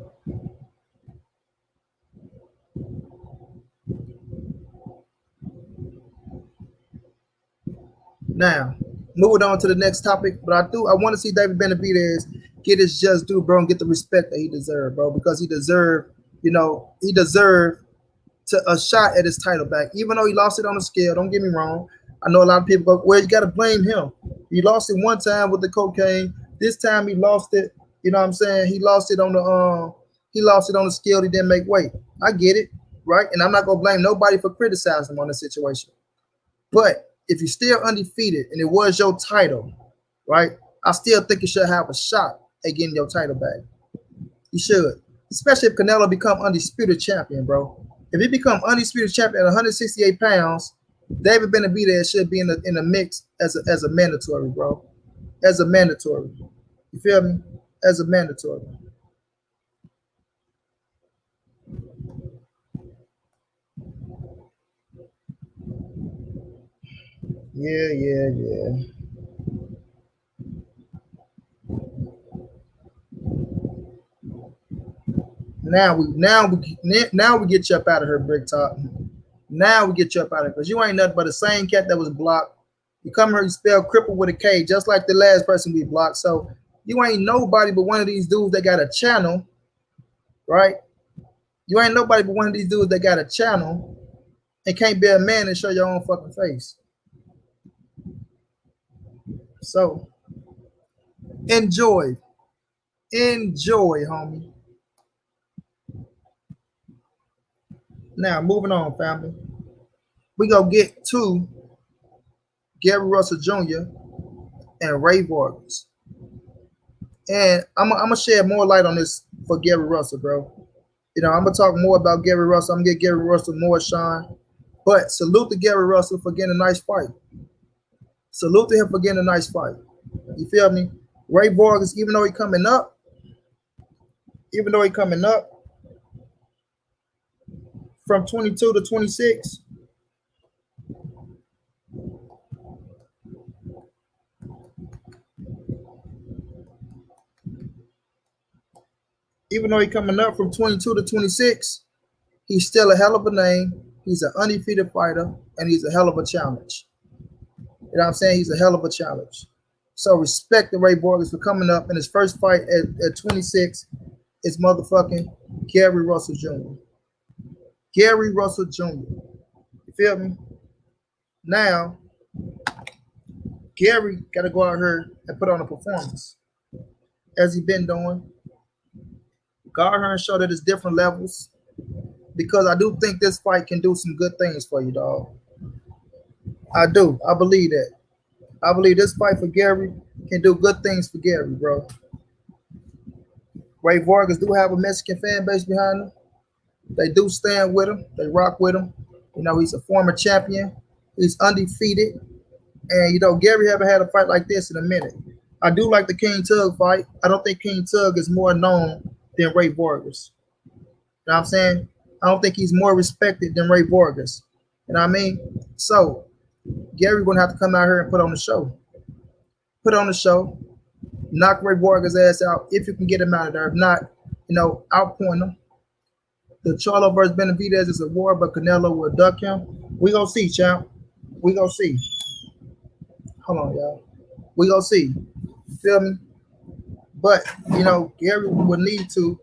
Now, moving on to the next topic, but I want to see David Benavidez get his just due, bro, and get the respect that he deserved, bro, because he deserved to a shot at his title back, even though he lost it on the scale. Don't get me wrong. I know a lot of people go, well, you got to blame him. He lost it one time with the cocaine. This time he lost it. You know what I'm saying? He lost it on the scale. He didn't make weight. I get it, right? And I'm not gonna blame nobody for criticizing him on the situation. But if you're still undefeated and it was your title, right? I still think you should have a shot at getting your title back. You should, especially if Canelo become undisputed champion, bro. If he become undisputed champion at 168 pounds, David Benavidez should be in the mix as a mandatory, bro. As a mandatory. You feel me? As a mandatory. Yeah. Now we get you up out of her, Brick Top. Now we get you up out of it because you ain't nothing but the same cat that was blocked. You come here, you spell cripple with a K, just like the last person we blocked. So you ain't nobody but one of these dudes that got a channel, right? You ain't nobody but one of these dudes that got a channel and can't be a man and show your own fucking face. So enjoy, homie. Now moving on, family. We gonna get to Gary Russell Jr., and Ray Vargas. And I'm gonna shed more light on this for Gary Russell, bro. You know, I'm gonna talk more about Gary Russell. I'm gonna get Gary Russell more shine. But salute to Gary Russell for getting a nice fight. Salute to him for getting a nice fight. You feel me? Ray Vargas, even though he coming up from 22 to 26, even though he coming up from 22 to 26, he's still a hell of a name. He's an undefeated fighter, and he's a hell of a challenge. You know what I'm saying? He's a hell of a challenge. So respect to Ray Vargas for coming up in his first fight at 26. It's motherfucking Gary Russell Jr. Gary Russell Jr. You feel me? Now, Gary got to go out here and put on a performance, as he been doing. Go out here and show that it's different levels, because I do think this fight can do some good things for you, dog. I do. I believe that. I believe this fight for Gary can do good things for Gary, bro. Ray Vargas do have a Mexican fan base behind him. They do stand with him. They rock with him. You know, he's a former champion. He's undefeated. And, you know, Gary haven't had a fight like this in a minute. I do like the King Tug fight. I don't think King Tug is more known than Ray Vargas. You know what I'm saying? I don't think he's more respected than Ray Vargas. You know what I mean? So, Gary going to have to come out here and put on the show. Put on the show. Knock Ray Vargas' ass out if you can get him out of there. If not, you know, outpoint him. The Charlo versus Benavidez is a war, but Canelo will duck him. We gonna see, champ. We gonna see. Hold on, y'all. We gonna see. You feel me? But you know, Gary would need to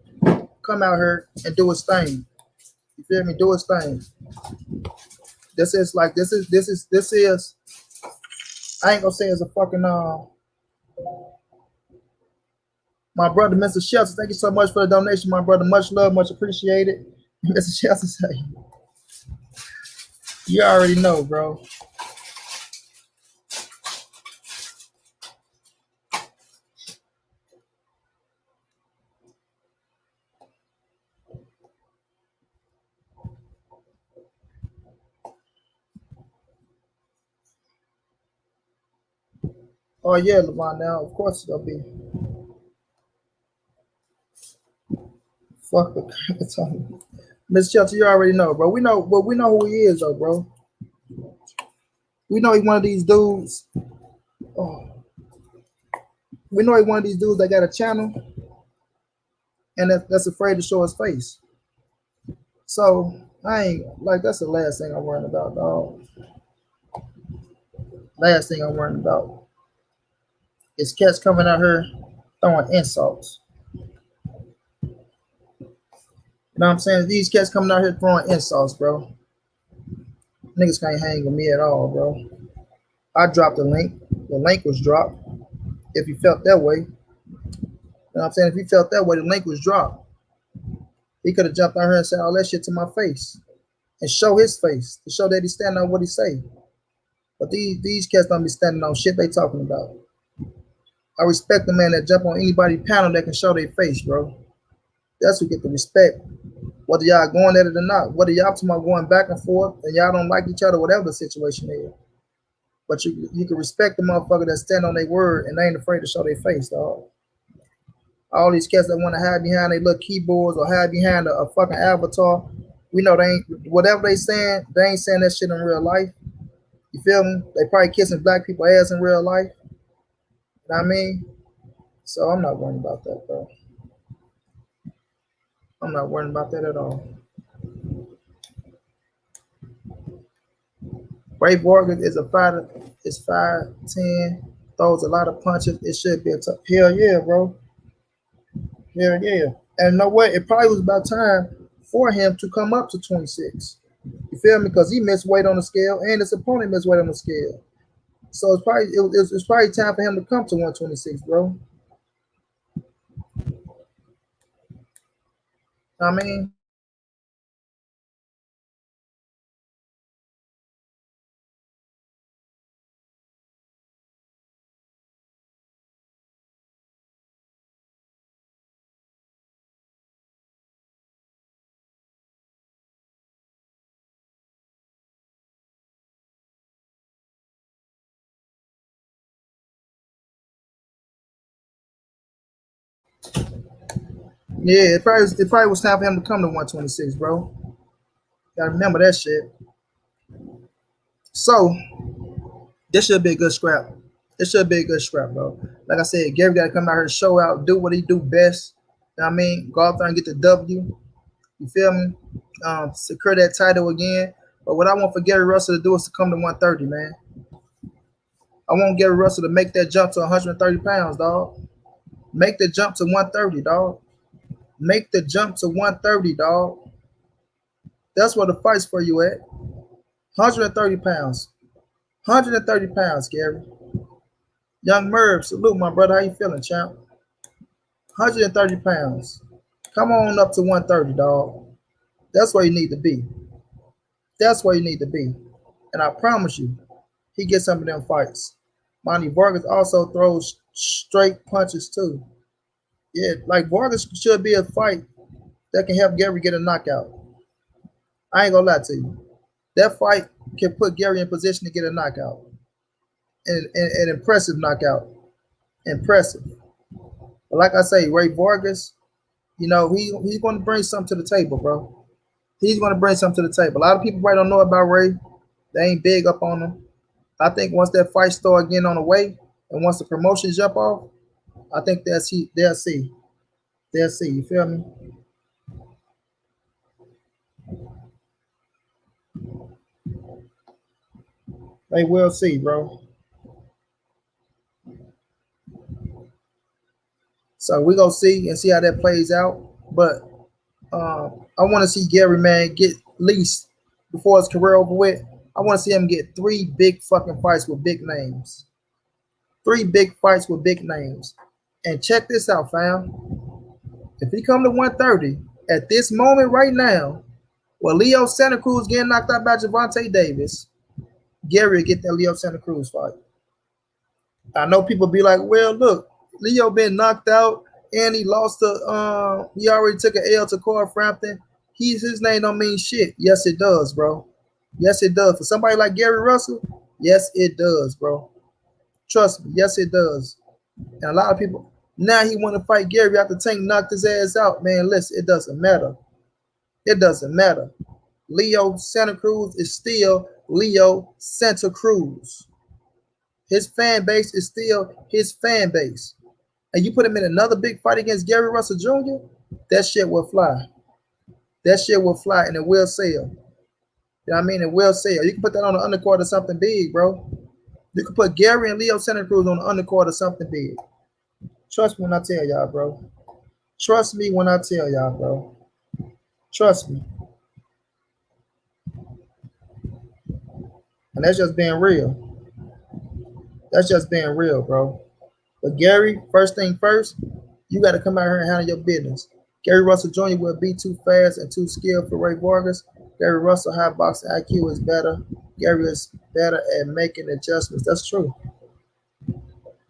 come out here and do his thing. You feel me? Do his thing. This is. I ain't gonna say it's a fucking my brother, Mr. Shelton, thank you so much for the donation, my brother. Much love, much appreciated. Mr. Shelton say, you already know, bro. Oh yeah, Levon. Now, of course it's gonna be. Fuck the Mr. Shelton, you already know, bro. We know, but we know who he is, though, bro. We know he's one of these dudes. Oh, we know he's one of these dudes that got a channel and that's afraid to show his face. So I ain't like that's the last thing I'm worrying about, dog. Last thing I'm worrying about is cats coming out here throwing insults. You know what I'm saying? These cats coming out here throwing insults, bro. Niggas can't hang with me at all, bro. I dropped the link. The link was dropped. If you felt that way, you know what I'm saying? If you felt that way, the link was dropped. He could have jumped out here and said all that shit to my face and show his face to show that he's standing on what he say. But these cats don't be standing on shit they talking about. I respect the man that jump on anybody panel that can show their face, bro. That's who get the respect. Whether y'all going at it or not, whether y'all talking about going back and forth and y'all don't like each other, whatever the situation is. But you can respect the motherfucker that stand on their word and they ain't afraid to show their face, dog. All these cats that want to hide behind their little keyboards or hide behind a fucking avatar, we know they ain't, whatever they saying, they ain't saying that shit in real life. You feel me? They probably kissing black people ass in real life. You know what I mean? So I'm not worried about that, bro. I'm not worried about that at all. Ray Vargas is a fighter. Is 5'10", throws a lot of punches. It should be a tough. Hell yeah, bro. Hell yeah. And you know what? It probably was about time for him to come up to 26. You feel me? Because he missed weight on the scale and his opponent missed weight on the scale. So it's probably time for him to come to 126, bro. I mean, Yeah, it probably was time for him to come to 126, bro. Gotta remember that shit. So this should be a good scrap. It should be a good scrap, bro. Like I said, Gary gotta come out here, show out, do what he do best. You know what I mean? Go out there and get the W. You feel me? Secure that title again. But what I want for Gary Russell to do is to come to 130, man. I want Gary Russell to make that jump to 130 pounds, dog. Make the jump to 130, dog. Make the jump to 130, dog. That's where the fight's for you at. 130 pounds. 130 pounds, Gary. Young Merv, salute my brother. How you feeling, champ? 130 pounds. Come on up to 130, dog. That's where you need to be. That's where you need to be. And I promise you, he gets some of them fights. Monty Vargas also throws straight punches too. Yeah, like Vargas should be a fight that can help Gary get a knockout. I ain't gonna lie to you. That fight can put Gary in position to get a knockout. An impressive knockout. Impressive. But like I say, Ray Vargas, you know, he's going to bring something to the table, bro. He's going to bring something to the table. A lot of people probably don't know about Ray. They ain't big up on him. I think once that fight start getting on the way, and once the promotions jump off, I think they'll see. They'll see. They'll see. You feel me? They will see, bro. So we gonna see and see how that plays out. But I want to see Gary, man, get at least before his career over with. I want to see him get 3 big fucking fights with big names. 3 big fights with big names. And check this out, fam. If he come to 130 at this moment right now, well, Leo Santa Cruz getting knocked out by Gervonta Davis, Gary will get that Leo Santa Cruz fight. I know people be like, well, look, Leo been knocked out and he lost to he already took an L to Corey Frampton. His name don't mean shit. Yes, it does, bro. Yes, it does. For somebody like Gary Russell, yes, it does, bro. Trust me, yes, it does. And a lot of people now he want to fight Gary after Tank knocked his ass out. Man, listen, it doesn't matter. It doesn't matter. Leo Santa Cruz is still Leo Santa Cruz. His fan base is still his fan base. And you put him in another big fight against Gary Russell Jr., that shit will fly. That shit will fly and it will sell. You know what I mean? It will sell. You can put that on the undercard of something big, bro. You can put Gary and Leo Santa Cruz on the undercard of something big. Trust me when I tell y'all, bro. Trust me when I tell y'all, bro. Trust me. And that's just being real. That's just being real, bro. But Gary, first thing first, you got to come out here and handle your business. Gary Russell Jr. will be too fast and too skilled for Ray Vargas. Gary Russell high boxing IQ is better. Gary is better at making adjustments. That's true.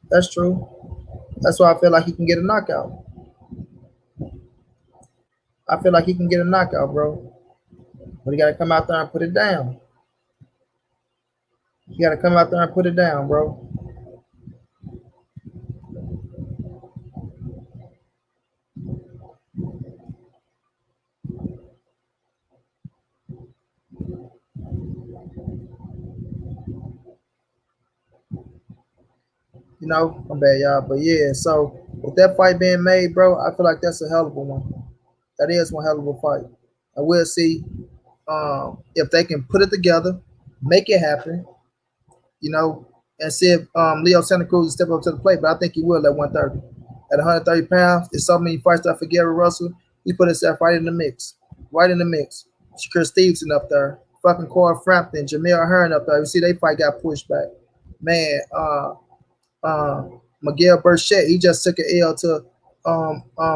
That's true. That's why I feel like he can get a knockout. I feel like he can get a knockout, bro. But he got to come out there and put it down. You got to come out there and put it down, bro. You know, I'm bad, y'all. But yeah, so with that fight being made, bro, I feel like that's a hell of a one. That is one hell of a fight. And we'll see if they can put it together, make it happen, you know, and see if Leo Santa Cruz will step up to the plate. But I think he will at 130. At 130 pounds, there's so many fights that for Gary Russell. He put himself right in the mix. Right in the mix. Shakur Stevenson up there. Fucking Corey Frampton, Jamil Hearn up there. You see, they fight got pushed back. Man, Miguel Burchett, he just took an L to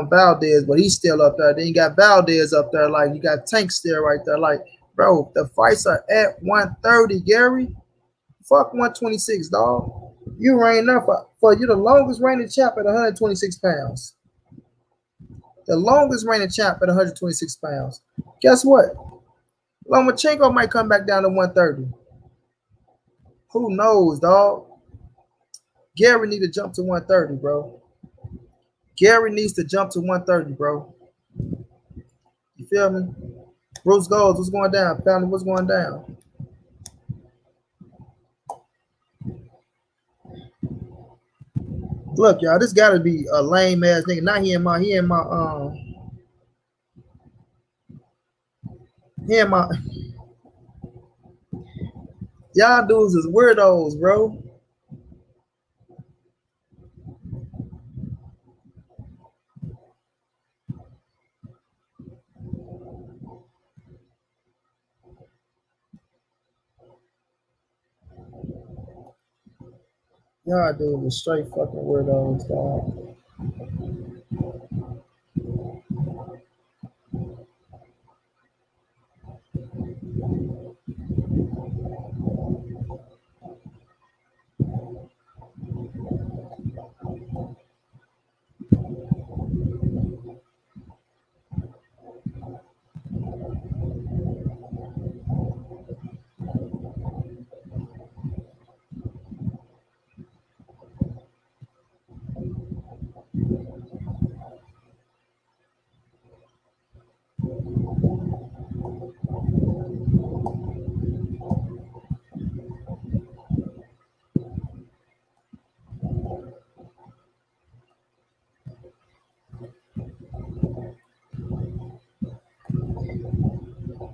Valdez, but he's still up there. Then you got Valdez up there, like you got Tank still right there. Like, bro, the fights are at 130, Gary. Fuck 126, dog. You reign up for you the longest reigning champ at 126 pounds. The longest reigning champ at 126 pounds. Guess what? Lomachenko might come back down to 130. Who knows, dog? Gary need to jump to 130, bro. Gary needs to jump to 130, bro. You feel me? Bruce Goals, what's going down? Family, what's going down? Look, y'all, this gotta be a lame ass nigga. Not he in my y'all dudes is weirdos, bro. Y'all dudes are straight fucking weirdos, dog.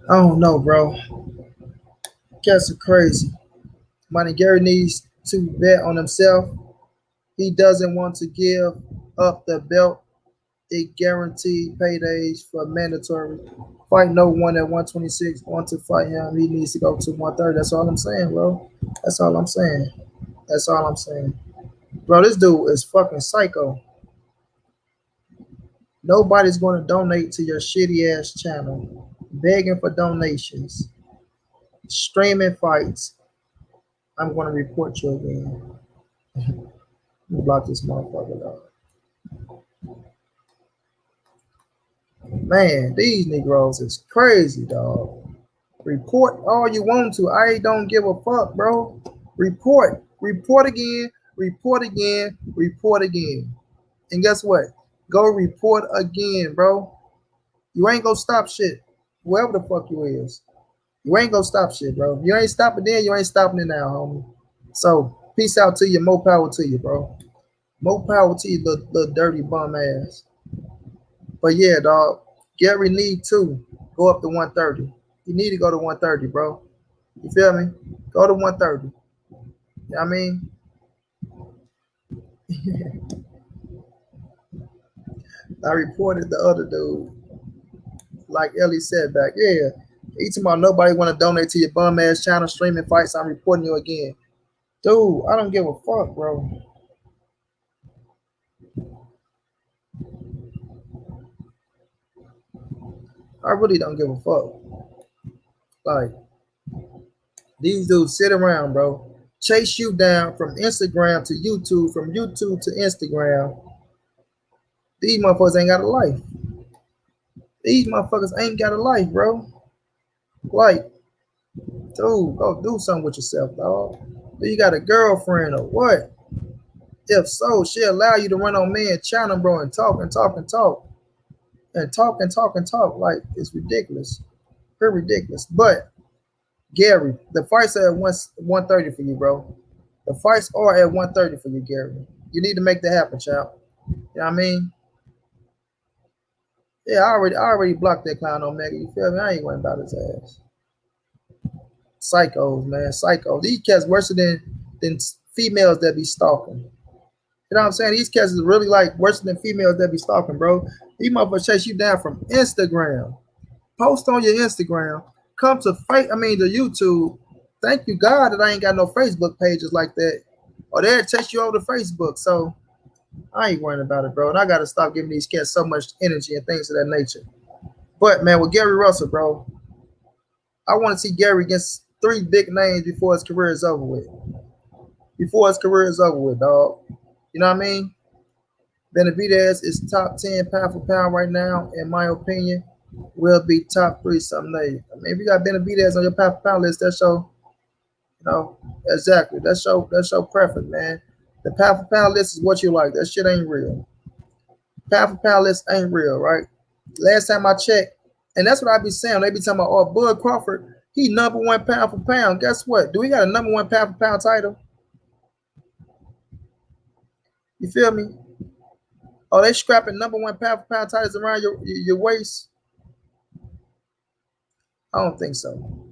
I don't know, bro. Cats are crazy. Money Gary needs to bet on himself. He doesn't want to give up the belt. It guaranteed paydays for mandatory. Fight no one at 126. Want to fight him, he needs to go to 130. That's all I'm saying, bro. That's all I'm saying. That's all I'm saying. Bro, this dude is fucking psycho. Nobody's going to donate to your shitty ass channel. Begging for donations. Streaming fights. I'm going to report you again. Block this motherfucker, dog. Man, these Negroes is crazy, dog. Report all you want to. I don't give a fuck, bro. Report. Report again. Report again. Report again. And guess what? Go report again, bro. You ain't gonna stop shit. Whoever the fuck you is. You ain't gonna stop shit, bro. If you ain't stopping then, you ain't stopping it now, homie. So, peace out to you. More power to you, bro. More power to you, the dirty bum ass. But yeah, dog. Gary need to go up to 130. You need to go to 130, bro. You feel me? Go to 130. You know what I mean? I reported the other dude. Like Ellie said back. Yeah. He talking about nobody want to donate to your bum ass channel streaming fights. I'm reporting you again. Dude, I don't give a fuck, bro. I really don't give a fuck. Like, these dudes sit around, bro. Chase you down from Instagram to YouTube, from YouTube to Instagram. These motherfuckers ain't got a life. These motherfuckers ain't got a life, bro. Like, dude, go do something with yourself, dog. Do you got a girlfriend or what? If so, she'll allow you to run on man channel, bro, and talk and talk and talk. And talk and talk and talk. Like, it's ridiculous. Pretty ridiculous. But, Gary, the fights are at 130 for you, bro. The fights are at 130 for you, Gary. You need to make that happen, child. You know what I mean? Yeah, I already blocked that clown on Mega. You feel me? I ain't worrying about his ass. Psychos, man. Psychos. These cats worse than females that be stalking. You know what I'm saying? These cats is really like worse than females that be stalking, bro. These motherfuckers chase you down from Instagram. Post on your Instagram. Come to to YouTube. Thank you God that I ain't got no Facebook pages like that. Or they'll chase you over to Facebook. So I ain't worrying about it, bro. And I gotta stop giving these cats so much energy and things of that nature. But man, with Gary Russell, bro, I want to see Gary against 3 big names before his career is over with. Before his career is over with, dog. You know what I mean? Benavidez is top 10 pound for pound right now, in my opinion. Will be top 3 someday. I mean, if you got Benavidez on your pound for pound list, that show, you know, exactly. That show preference, man. The pound for pound list is what you like. That shit ain't real. Pound for pound list ain't real, right? Last time I checked, And that's what I be saying. They be talking about, oh, Bud Crawford, he #1 pound for pound. Guess what? Do we got a #1 pound for pound title? You feel me? Oh, they scrapping #1 pound for pound titles around your waist? I don't think so.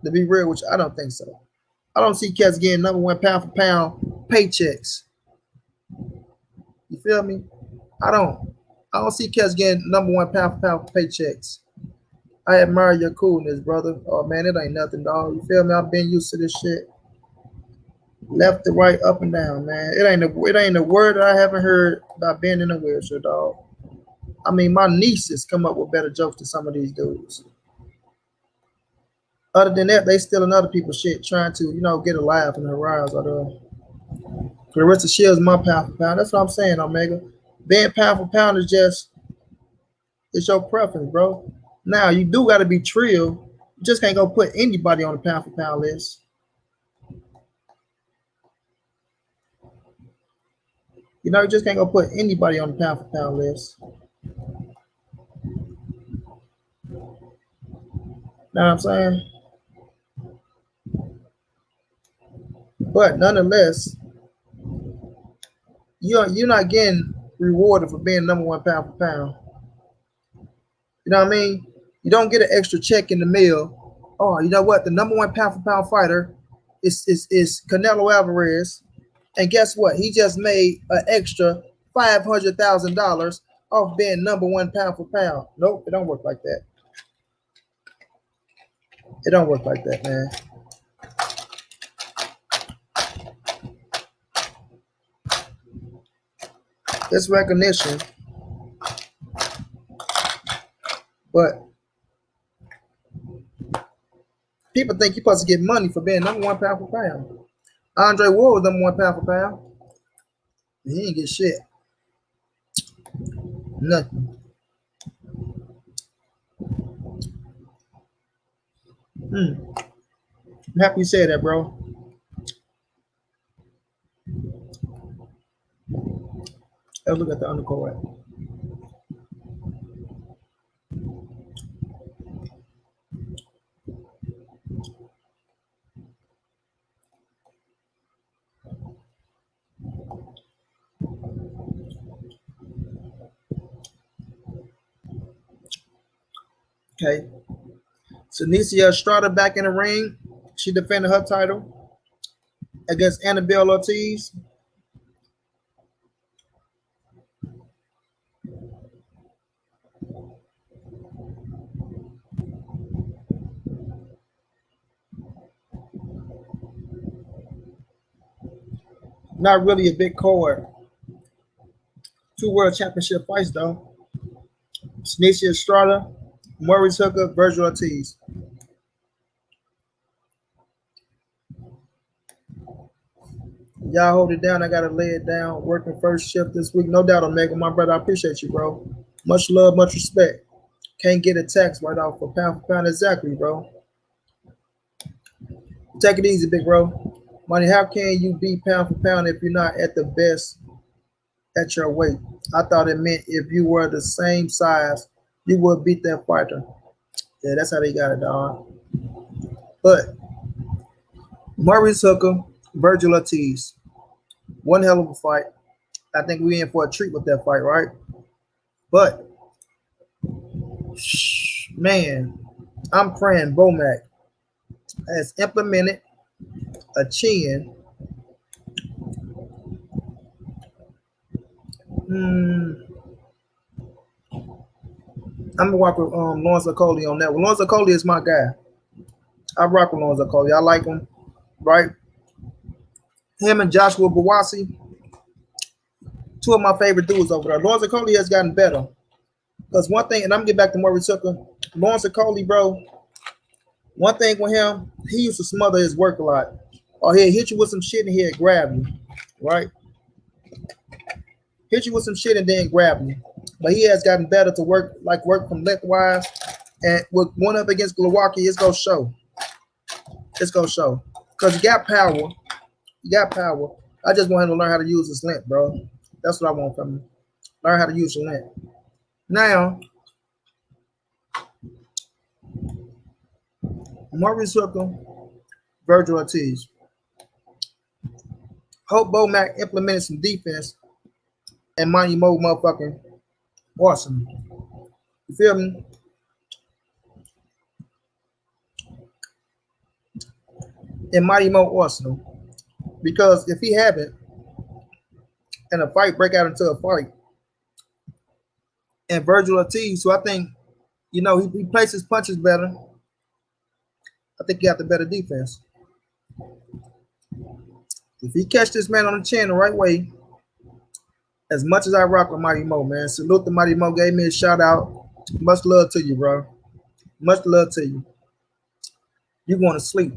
To be real with you, I don't think so. I don't see cats getting #1 pound for pound paychecks. You feel me? I don't see cats getting #1 pound for pound paychecks. I admire your coolness, brother. Oh man, it ain't nothing, dog. You feel me? I've been used to this shit. Left to right, up and down, man. It ain't a word that I haven't heard about being in a wheelchair, dog. I mean, my nieces come up with better jokes than some of these dudes. Other than that, they stealing other people's shit, trying to, get a laugh in the rise. Clarissa Shields, my pound for pound. That's what I'm saying, Omega. Being pound for pound is it's your preference, bro. Now, you do got to be trill. You just can't go put anybody on the pound for pound list. You just can't go put anybody on the pound for pound list. Know what I'm saying? But nonetheless, you're not getting rewarded for being #1 pound for pound. You know what I mean? You don't get an extra check in the mail. Oh, you know what? The #1 pound for pound fighter is Canelo Alvarez. And guess what? He just made an extra $500,000 off being #1 pound for pound. Nope, it don't work like that. It don't work like that, man. It's recognition, but people think you're supposed to get money for being #1 pound for pound. Andre Ward was #1 pound for pound. He ain't get shit. Nothing. I'm happy you said that, bro. Let's look at the undercard. Okay. So Nicia Estrada back in the ring. She defended her title against Annabelle Ortiz. Not really a big card. 2 world championship fights though. Nicia Estrada, Maurice Hooker, Virgil Ortiz. Y'all hold it down. I gotta lay it down. Working first shift this week. No doubt, Omega, my brother. I appreciate you, bro. Much love, much respect. Can't get a text right off for pound. Exactly, bro. Take it easy, big bro. Money, how can you be pound for pound if you're not at the best at your weight? I thought it meant if you were the same size, you would beat that fighter. Yeah, that's how they got it, dog. But Maurice Hooker, Virgil Ortiz, one hell of a fight. I think we in for a treat with that fight, right? But man, I'm praying Bomac has implemented a chin. I'm gonna walk with Lawrence Okolie on that one. Lawrence Okolie is my guy. I rock with Lawrence Okolie. I like him, right? Him and Joshua Bawasi, 2 of my favorite dudes over there. Lawrence Okolie has gotten better. Because one thing, and I'm gonna get back to Maurice Hooker. Lawrence Okolie, bro. One thing with him, he used to smother his work a lot. Or he'd hit you with some shit and he'd grab you, right? Hit you with some shit and then grab you. But he has gotten better to work from lengthwise. And with one up against Glowacki, it's gonna show. It's gonna show. Because you got power. You got power. I just want him to learn how to use his length, bro. That's what I want from him. Learn how to use your length. Now, Maurice Hooker, Virgil Ortiz. Hope Bo Mac implemented some defense and Monty Mo motherfucking awesome. You feel me? And Mighty Mo Arsenal. Because if he haven't, and a fight break out into a fight, and Virgil Ortiz, so I think, you know, he places punches better. I think he got the better defense. If he catch this man on the chin the right way, as much as I rock with Mighty Mo, man, salute to Mighty Mo, gave me a shout out. Much love to you, bro. Much love to you. You going to sleep.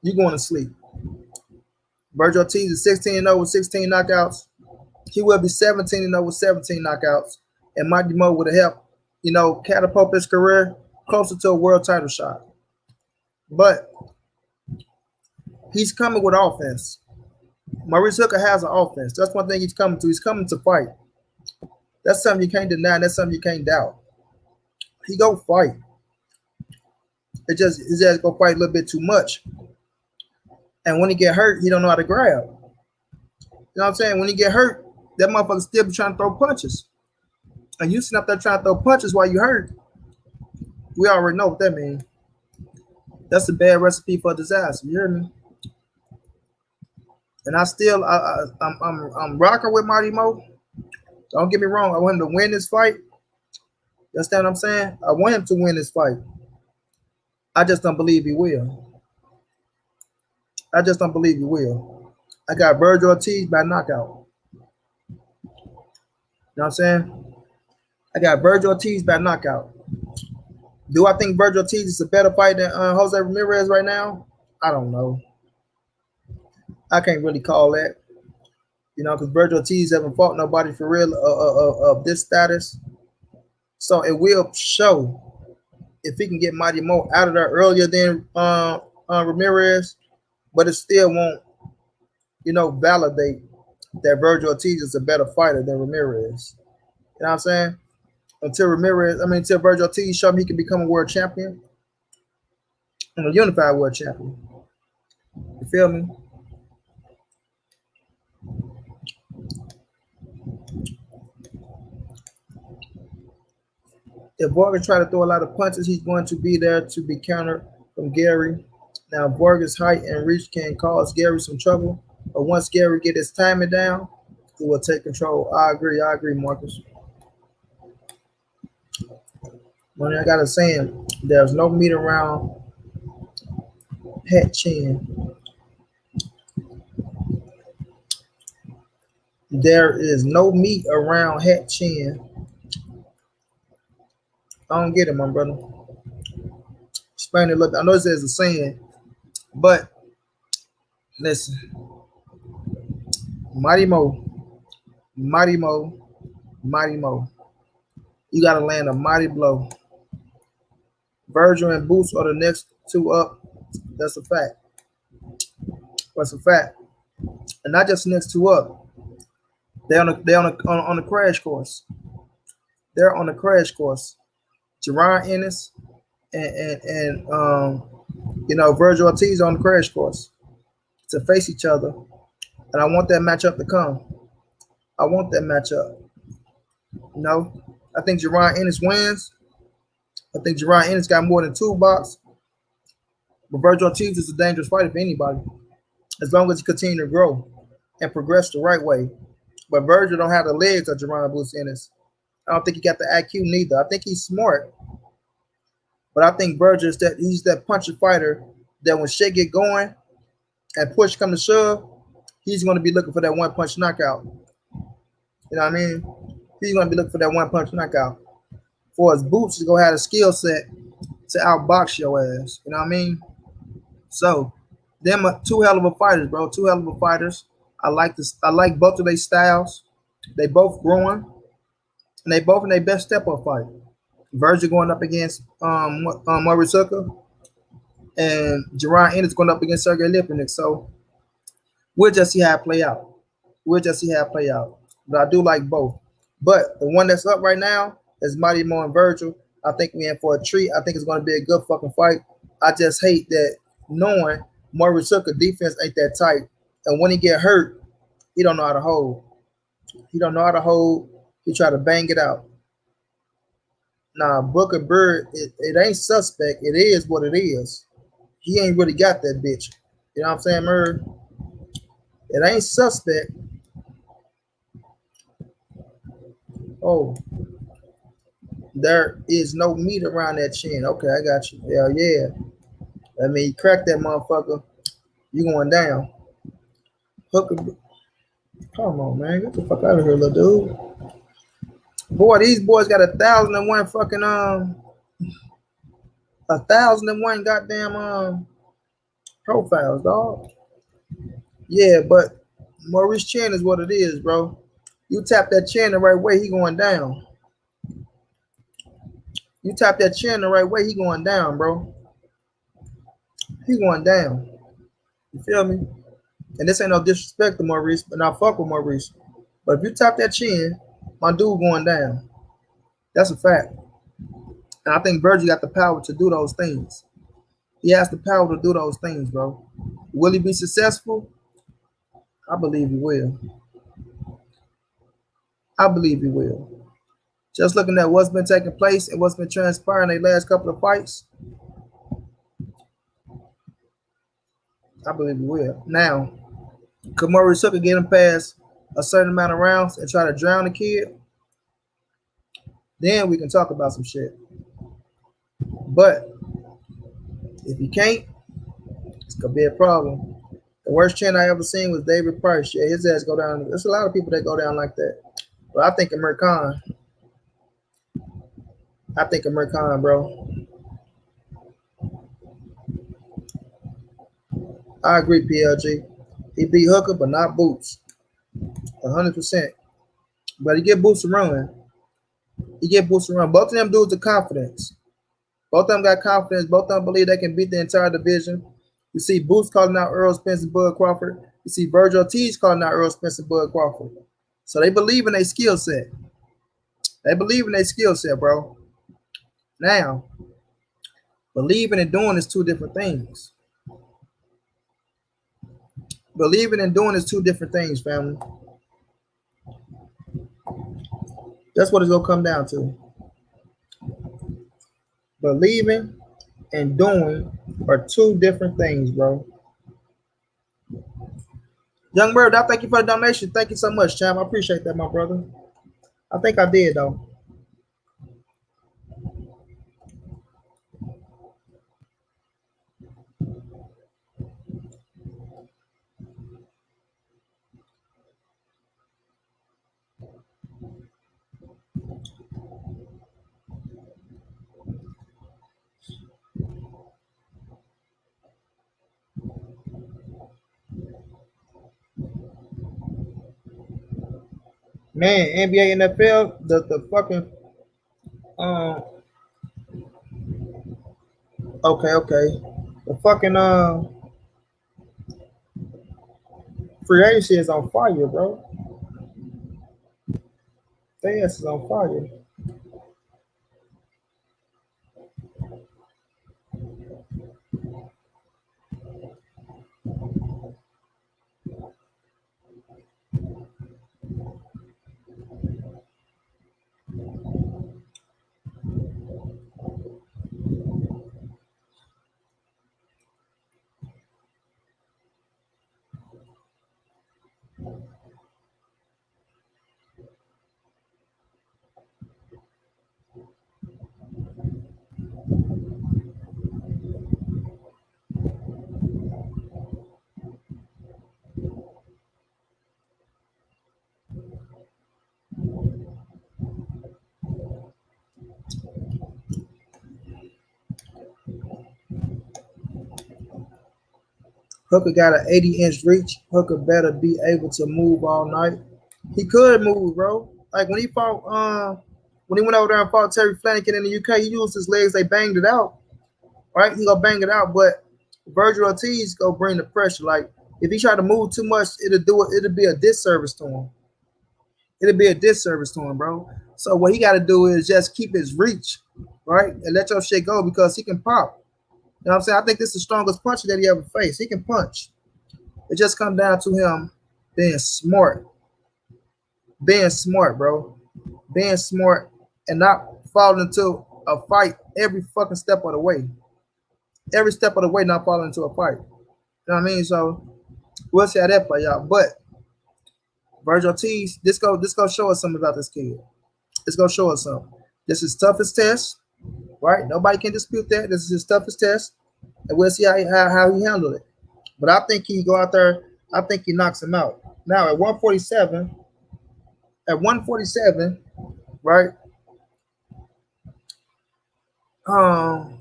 You going to sleep. Virgil Ortiz is 16-0 with 16 knockouts. He will be 17-0 with 17 knockouts. And Mighty Mo would have helped, you know, catapult his career closer to a world title shot. But he's coming with offense. Maurice Hooker has an offense. That's one thing he's coming to. He's coming to fight. That's something you can't deny. That's something you can't doubt. He go fight. He just go fight a little bit too much. And when he get hurt, he don't know how to grab. You know what I'm saying? When he get hurt, that motherfucker still be trying to throw punches. And you sitting up there trying to throw punches while you hurt. We already know what that means. That's a bad recipe for disaster. You hear me? And I'm rocking with Mighty Mo. Don't get me wrong. I want him to win this fight. You understand what I'm saying? I want him to win this fight. I just don't believe he will. I just don't believe he will. I got Virgil Ortiz by knockout. You know what I'm saying? I got Virgil Ortiz by knockout. Do I think Virgil Ortiz is a better fighter than Jose Ramirez right now? I don't know. I can't really call that. You know, because Virgil Ortiz haven't fought nobody for real of this status. So it will show if he can get Mighty Mo out of there earlier than Ramirez, but it still won't, you know, validate that Virgil Ortiz is a better fighter than Ramirez. You know what I'm saying? Until Virgil Ortiz show me he can become a world champion and a unified world champion. You feel me? If Vargas try to throw a lot of punches, he's going to be there to be countered from Gary. Now, Vargas' height and reach can cause Gary some trouble, but once Gary get his timing down, he will take control. I agree, Marcus. When I got a saying, there's no meat around Hat Chin. There is no meat around Hat Chin. I don't get it, my brother. Explain it. Look, I know it says a saying, but listen. Mighty Mo. You got to land a mighty blow. Virgil and Boots are the next two up. That's a fact. That's a fact. And not just the next two up. They're on the crash course. They're on the crash course. Jerron Ennis and you know, Virgil Ortiz on the crash course to face each other. And I want that matchup to come. I want that matchup. You know, I think Jerron Ennis wins. I think Jerron Ennis got more than two box. But Virgil Ortiz is a dangerous fighter for anybody, as long as he continue to grow and progress the right way. But Virgil don't have the legs of Jerron Bruce Ennis. I don't think he got the IQ neither. I think he's smart. But I think Virgil is he's that puncher fighter that when shit get going and push come to shove, he's going to be looking for that one punch knockout. You know what I mean? He's going to be looking for that one punch knockout. For his Boots to go have a skill set to outbox your ass. You know what I mean? So, them are two hell of a fighters, bro. Two hell of a fighters. I like this. I like both of their styles. They both growing. And they both in their best step-up fight. Virgil going up against Maurice Hooker. And Jerron Ennis going up against Sergey Lipinich. So, we'll just see how it play out. But I do like both. But the one that's up right now is Mighty Mo and Virgil. I think we in for a treat. I think it's going to be a good fucking fight. I just hate that knowing Maurice Hooker defense ain't that tight. And when he get hurt, he don't know how to hold. He don't know how to hold. He try to bang it out. Nah, Booker Bird, it ain't suspect. It is what it is. He ain't really got that bitch. You know what I'm saying, Murr? It ain't suspect. Oh, there is no meat around that chin. Okay, I got you. Hell yeah. I mean, you crack that motherfucker, you going down. Hooker, come on, man. Get the fuck out of here, little dude. Boy, these boys got 1,001 fucking 1,001 goddamn profiles, dog. Yeah, but Maurice Chin is what it is, bro. You tap that chin the right way, he going down. You tap that chin the right way, he going down, bro. He going down. You feel me? And this ain't no disrespect to Maurice, but I fuck with Maurice. But if you tap that chin, my dude going down. That's a fact. And I think Virgil got the power to do those things. He has the power to do those things, bro. Will he be successful? I believe he will. I believe he will. Just looking at what's been taking place and what's been transpiring in the last couple of fights, I believe he will. Now, could Maurice Hooker get him past a certain amount of rounds and try to drown the kid? Then we can talk about some shit. But if he can't, it's gonna be a problem. The worst chin I ever seen was David Price. Yeah, his ass go down. There's a lot of people that go down like that. But I think Amir Khan. Bro. I agree, PLG. He beat Hooker, but not Boots. 100%. But he get Boots a run. Both of them dudes are confidence. Both of them got confidence. Both of them believe they can beat the entire division. You see Boots calling out Earl Spence and Bud Crawford. You see Virgil Ortiz calling out Earl Spence and Bud Crawford. So they believe in their skill set. Bro. Now, believing and doing is two different things. Family. That's what it's going to come down to. Believing and doing are two different things, bro. Young Bird, I thank you for the donation. Thank you so much, champ. I appreciate that, my brother. I think I did, though. Man, NBA, NFL, the fucking okay. The fucking free agency is on fire, bro. Their ass is on fire. Hooker got an 80-inch reach. Hooker better be able to move all night. He could move, bro. Like when he fought, when he went over there and fought Terry Flanagan in the UK, he used his legs. They banged it out, right? He gonna bang it out, but Virgil Ortiz go bring the pressure. Like if he try to move too much, it'll be a disservice to him. Bro. So what he got to do is just keep his reach, right? And let your shit go because he can pop. You know what I'm saying? I think this is the strongest puncher that he ever faced. He can punch. It just comes down to him being smart. Being smart, bro. Being smart and not falling into a fight every fucking step of the way. Every step of the way, not falling into a fight. You know what I mean? So we'll see how that play out. But Virgil Ortiz, this go show us something about this kid. It's gonna show us something. This is toughest test, right? Nobody can dispute that. This is his toughest test, and we'll see how he handled it. But I think he go out there. I think he knocks him out. Now at 147, right?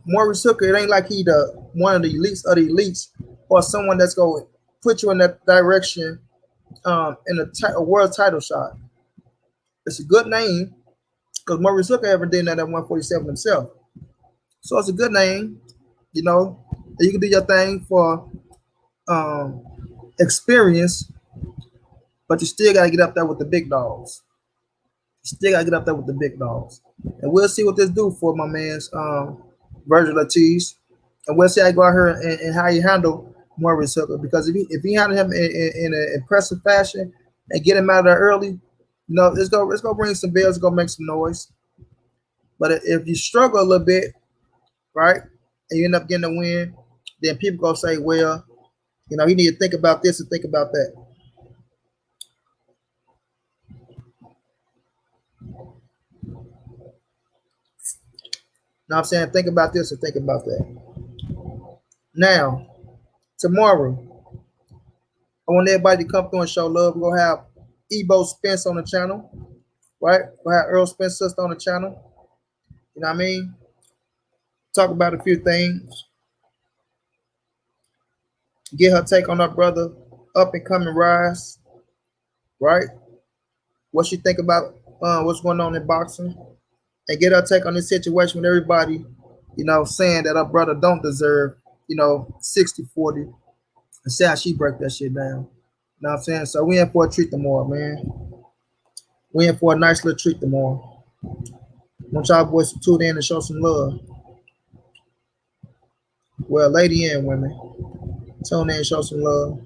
Maurice Hooker, it ain't like he the one of the elites or someone that's going to put you in that direction in a world title shot. It's a good name because Maurice Hooker ever did that at 147 himself. So it's a good name, you know. You can do your thing for experience, but you still got to get up there with the big dogs. You still got to get up there with the big dogs. And we'll see what this do for my man's Virgil Ortiz. And we'll see how he go out here and how he handle Maurice Hooker. Because if he handle him in an impressive fashion and get him out of there early, you know, it's gonna bring some bells, it's gonna make some noise. But if you struggle a little bit, right, and you end up getting a win, then people gonna say, well, you know, he need to think about this and think about that. Know what I'm saying? Think about this and think about that. Now, tomorrow, I want everybody to come through and show love. We're going to have Ebo Spence on the channel, right? We'll have Earl Spence sister on the channel. You know what I mean? Talk about a few things. Get her take on her brother, up and coming rise, right? What she think about what's going on in boxing. And get her take on this situation with everybody, you know, saying that her brother don't deserve, you know, 60-40. And see how she break that shit down. You know what I'm saying? So we in for a treat tomorrow, man. We in for a nice little treat tomorrow. Want y'all boys to tune in and show some love. Well, lady and women, tune in and show some love.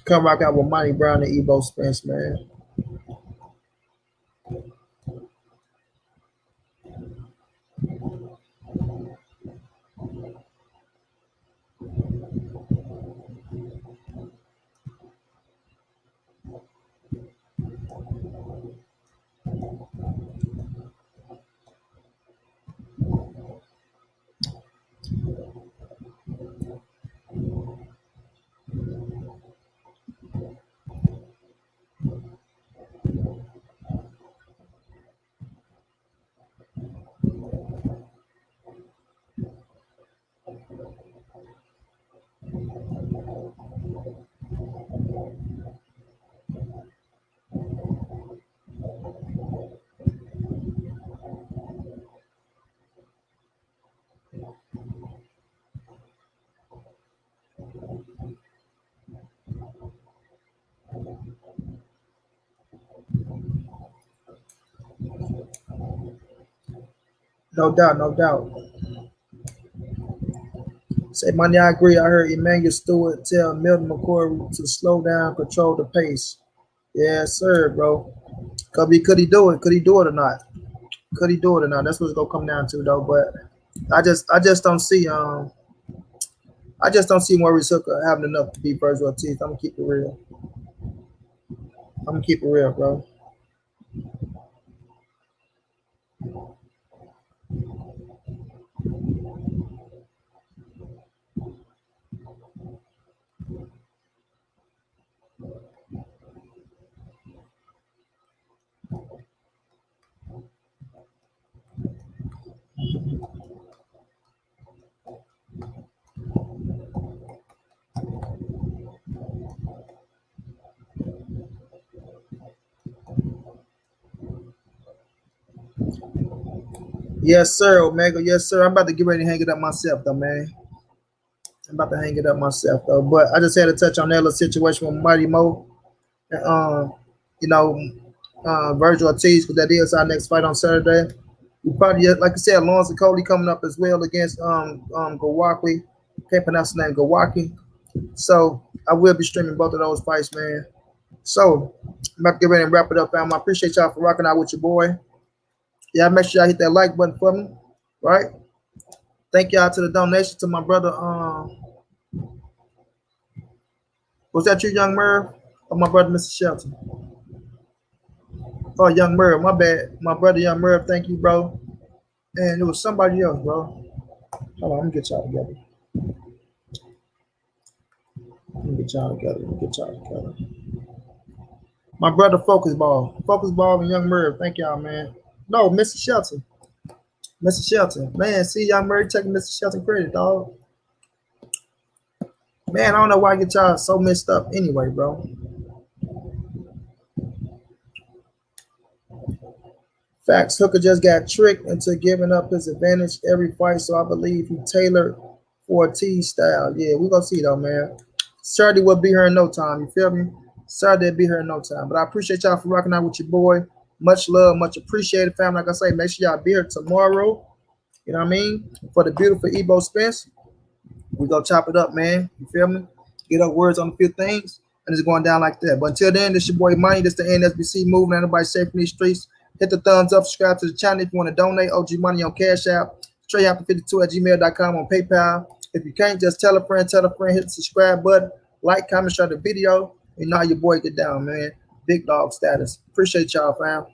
Come rock out with Monty Brown and Ebo Spence, man. No doubt, no doubt. Say, money, I agree. I heard Emmanuel Stewart tell Milton McCoy to slow down, control the pace. Yes, sir, bro. Could he do it? Could he do it or not? Could he do it or not? That's what it's gonna come down to, though. But I just don't see Maurice Hooker having enough to beat Virgil Ortiz. I'm gonna keep it real. I'm gonna keep it real, bro. Yes, sir, Omega. Yes, sir. I'm about to get ready to hang it up myself, though, man. I'm about to hang it up myself, though. But I just had to touch on that little situation with Mighty Mo. You know, Virgil Ortiz, because that is our next fight on Saturday. You probably, like I said, Lawrence and Cody coming up as well against Gowaki. Can't pronounce the name, Gowaki. So I will be streaming both of those fights, man. So I'm about to get ready and wrap it up, fam. I appreciate y'all for rocking out with your boy. Yeah, make sure y'all hit that like button for me, right? Thank y'all to the donation to my brother. Was that you, Young Merv? Or my brother, Mr. Shelton? Oh, Young Merv, my bad. My brother, Young Merv, thank you, bro. And it was somebody else, bro. Hold on, let me get y'all together. Let me get y'all together. My brother, Focus Ball and Young Merv, thank y'all, man. No, Mr. Shelton. Mr. Shelton. Man, see, Young Merv taking Mr. Shelton credit, dog. Man, I don't know why I get y'all so messed up anyway, bro. Facts. Hooker just got tricked into giving up his advantage every fight, so I believe he tailored for a T style. Yeah, we're going to see, though, man. Saturday will be here in no time. You feel me? Saturday will be here in no time. But I appreciate y'all for rocking out with your boy. Much love, much appreciated, fam. Like I say, make sure y'all be here tomorrow. You know what I mean? For the beautiful Ebo Spence. We go chop it up, man. You feel me? Get up words on a few things, and it's going down like that. But until then, this your boy Money. This the NSBC movement. Everybody safe in these streets. Hit the thumbs up, subscribe to the channel if you want to donate. OG Money on Cash App. TreyAfter52@gmail.com on PayPal. If you can't, just tell a friend, hit the subscribe button, like, comment, share the video. You know how your boy get down, man. Big dog status. Appreciate y'all, fam.